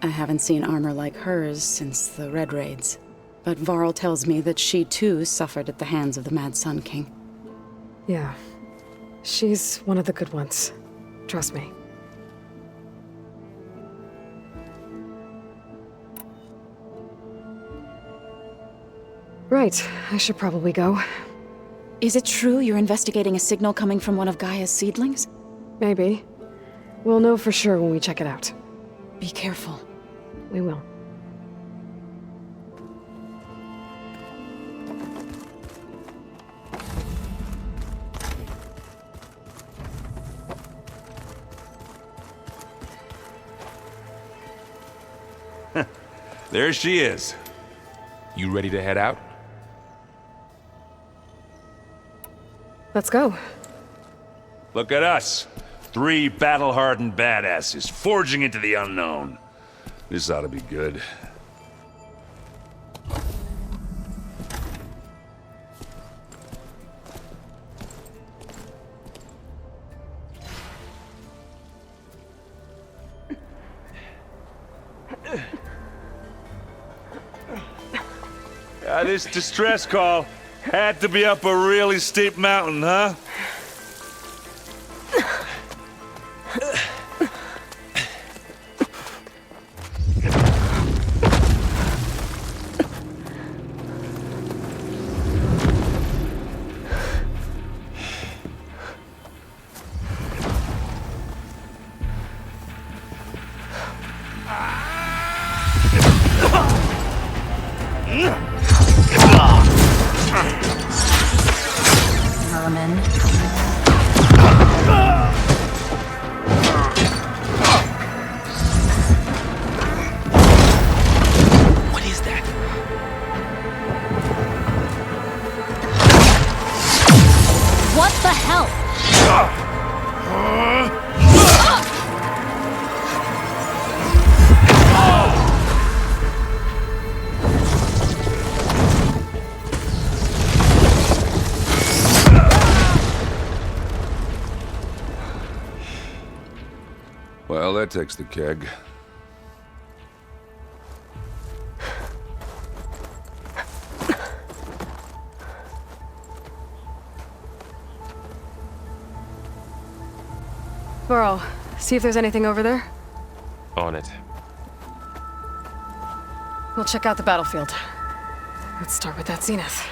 I haven't seen armor like hers since the Red Raids. But Varl tells me that she too suffered at the hands of the Mad Sun King. Yeah. She's one of the good ones. Trust me. Right, I should probably go. Is it true you're investigating a signal coming from one of Gaia's seedlings? Maybe. We'll know for sure when we check it out. Be careful. We will. There she is. You ready to head out? Let's go. Look at us. 3 battle-hardened badasses forging into the unknown. This ought to be good. This distress call had to be up a really steep mountain, huh? Well, that takes the keg. Varl, see if there's anything over there. On it. We'll check out the battlefield. Let's start with that zenith.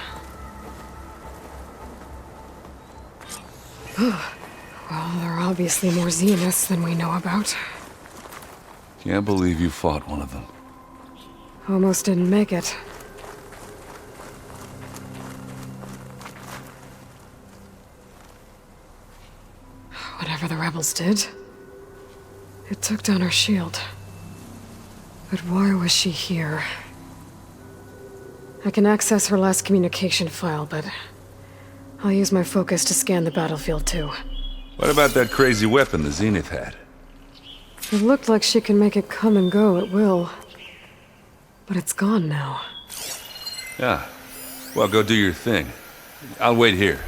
Well, there are obviously more zeniths than we know about. Can't believe you fought one of them. Almost didn't make it. Whatever the rebels did, it took down her shield. But why was she here? I can access her last communication file, but I'll use my focus to scan the battlefield too. What about that crazy weapon the Zenith had? It looked like she can make it come and go at will. But it's gone now. Yeah. Well, go do your thing. I'll wait here.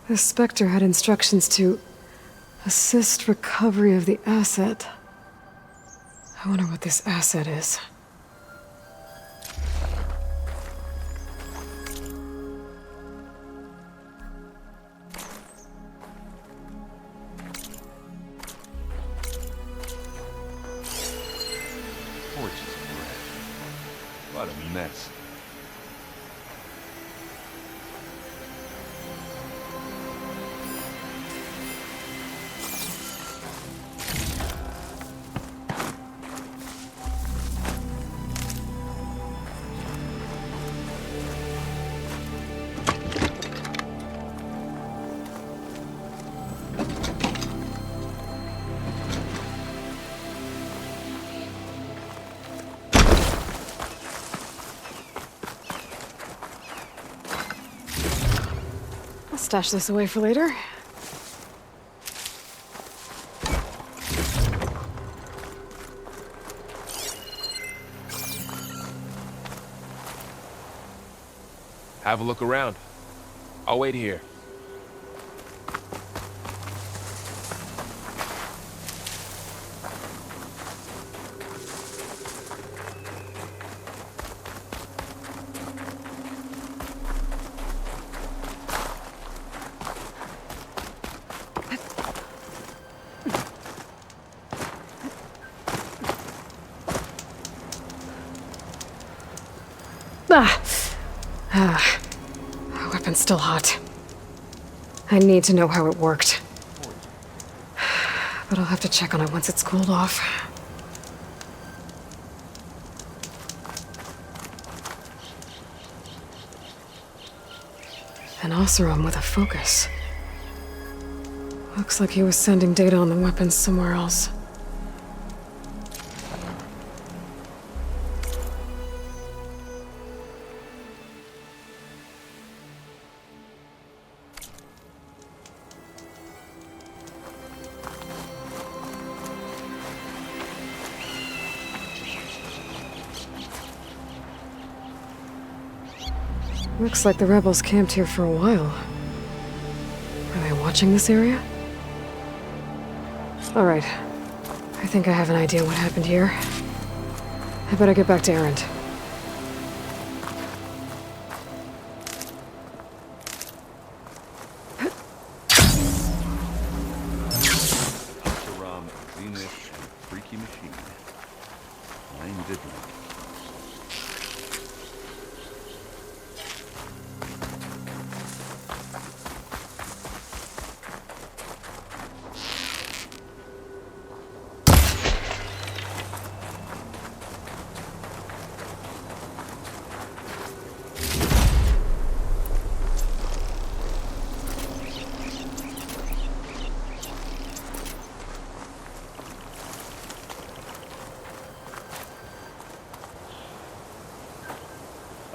The Spectre had instructions to assist recovery of the asset. I wonder what this asset is. What a mess. I'll stash this away for later. have a look around. I'll wait here. The weapon's still hot. I need to know how it worked. But I'll have to check on it once it's cooled off. An Oseram with a focus. Looks like he was sending data on the weapons somewhere else. Looks like the rebels camped here for a while. Are they watching this area? Alright. I think I have an idea what happened here. I better get back to Erend. Freaky machine. I'm did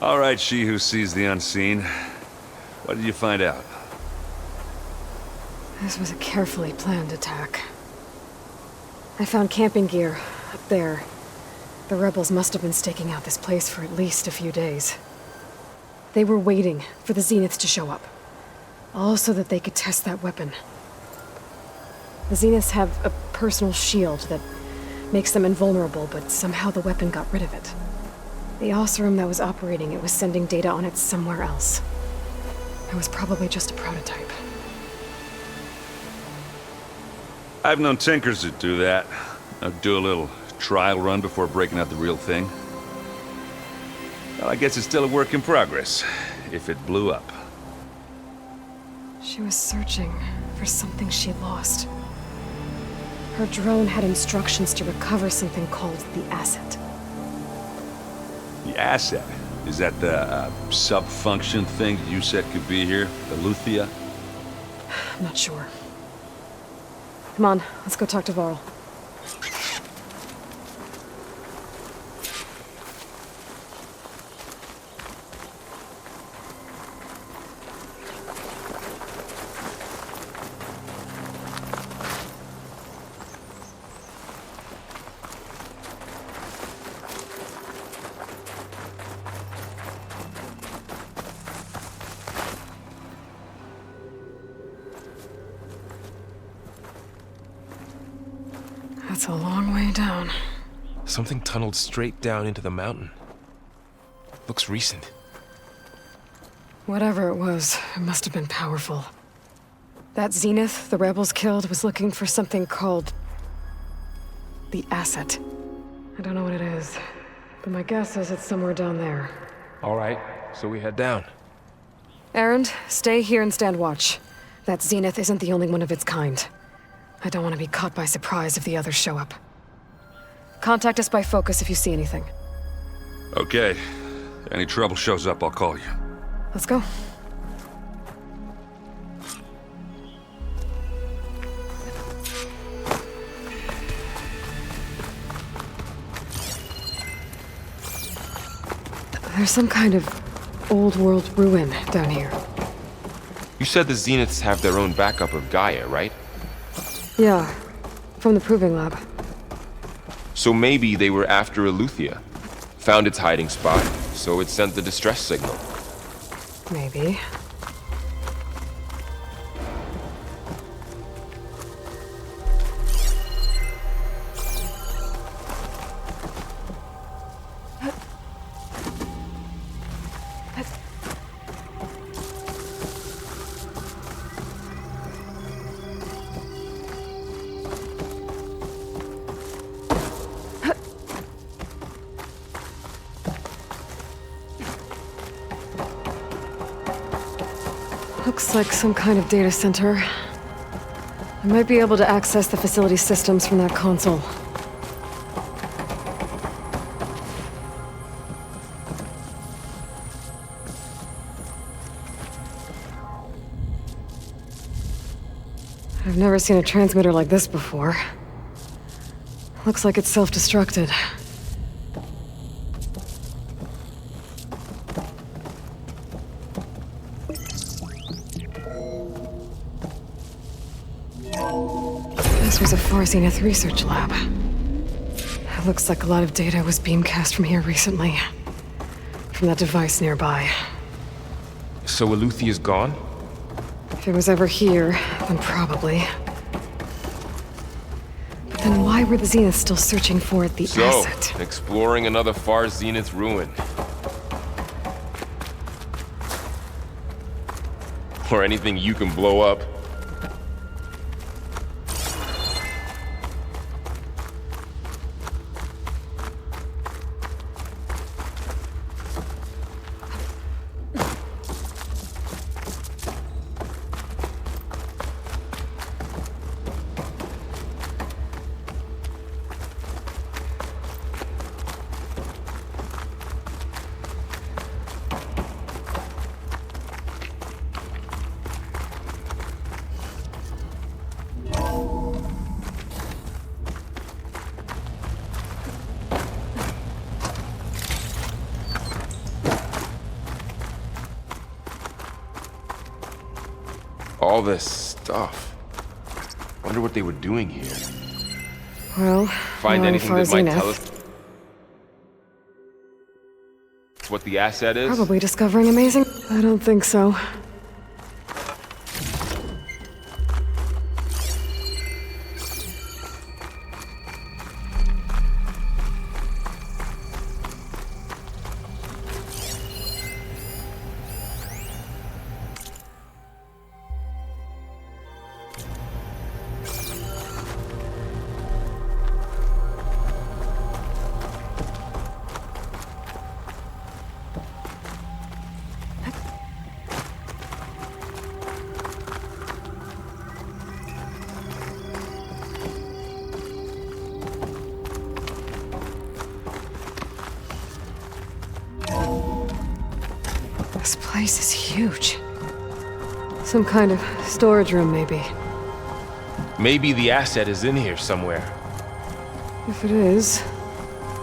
All right, she who sees the unseen. What did you find out? This was a carefully planned attack. I found camping gear up there. The rebels must have been staking out this place for at least a few days. They were waiting for the Zeniths to show up. All so that they could test that weapon. The Zeniths have a personal shield that makes them invulnerable, but somehow the weapon got rid of it. The Oseram that was operating it was sending data on it somewhere else. It was probably just a prototype. I've known tinkers that do that. Do a little trial run before breaking out the real thing. Well, I guess it's still a work in progress, if it blew up. She was searching for something she lost. Her drone had instructions to recover something called the asset. The asset? Is that the sub-function thing you said could be here? The Luthia? I'm not sure. Come on, let's go talk to Varl. That's a long way down. Something tunneled straight down into the mountain. Looks recent. Whatever it was, it must have been powerful. That Zenith the rebels killed was looking for something called the asset. I don't know what it is, but my guess is it's somewhere down there. All right, so we head down. Erend, stay here and stand watch. That Zenith isn't the only one of its kind. I don't want to be caught by surprise if the others show up. Contact us by focus if you see anything. Okay. Any trouble shows up, I'll call you. Let's go. There's some kind of old world ruin down here. You said the Zeniths have their own backup of Gaia, right? Yeah, from the proving lab. So maybe they were after Eleuthia. Found its hiding spot, so it sent the distress signal. Maybe. Looks like some kind of data center. I might be able to access the facility systems from that console. I've never seen a transmitter like this before. Looks like it's self-destructed. This was a Far Zenith research lab. It looks like a lot of data was beamcast from here recently. From that device nearby. So Eluthia's gone? If it was ever here, then probably. But then why were the Zeniths still searching for the asset? Exploring another Far Zenith ruin. Or anything you can blow up. All this stuff. Wonder what they were doing here. Well, Find anything that might Zenith. tell us what the asset is? Probably discovering amazing. I don't think so. This place is huge. Some kind of storage room, maybe. Maybe the asset is in here somewhere. If it is,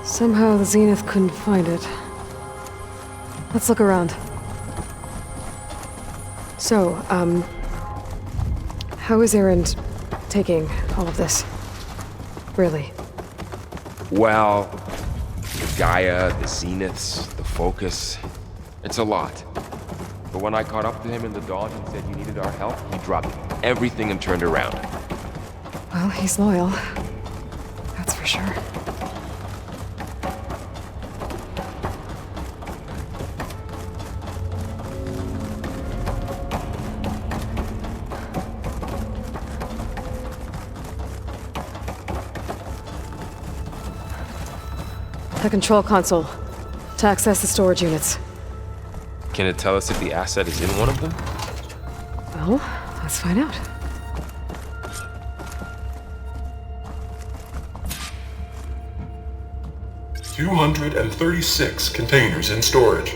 somehow the Zenith couldn't find it. Let's look around. So, how is Erend taking all of this? Really? Well, the Gaia, the Zeniths, the Focus. It's a lot. But when I caught up to him in the dawn and said you needed our help, he dropped everything and turned around. Well, he's loyal. That's for sure. The control console. To access the storage units. Can it tell us if the asset is in one of them? Well, let's find out. $236 containers in storage.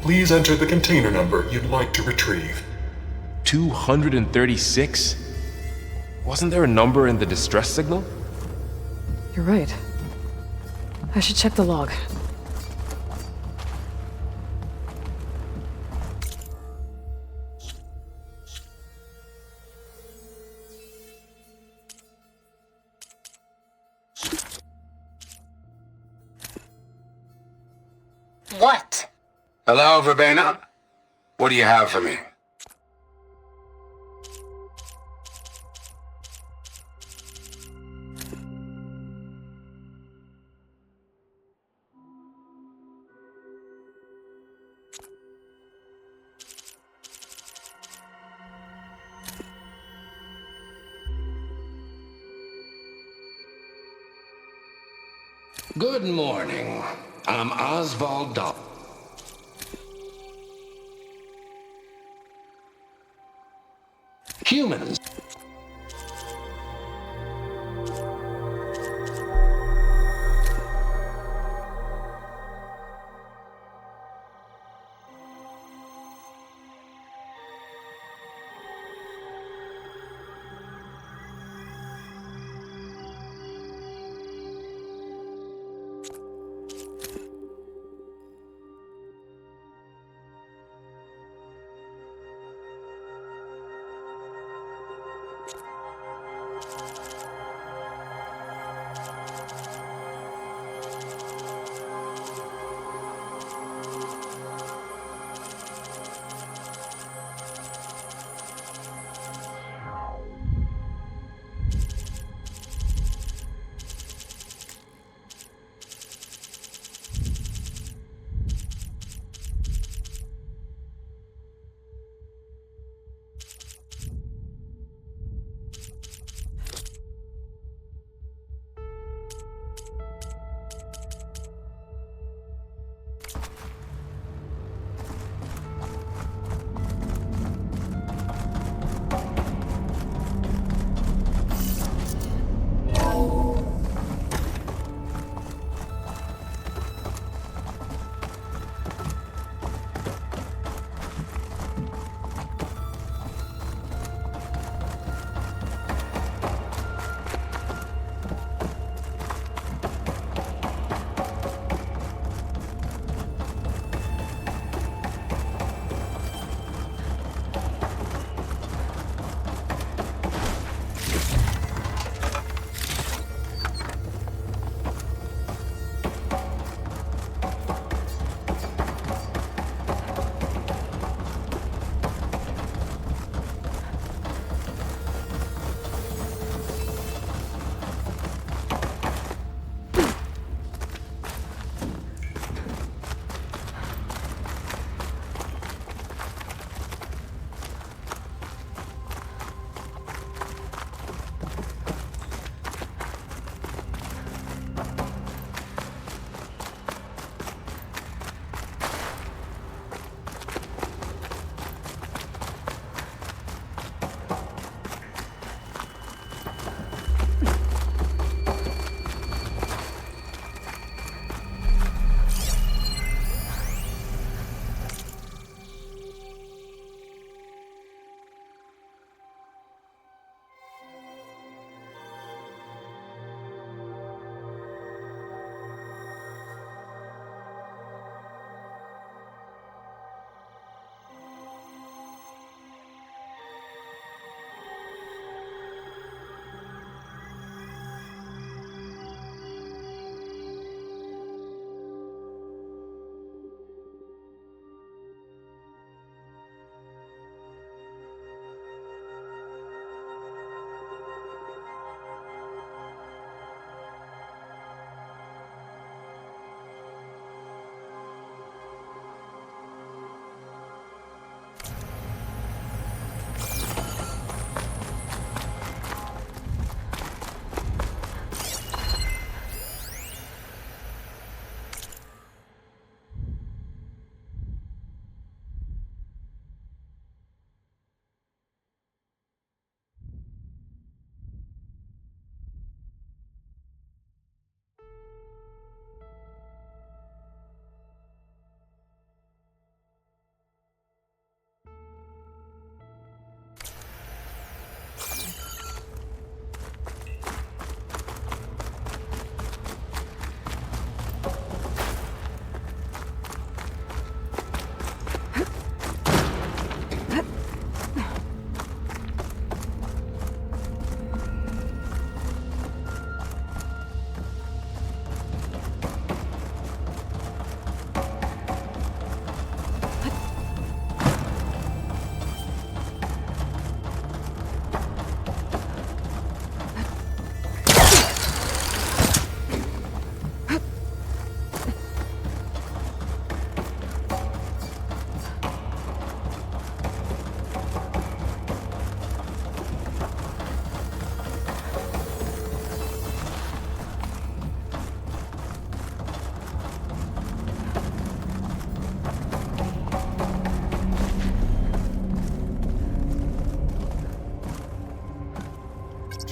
Please enter the container number you'd like to retrieve. 236? Wasn't there a number in the distress signal? You're right. I should check the log. What? Hello, Verbena. What do you have for me? Good morning. I'm Oswald Dahl. Humans.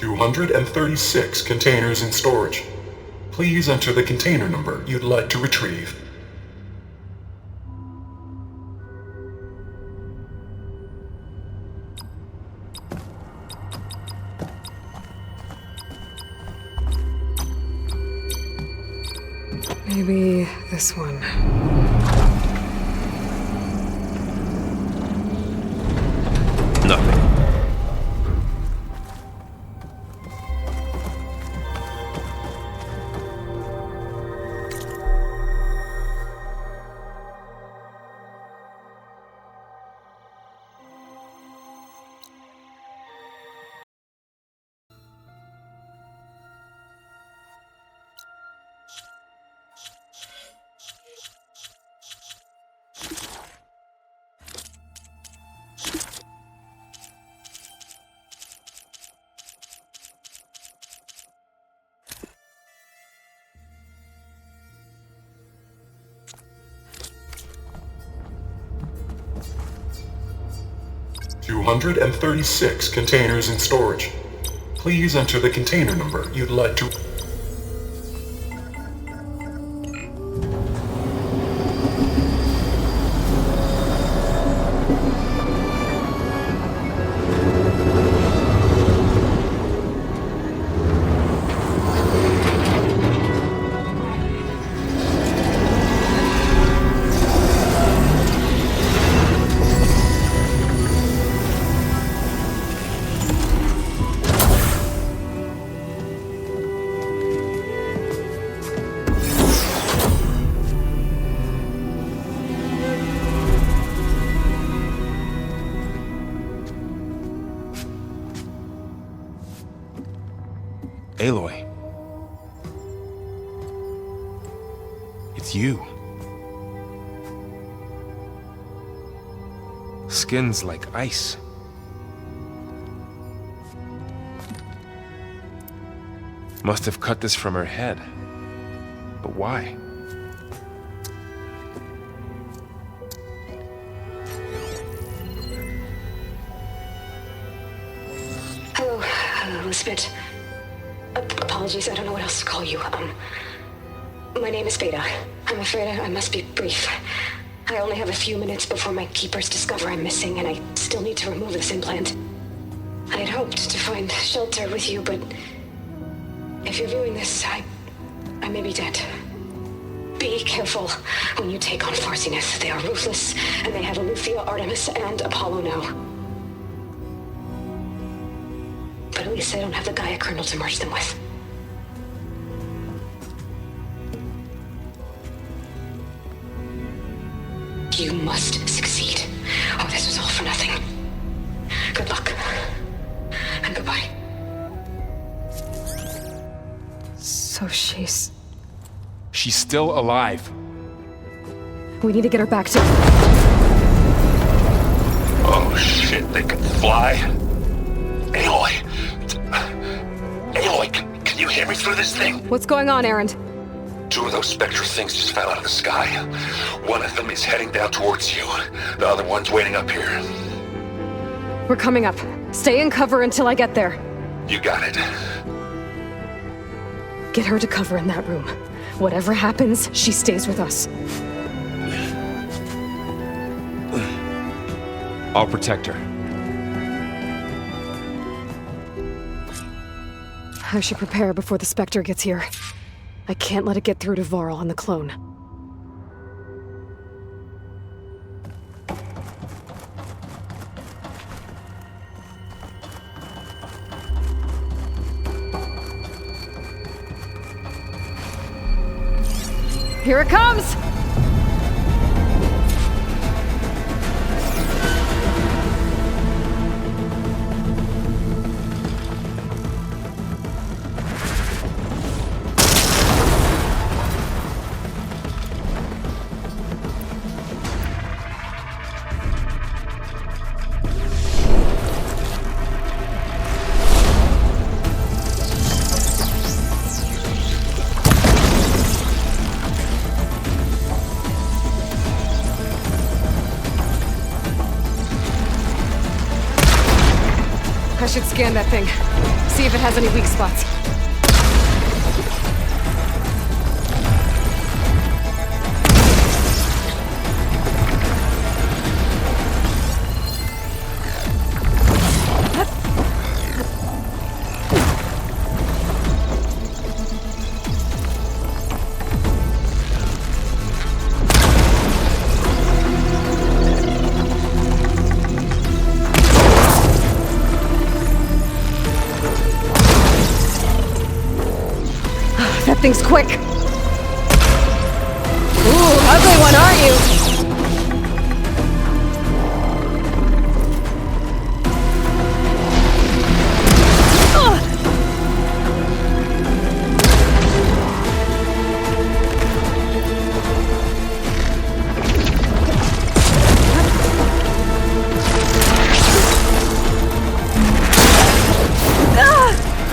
236 containers in storage. Please enter the container number you'd like to retrieve. Maybe this one. Nothing. $236 containers in storage. Please enter the container number you'd like to... Aloy. It's you. Skin's like ice. Must have cut this from her head. But why? Hello, Elizabeth. Apologies, I don't know what else to call you. My name is Beta. I'm afraid I must be brief. I only have a few minutes before my keepers discover I'm missing, and I still need to remove this implant. I had hoped to find shelter with you, but if you're viewing this, I may be dead. Be careful when you take on Farsiness. They are ruthless, and they have Eleuthia, Artemis, and Apollo now. But at least I don't have the Gaia kernel to merge them with. You must succeed. Oh, this was all for nothing. Good luck. And goodbye. So she's still alive. We need to get her back to... Oh shit, they can fly? Aloy! Aloy, can you hear me through this thing? What's going on, Erend? 2 of those spectral things just fell out of the sky. One of them is heading down towards you. The other one's waiting up here. We're coming up. Stay in cover until I get there. You got it. Get her to cover in that room. Whatever happens, she stays with us. I'll protect her. I should prepare before the Spectre gets here. I can't let it get through to Varl and the clone. Here it comes! I should scan that thing. See if it has any weak spots. That thing's quick. Ooh, ugly one, aren't you?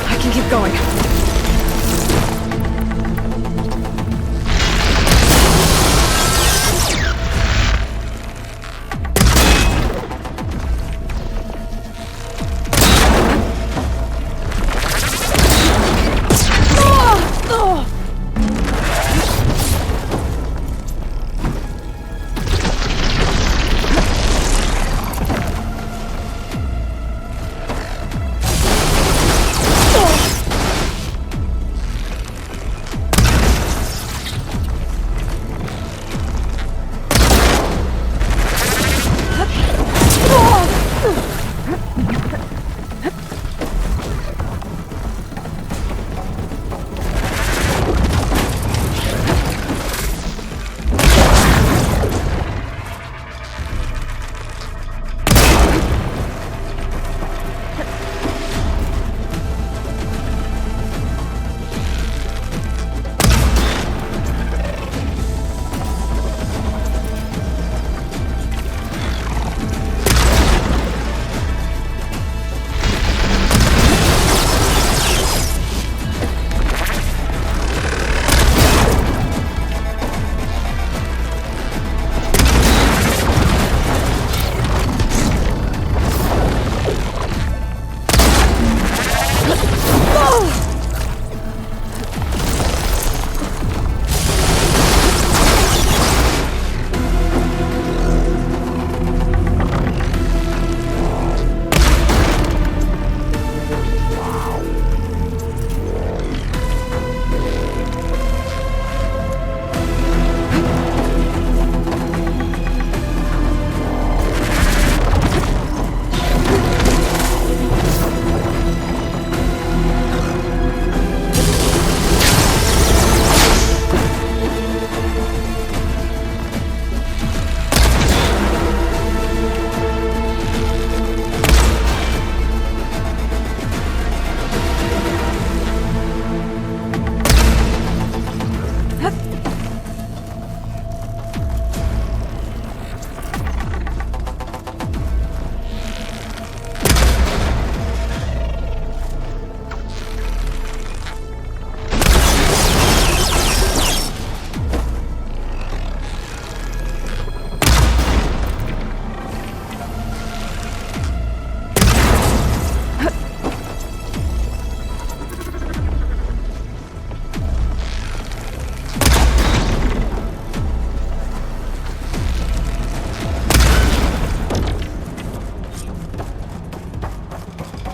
I can keep going.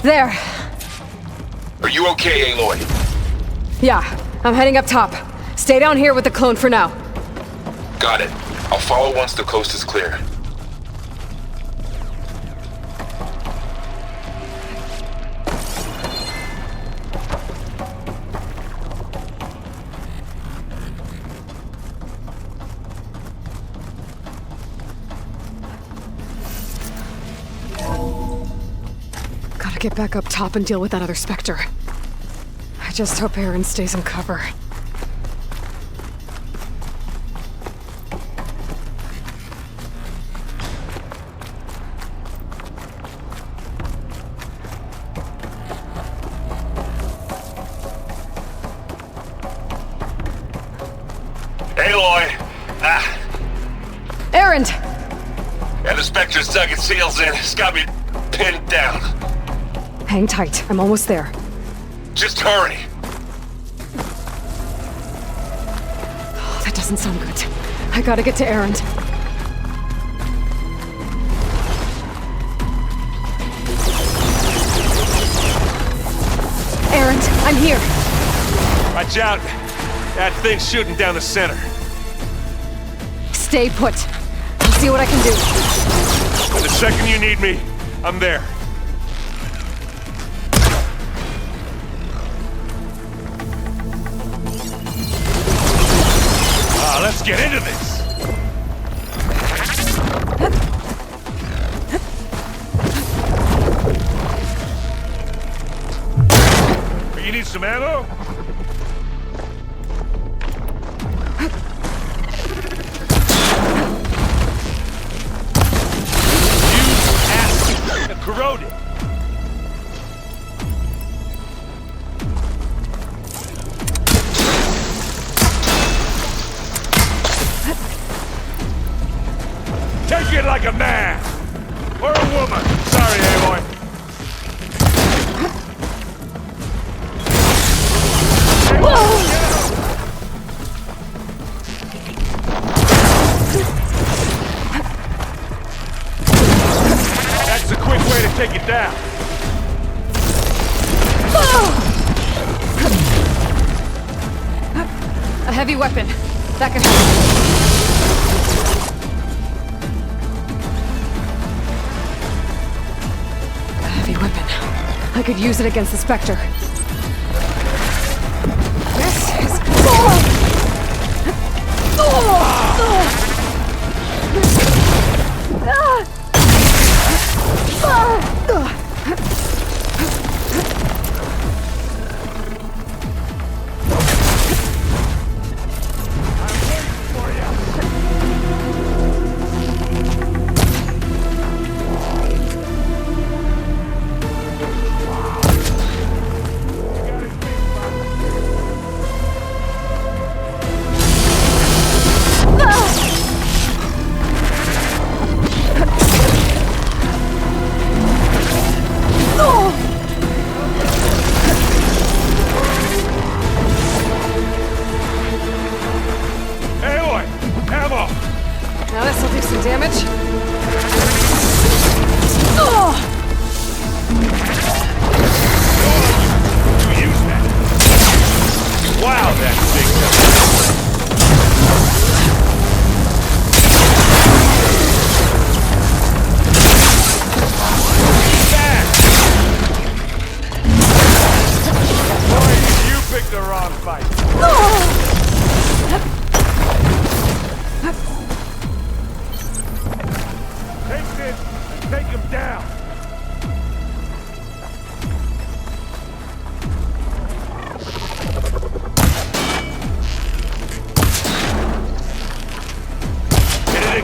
There. Are you okay, Aloy? Yeah, I'm heading up top. Stay down here with the clone for now. Got it. I'll follow once the coast is clear. Gotta get back up top and deal with that other Spectre. I just hope Aaron stays in cover. Aloy! Erend! And the Spectre's dug its heels in. It's got me pinned down. Hang tight. I'm almost there. Just hurry. Oh, that doesn't sound good. I gotta get to Erend. Erend, I'm here. Watch out. That thing's shooting down the center. Stay put. I'll see what I can do. The second you need me, I'm there. Let's get into this. You need some ammo? Use acid. Corroded. Take it like a man! Or a woman! Sorry, Aloy. That's a quick way to take it down. A heavy weapon. That can help. I could use it against the Spectre. This is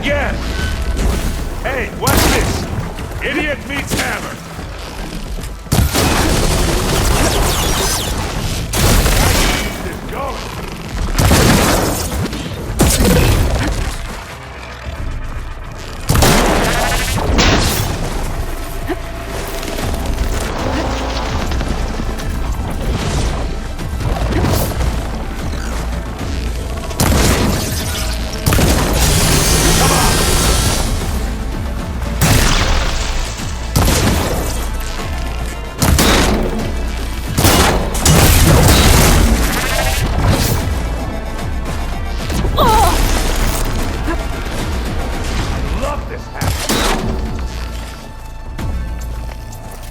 again! Hey, watch this! Idiot meets hammer! Keep this going!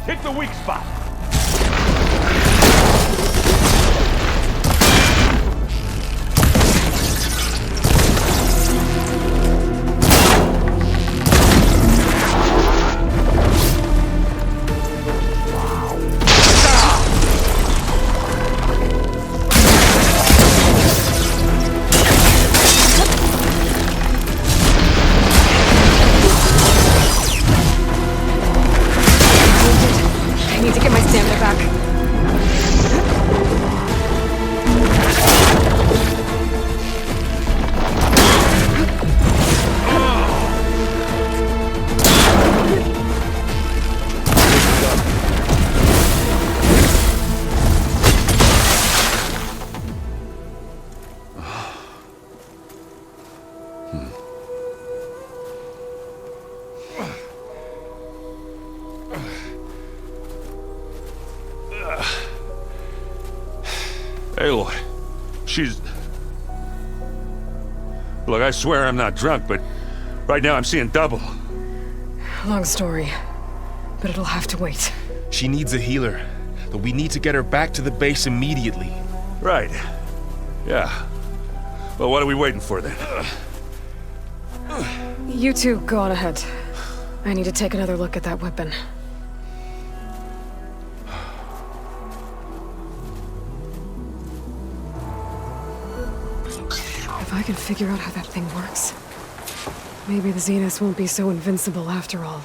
Hit the weak spot. I need to get my Aloy, she's... Look, I swear I'm not drunk, but right now I'm seeing double. Long story, but it'll have to wait. She needs a healer, but we need to get her back to the base immediately. Right. Yeah. Well, what are we waiting for then? You two go on ahead. I need to take another look at that weapon. If I can figure out how that thing works, maybe the Zeniths won't be so invincible after all.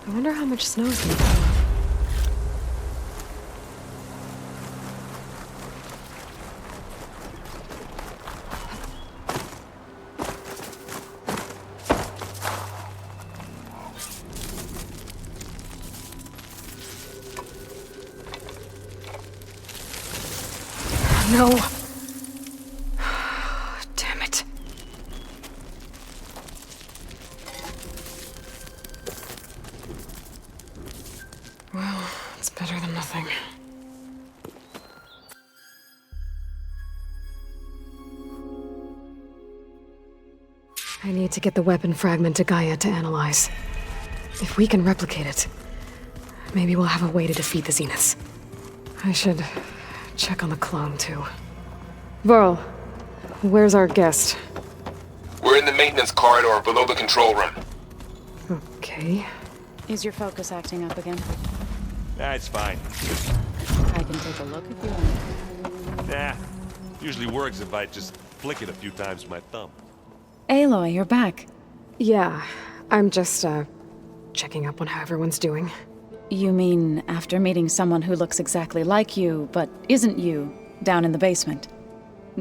I wonder how much snow's been falling. No. Damn it. Well, it's better than nothing. I need to get the weapon fragment to Gaia to analyze. If we can replicate it, maybe we'll have a way to defeat the Zeniths. I should check on the clone, too. Varl, where's our guest? We're in the maintenance corridor below the control room. Okay. Is your focus acting up again? That's fine. I can take a look if you want. Nah. Usually works if I just flick it a few times with my thumb. Aloy, you're back. Yeah, I'm just, checking up on how everyone's doing. You mean after meeting someone who looks exactly like you, but isn't you, down in the basement?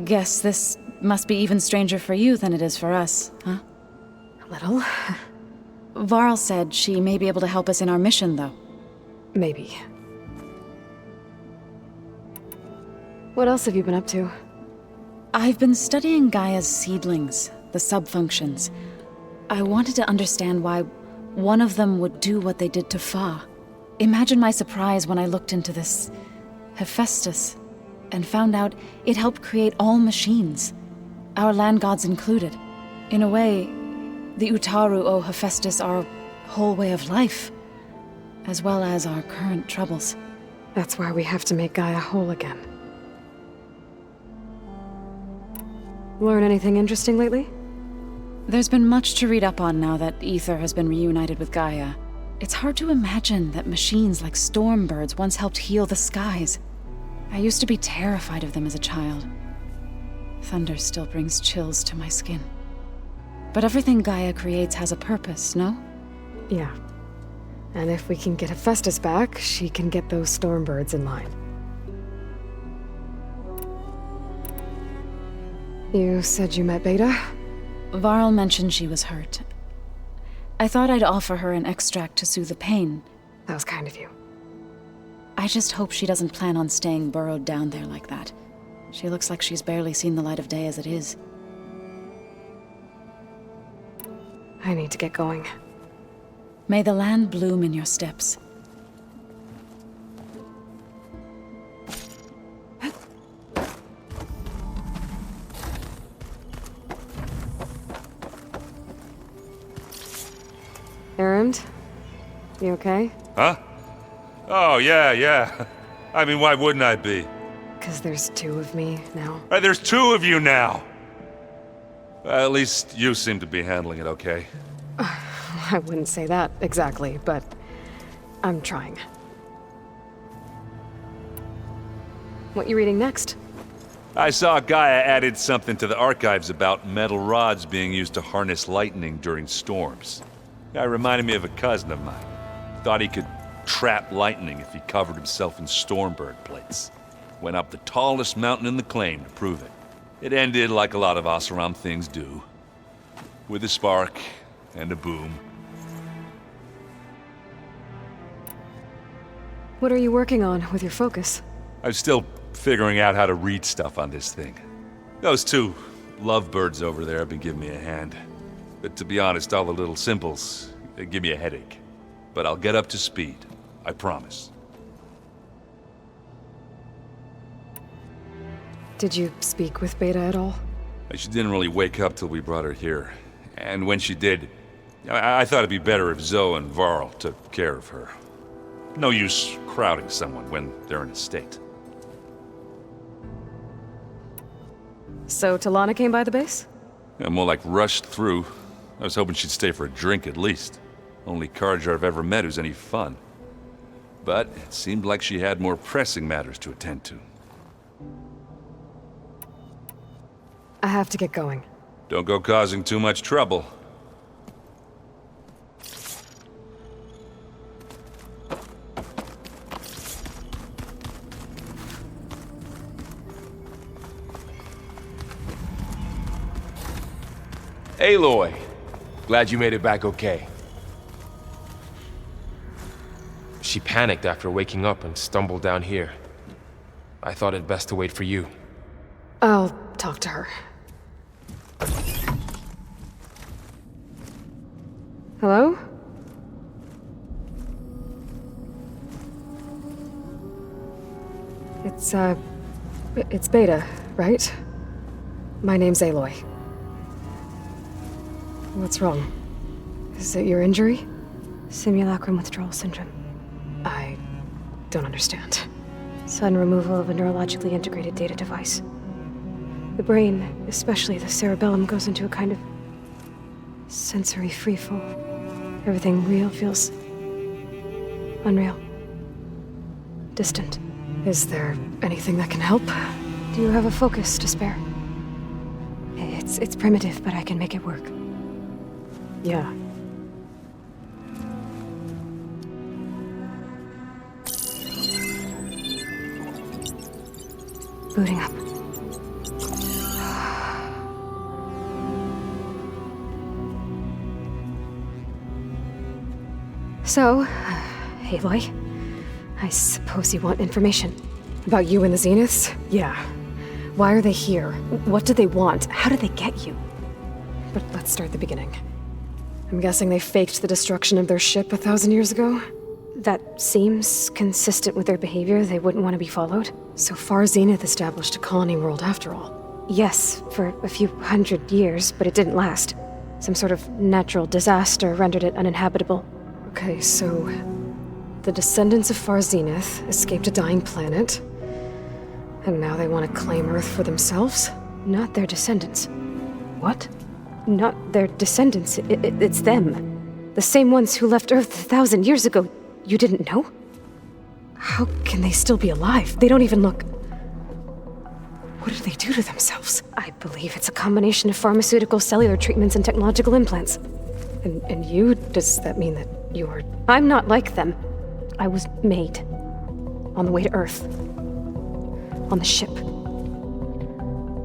Guess this must be even stranger for you than it is for us, huh? A little. Varl said she may be able to help us in our mission, though. Maybe. What else have you been up to? I've been studying Gaia's seedlings, the subfunctions. I wanted to understand why one of them would do what they did to Fa. Imagine my surprise when I looked into this Hephaestus and found out it helped create all machines, our land gods included. In a way, the Utaru o Hephaestus are a whole way of life, as well as our current troubles. That's why we have to make Gaia whole again. Learn anything interesting lately? There's been much to read up on now that Ether has been reunited with Gaia. It's hard to imagine that machines like Stormbirds once helped heal the skies. I used to be terrified of them as a child. Thunder still brings chills to my skin. But everything Gaia creates has a purpose, no? Yeah. And if we can get Hephaestus back, she can get those Stormbirds in line. You said you met Beta? Varl mentioned she was hurt. I thought I'd offer her an extract to soothe the pain. That was kind of you. I just hope she doesn't plan on staying burrowed down there like that. She looks like she's barely seen the light of day as it is. I need to get going. May the land bloom in your steps. Erend? You okay? Huh? Oh, yeah. I mean, why wouldn't I be? 'Cause there's two of me now. There's two of you now! At least you seem to be handling it okay. I wouldn't say that exactly, but I'm trying. What you reading next? I saw Gaia added something to the archives about metal rods being used to harness lightning during storms. Guy reminded me of a cousin of mine. Thought he could trap lightning if he covered himself in Stormbird plates. Went up the tallest mountain in the claim to prove it. It ended like a lot of Oseram things do. With a spark and a boom. What are you working on with your focus? I'm still figuring out how to read stuff on this thing. Those two lovebirds over there have been giving me a hand. But to be honest, all the little symbols, they give me a headache. But I'll get up to speed. I promise. Did you speak with Beta at all? She didn't really wake up till we brought her here. And when she did, I thought it'd be better if Zoe and Varl took care of her. No use crowding someone when they're in a state. So Talana came by the base? Yeah, more like rushed through. I was hoping she'd stay for a drink at least. Only Carja I've ever met who's any fun. But it seemed like she had more pressing matters to attend to. I have to get going. Don't go causing too much trouble. Aloy! Glad you made it back okay. She panicked after waking up and stumbled down here. I thought it best to wait for you. I'll talk to her. Hello? It's Beta, right? My name's Aloy. What's wrong? Is it your injury? Simulacrum withdrawal syndrome. I don't understand. Sudden removal of a neurologically integrated data device. The brain, especially the cerebellum, goes into a kind of sensory freefall. Everything real feels unreal. Distant. Is there anything that can help? Do you have a focus to spare? It's primitive, but I can make it work. Yeah. Booting up. So, Aloy, I suppose you want information. About you and the Zeniths? Yeah. Why are they here? What do they want? How did they get you? But let's start at the beginning. I'm guessing they faked the destruction of their ship 1,000 years ago? That seems consistent with their behavior. They wouldn't want to be followed. So far, Zenith established a colony world after all. Yes, for a few hundred years, but it didn't last. Some sort of natural disaster rendered it uninhabitable. Okay, so the descendants of Far Zenith escaped a dying planet, and now they want to claim Earth for themselves? Not their descendants. What? Not their descendants. It's them. The same ones who left Earth 1,000 years ago. You didn't know? How can they still be alive? They don't even look... What did they do to themselves? I believe it's a combination of pharmaceutical, cellular treatments, and technological implants. And you? Does that mean that you're... I'm not like them. I was made. On the way to Earth. On the ship.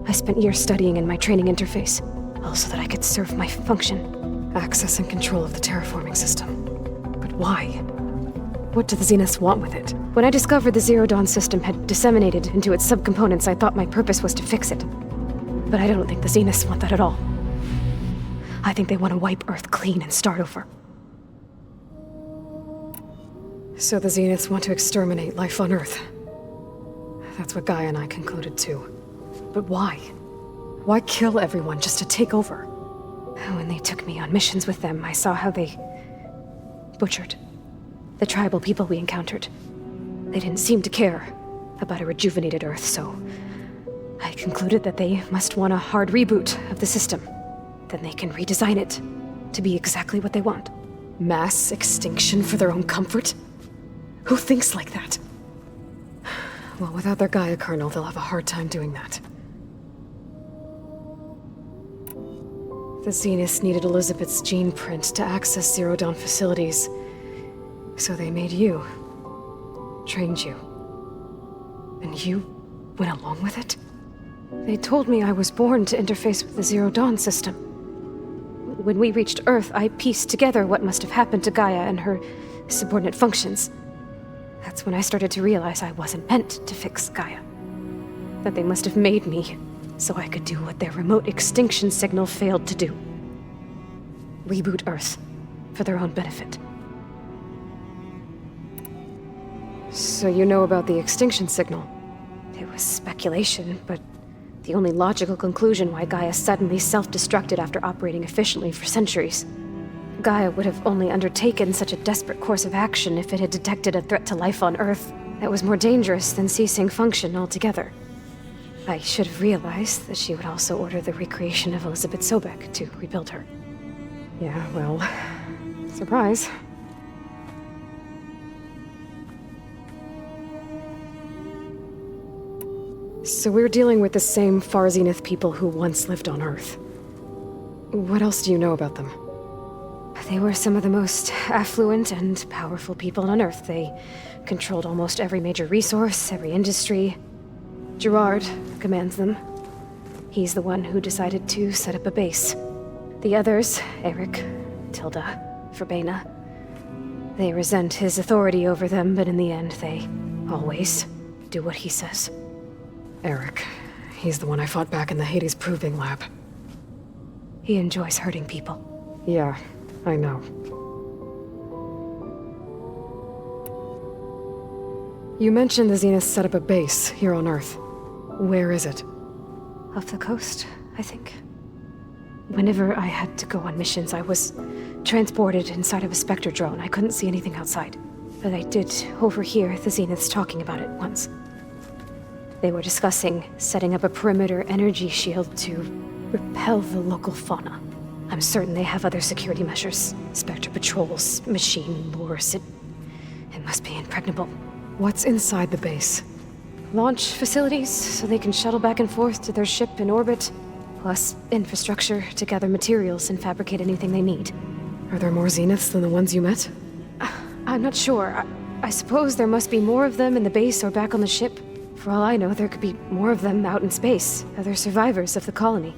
I spent years studying in my training interface, all so that I could serve my function. Access and control of the terraforming system. But why? What do the Zeniths want with it? When I discovered the Zero Dawn system had disseminated into its subcomponents, I thought my purpose was to fix it. But I don't think the Zeniths want that at all. I think they want to wipe Earth clean and start over. So the Zeniths want to exterminate life on Earth. That's what Gaia and I concluded too. But why? Why kill everyone just to take over? When they took me on missions with them, I saw how they butchered the tribal people we encountered. They didn't seem to care about a rejuvenated Earth, so I concluded that they must want a hard reboot of the system. Then they can redesign it to be exactly what they want. Mass extinction for their own comfort? Who thinks like that? Well, without their Gaia kernel, they'll have a hard time doing that. The Zeniths needed Elizabeth's gene print to access Zero Dawn facilities. So they made you. Trained you. And you went along with it? They told me I was born to interface with the Zero Dawn system. When we reached Earth, I pieced together what must have happened to Gaia and her subordinate functions. That's when I started to realize I wasn't meant to fix Gaia. That they must have made me so I could do what their remote extinction signal failed to do. Reboot Earth for their own benefit. So you know about the extinction signal? It was speculation, but The only logical conclusion why Gaia suddenly self-destructed after operating efficiently for centuries. Gaia would have only undertaken such a desperate course of action if it had detected a threat to life on Earth that was more dangerous than ceasing function altogether. I should have realized that she would also order the recreation of Elizabeth Sobek to rebuild her. Yeah, well, surprise. So we're dealing with the same Far Zenith people who once lived on Earth. What else do you know about them? They were some of the most affluent and powerful people on Earth. They controlled almost every major resource, every industry. Gerard commands them. He's the one who decided to set up a base. The others, Eric, Tilda, Forbena, they resent his authority over them, but in the end, they always do what he says. Eric. He's the one I fought back in the Hades Proving Lab. He enjoys hurting people. Yeah, I know. You mentioned the Zenith set up a base here on Earth. Where is it? Off the coast, I think. Whenever I had to go on missions, I was transported inside of a Spectre drone. I couldn't see anything outside. But I did overhear the Zeniths talking about it once. They were discussing setting up a perimeter energy shield to repel the local fauna. I'm certain they have other security measures. Spectre patrols, machine lures. It must be impregnable. What's inside the base? Launch facilities, so they can shuttle back and forth to their ship in orbit. Plus infrastructure to gather materials and fabricate anything they need. Are there more Zeniths than the ones you met? I'm not sure. I suppose there must be more of them in the base or back on the ship. For all I know, there could be more of them out in space, other survivors of the colony.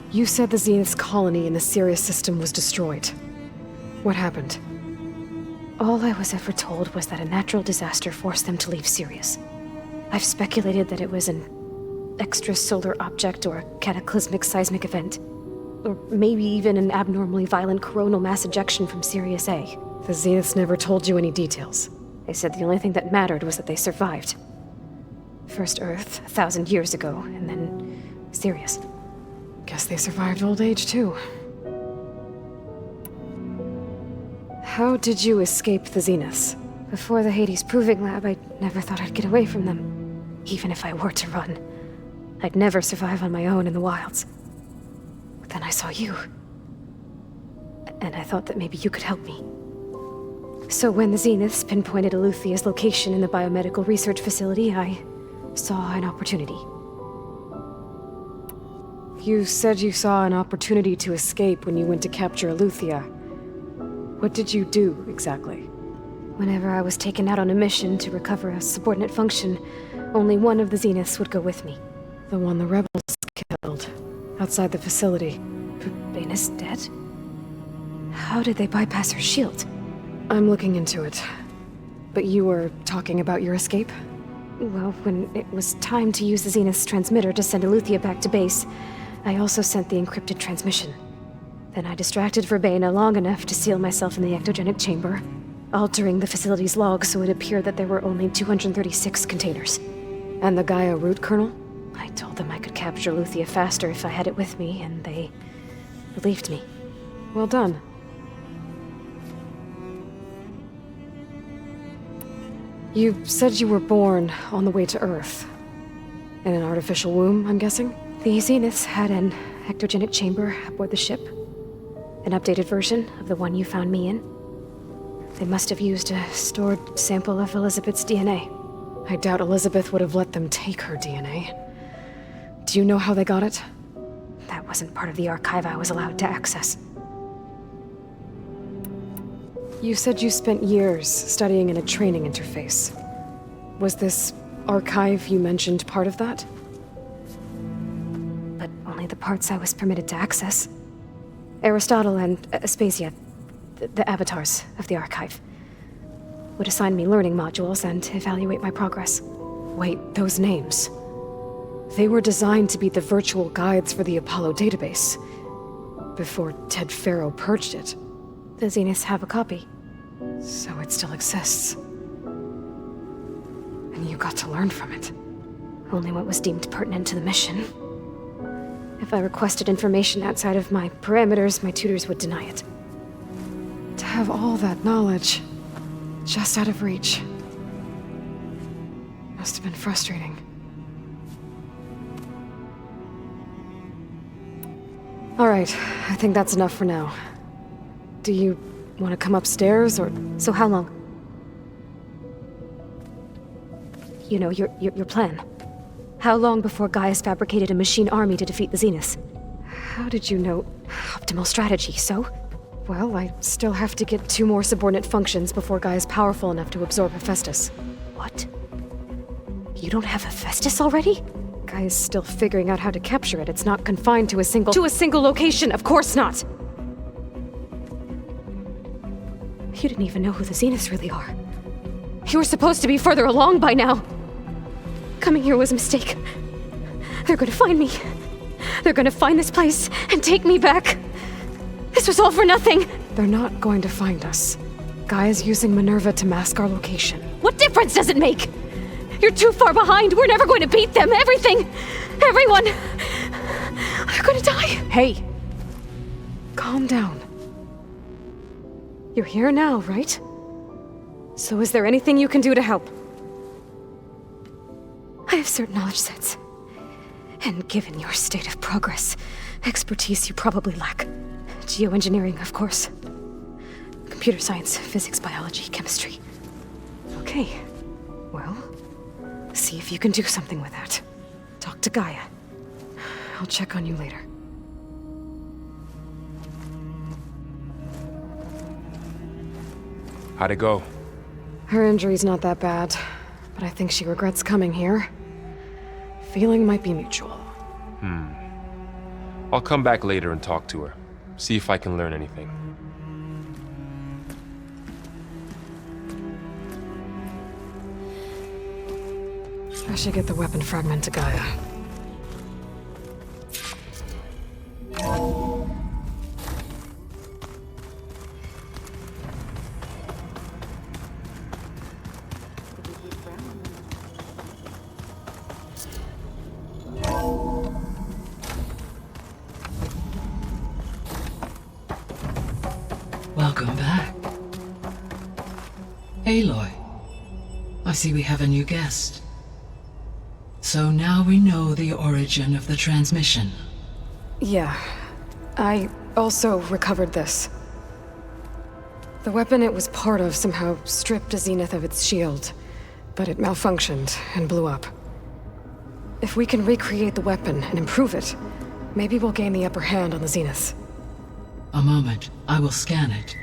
You said the Zenith's colony in the Sirius system was destroyed. What happened? All I was ever told was that a natural disaster forced them to leave Sirius. I've speculated that it was an extrasolar object or a cataclysmic seismic event. Or maybe even an abnormally violent coronal mass ejection from Sirius A. The Zeniths never told you any details. They said the only thing that mattered was that they survived. First Earth, 1,000 years ago, and then Sirius. Guess they survived old age, too. How did you escape the Zeniths? Before the Hades Proving Lab, I never thought I'd get away from them. Even if I were to run. I'd never survive on my own in the wilds. But then I saw you. And I thought that maybe you could help me. So when the Zeniths pinpointed Eluthia's location in the biomedical research facility, I saw an opportunity. You said you saw an opportunity to escape when you went to capture Eluthia. What did you do, exactly? Whenever I was taken out on a mission to recover a subordinate function, only one of the Zeniths would go with me. The one the rebels killed, outside the facility. Forbana's dead? How did they bypass her shield? I'm looking into it. But you were talking about your escape? Well, when it was time to use the Zenith's transmitter to send Eluthia back to base, I also sent the encrypted transmission. Then I distracted Verbena long enough to seal myself in the ectogenic chamber, altering the facility's log so it appeared that there were only 236 containers. And the Gaia root kernel? I told them I could capture Eluthia faster if I had it with me, and they believed me. Well done. You said you were born on the way to Earth. In an artificial womb, I'm guessing? The Zeniths had an ectogenic chamber aboard the ship. An updated version of the one you found me in. They must have used a stored sample of Elizabeth's DNA. I doubt Elizabeth would have let them take her DNA. Do you know how they got it? That wasn't part of the archive I was allowed to access. You said you spent years studying in a training interface. Was this archive you mentioned part of that? But only the parts I was permitted to access. Aristotle and Aspasia, the avatars of the archive, would assign me learning modules and evaluate my progress. Wait, those names. They were designed to be the virtual guides for the Apollo database, before Ted Faro purged it. The Zeniths have a copy. So it still exists. And you got to learn from it. Only what was deemed pertinent to the mission. If I requested information outside of my parameters, my tutors would deny it. To have all that knowledge, just out of reach. Must have been frustrating. Alright, I think that's enough for now. Do you want to come upstairs, or... So how long? You know, your plan. How long before Gaius fabricated a machine army to defeat the Zeniths? How did you know? Optimal strategy, so? Well, I still have to get 2 more subordinate functions before Gaia's powerful enough to absorb Hephaestus. What? You don't have Hephaestus already? Gaia's still figuring out how to capture it. It's not confined to a single... To a single location, of course not! You didn't even know who the Zeniths really are. You were supposed to be further along by now. Coming here was a mistake. They're gonna find me. They're gonna find this place and take me back. This was all for nothing. They're not going to find us. Gaia's using Minerva to mask our location. What difference does it make? You're too far behind. We're never going to beat them. Everything. Everyone. They're gonna die. Hey. Calm down. You're here now, right? So is there anything you can do to help? I have certain knowledge sets. And given your state of progress, expertise you probably lack. Geoengineering, of course. Computer science, physics, biology, chemistry. Okay. Well, see if you can do something with that. Talk to Gaia. I'll check on you later. How'd it go? Her injury's not that bad, but I think she regrets coming here. Feeling might be mutual. I'll come back later and talk to her. See if I can learn anything. I should get the weapon fragment to Gaia. Welcome back. Aloy, I see we have a new guest. So now we know the origin of the transmission. Yeah. I also recovered this. The weapon it was part of somehow stripped a Zenith of its shield, but it malfunctioned and blew up. If we can recreate the weapon and improve it, maybe we'll gain the upper hand on the Zeniths. A moment, I will scan it.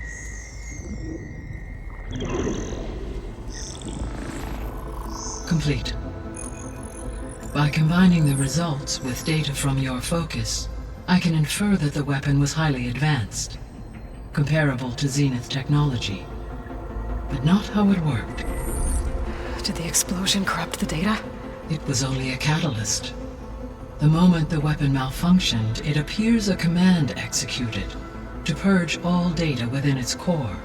Complete. By combining the results with data from your focus, I can infer that the weapon was highly advanced, comparable to Zenith technology, but not how it worked. Did the explosion corrupt the data? It was only a catalyst. The moment the weapon malfunctioned, it appears a command executed to purge all data within its core.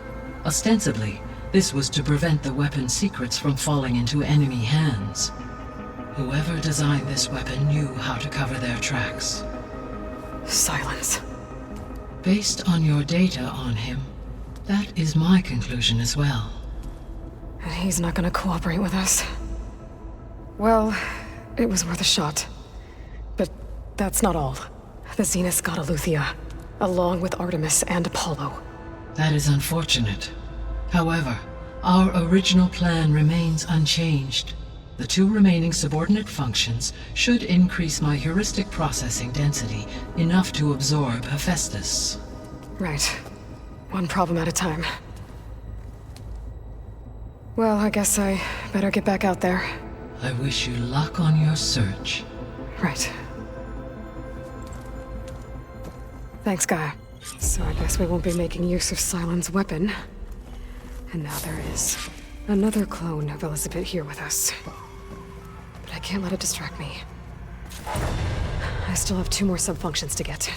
Ostensibly, this was to prevent the weapon's secrets from falling into enemy hands. Whoever designed this weapon knew how to cover their tracks. Silence. Based on your data on him, that is my conclusion as well. And he's not gonna cooperate with us. Well, it was worth a shot. But that's not all. The Zeniths got Aletheia, along with Artemis and Apollo. That is unfortunate. However, our original plan remains unchanged. The 2 remaining subordinate functions should increase my heuristic processing density enough to absorb Hephaestus. Right. One problem at a time. Well, I guess I better get back out there. I wish you luck on your search. Right. Thanks, Gaia. So I guess we won't be making use of Cylon's weapon. And now there is another clone of Elizabeth here with us. But I can't let it distract me. I still have 2 more sub-functions to get.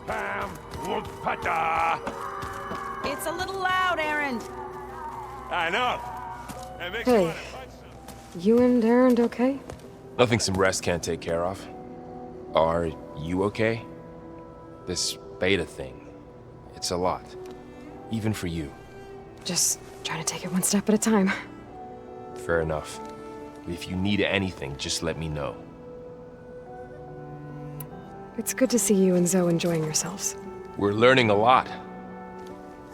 Pam, pata. It's a little loud, Erend. I know. It makes Hey, you and Erend okay? Nothing some rest can't take care of. Are you okay? This beta thing, it's a lot. Even for you. Just trying to take it one step at a time. Fair enough. If you need anything, just let me know. It's good to see you and Zoe enjoying yourselves. We're learning a lot.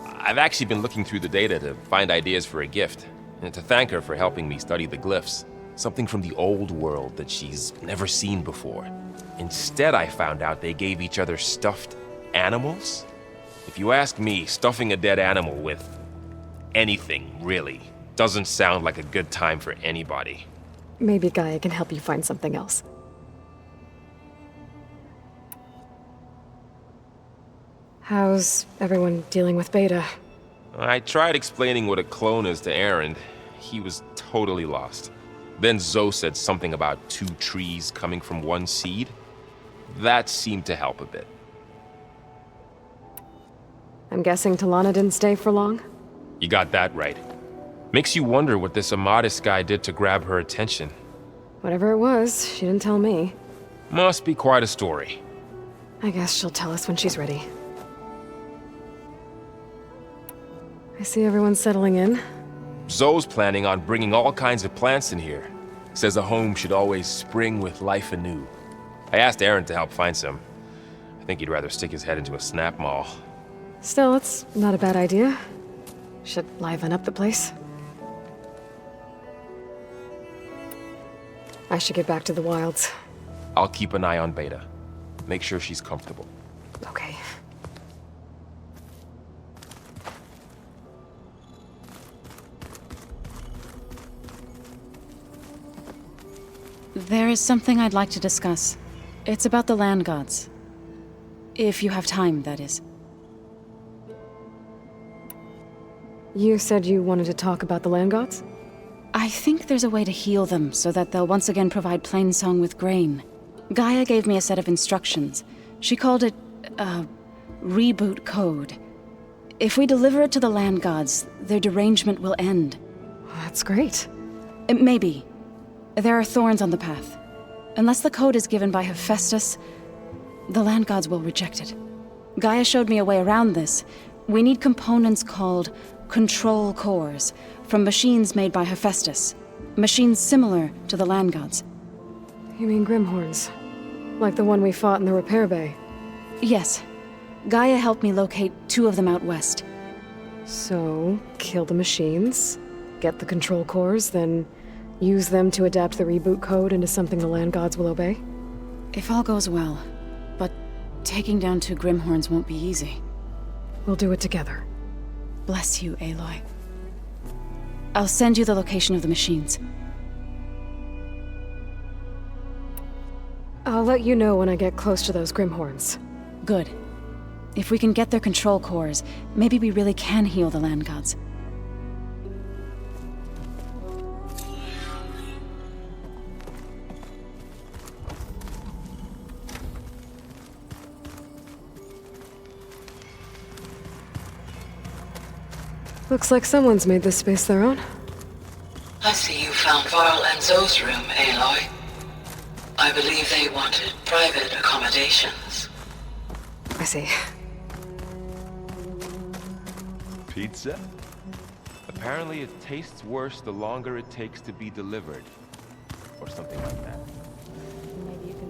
I've actually been looking through the data to find ideas for a gift, and to thank her for helping me study the glyphs. Something from the old world that she's never seen before. Instead, I found out they gave each other stuffed animals. If you ask me, stuffing a dead animal with anything, really, doesn't sound like a good time for anybody. Maybe Gaia can help you find something else. How's everyone dealing with Beta? I tried explaining what a clone is to Erend. He was totally lost. Then Zoe said something about 2 trees coming from 1 seed. That seemed to help a bit. I'm guessing Talana didn't stay for long? You got that right. Makes you wonder what this Amadis guy did to grab her attention. Whatever it was, she didn't tell me. Must be quite a story. I guess she'll tell us when she's ready. I see everyone settling in. Zoe's planning on bringing all kinds of plants in here. Says a home should always spring with life anew. I asked Erend to help find some. I think he'd rather stick his head into a snap mall. Still, it's not a bad idea. Should liven up the place. I should get back to the wilds. I'll keep an eye on Beta. Make sure she's comfortable. Okay. There is something I'd like to discuss. It's about the land gods. If you have time, that is. You said you wanted to talk about the land gods? I think there's a way to heal them so that they'll once again provide Plainsong with grain. Gaia gave me a set of instructions. She called it a reboot code. If we deliver it to the land gods, their derangement will end. That's great. Maybe. There are thorns on the path. Unless the code is given by Hephaestus, the land gods will reject it. Gaia showed me a way around this. We need components called control cores from machines made by Hephaestus. Machines similar to the land gods. You mean Grimhorns? Like the one we fought in the repair bay? Yes. Gaia helped me locate 2 of them out west. So, kill the machines, get the control cores, then use them to adapt the reboot code into something the land gods will obey? If all goes well. But taking down 2 Grimhorns won't be easy. We'll do it together. Bless you, Aloy. I'll send you the location of the machines. I'll let you know when I get close to those Grimhorns. Good. If we can get their control cores, maybe we really can heal the land gods. Looks like someone's made this space their own. I see you found Varl and Zoe's room, Aloy. I believe they wanted private accommodations. I see. Pizza? Apparently it tastes worse the longer it takes to be delivered. Or something like that.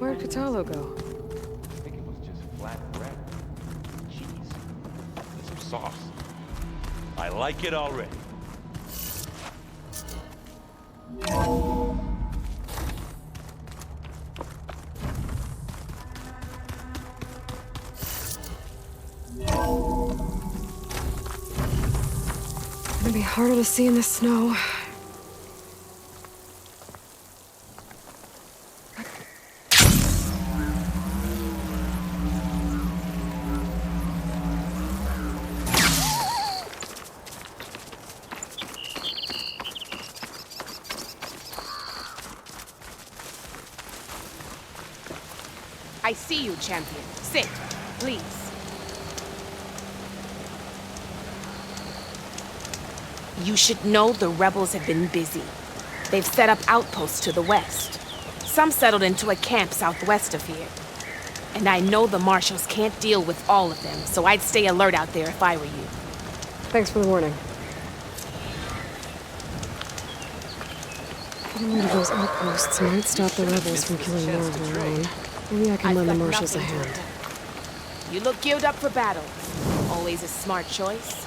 Where'd Katalo go? I think it was just flat bread. Cheese. And some sauce. I like it already. It'll be harder to see in the snow. I see you, champion. Sit, please. You should know the rebels have been busy. They've set up outposts to the west. Some settled into a camp southwest of here. And I know the marshals can't deal with all of them, so I'd stay alert out there if I were you. Thanks for the warning. Getting rid of those outposts might stop the rebels from killing more of their own. Maybe I can lend the marshals a hand. You look geared up for battle. Always a smart choice.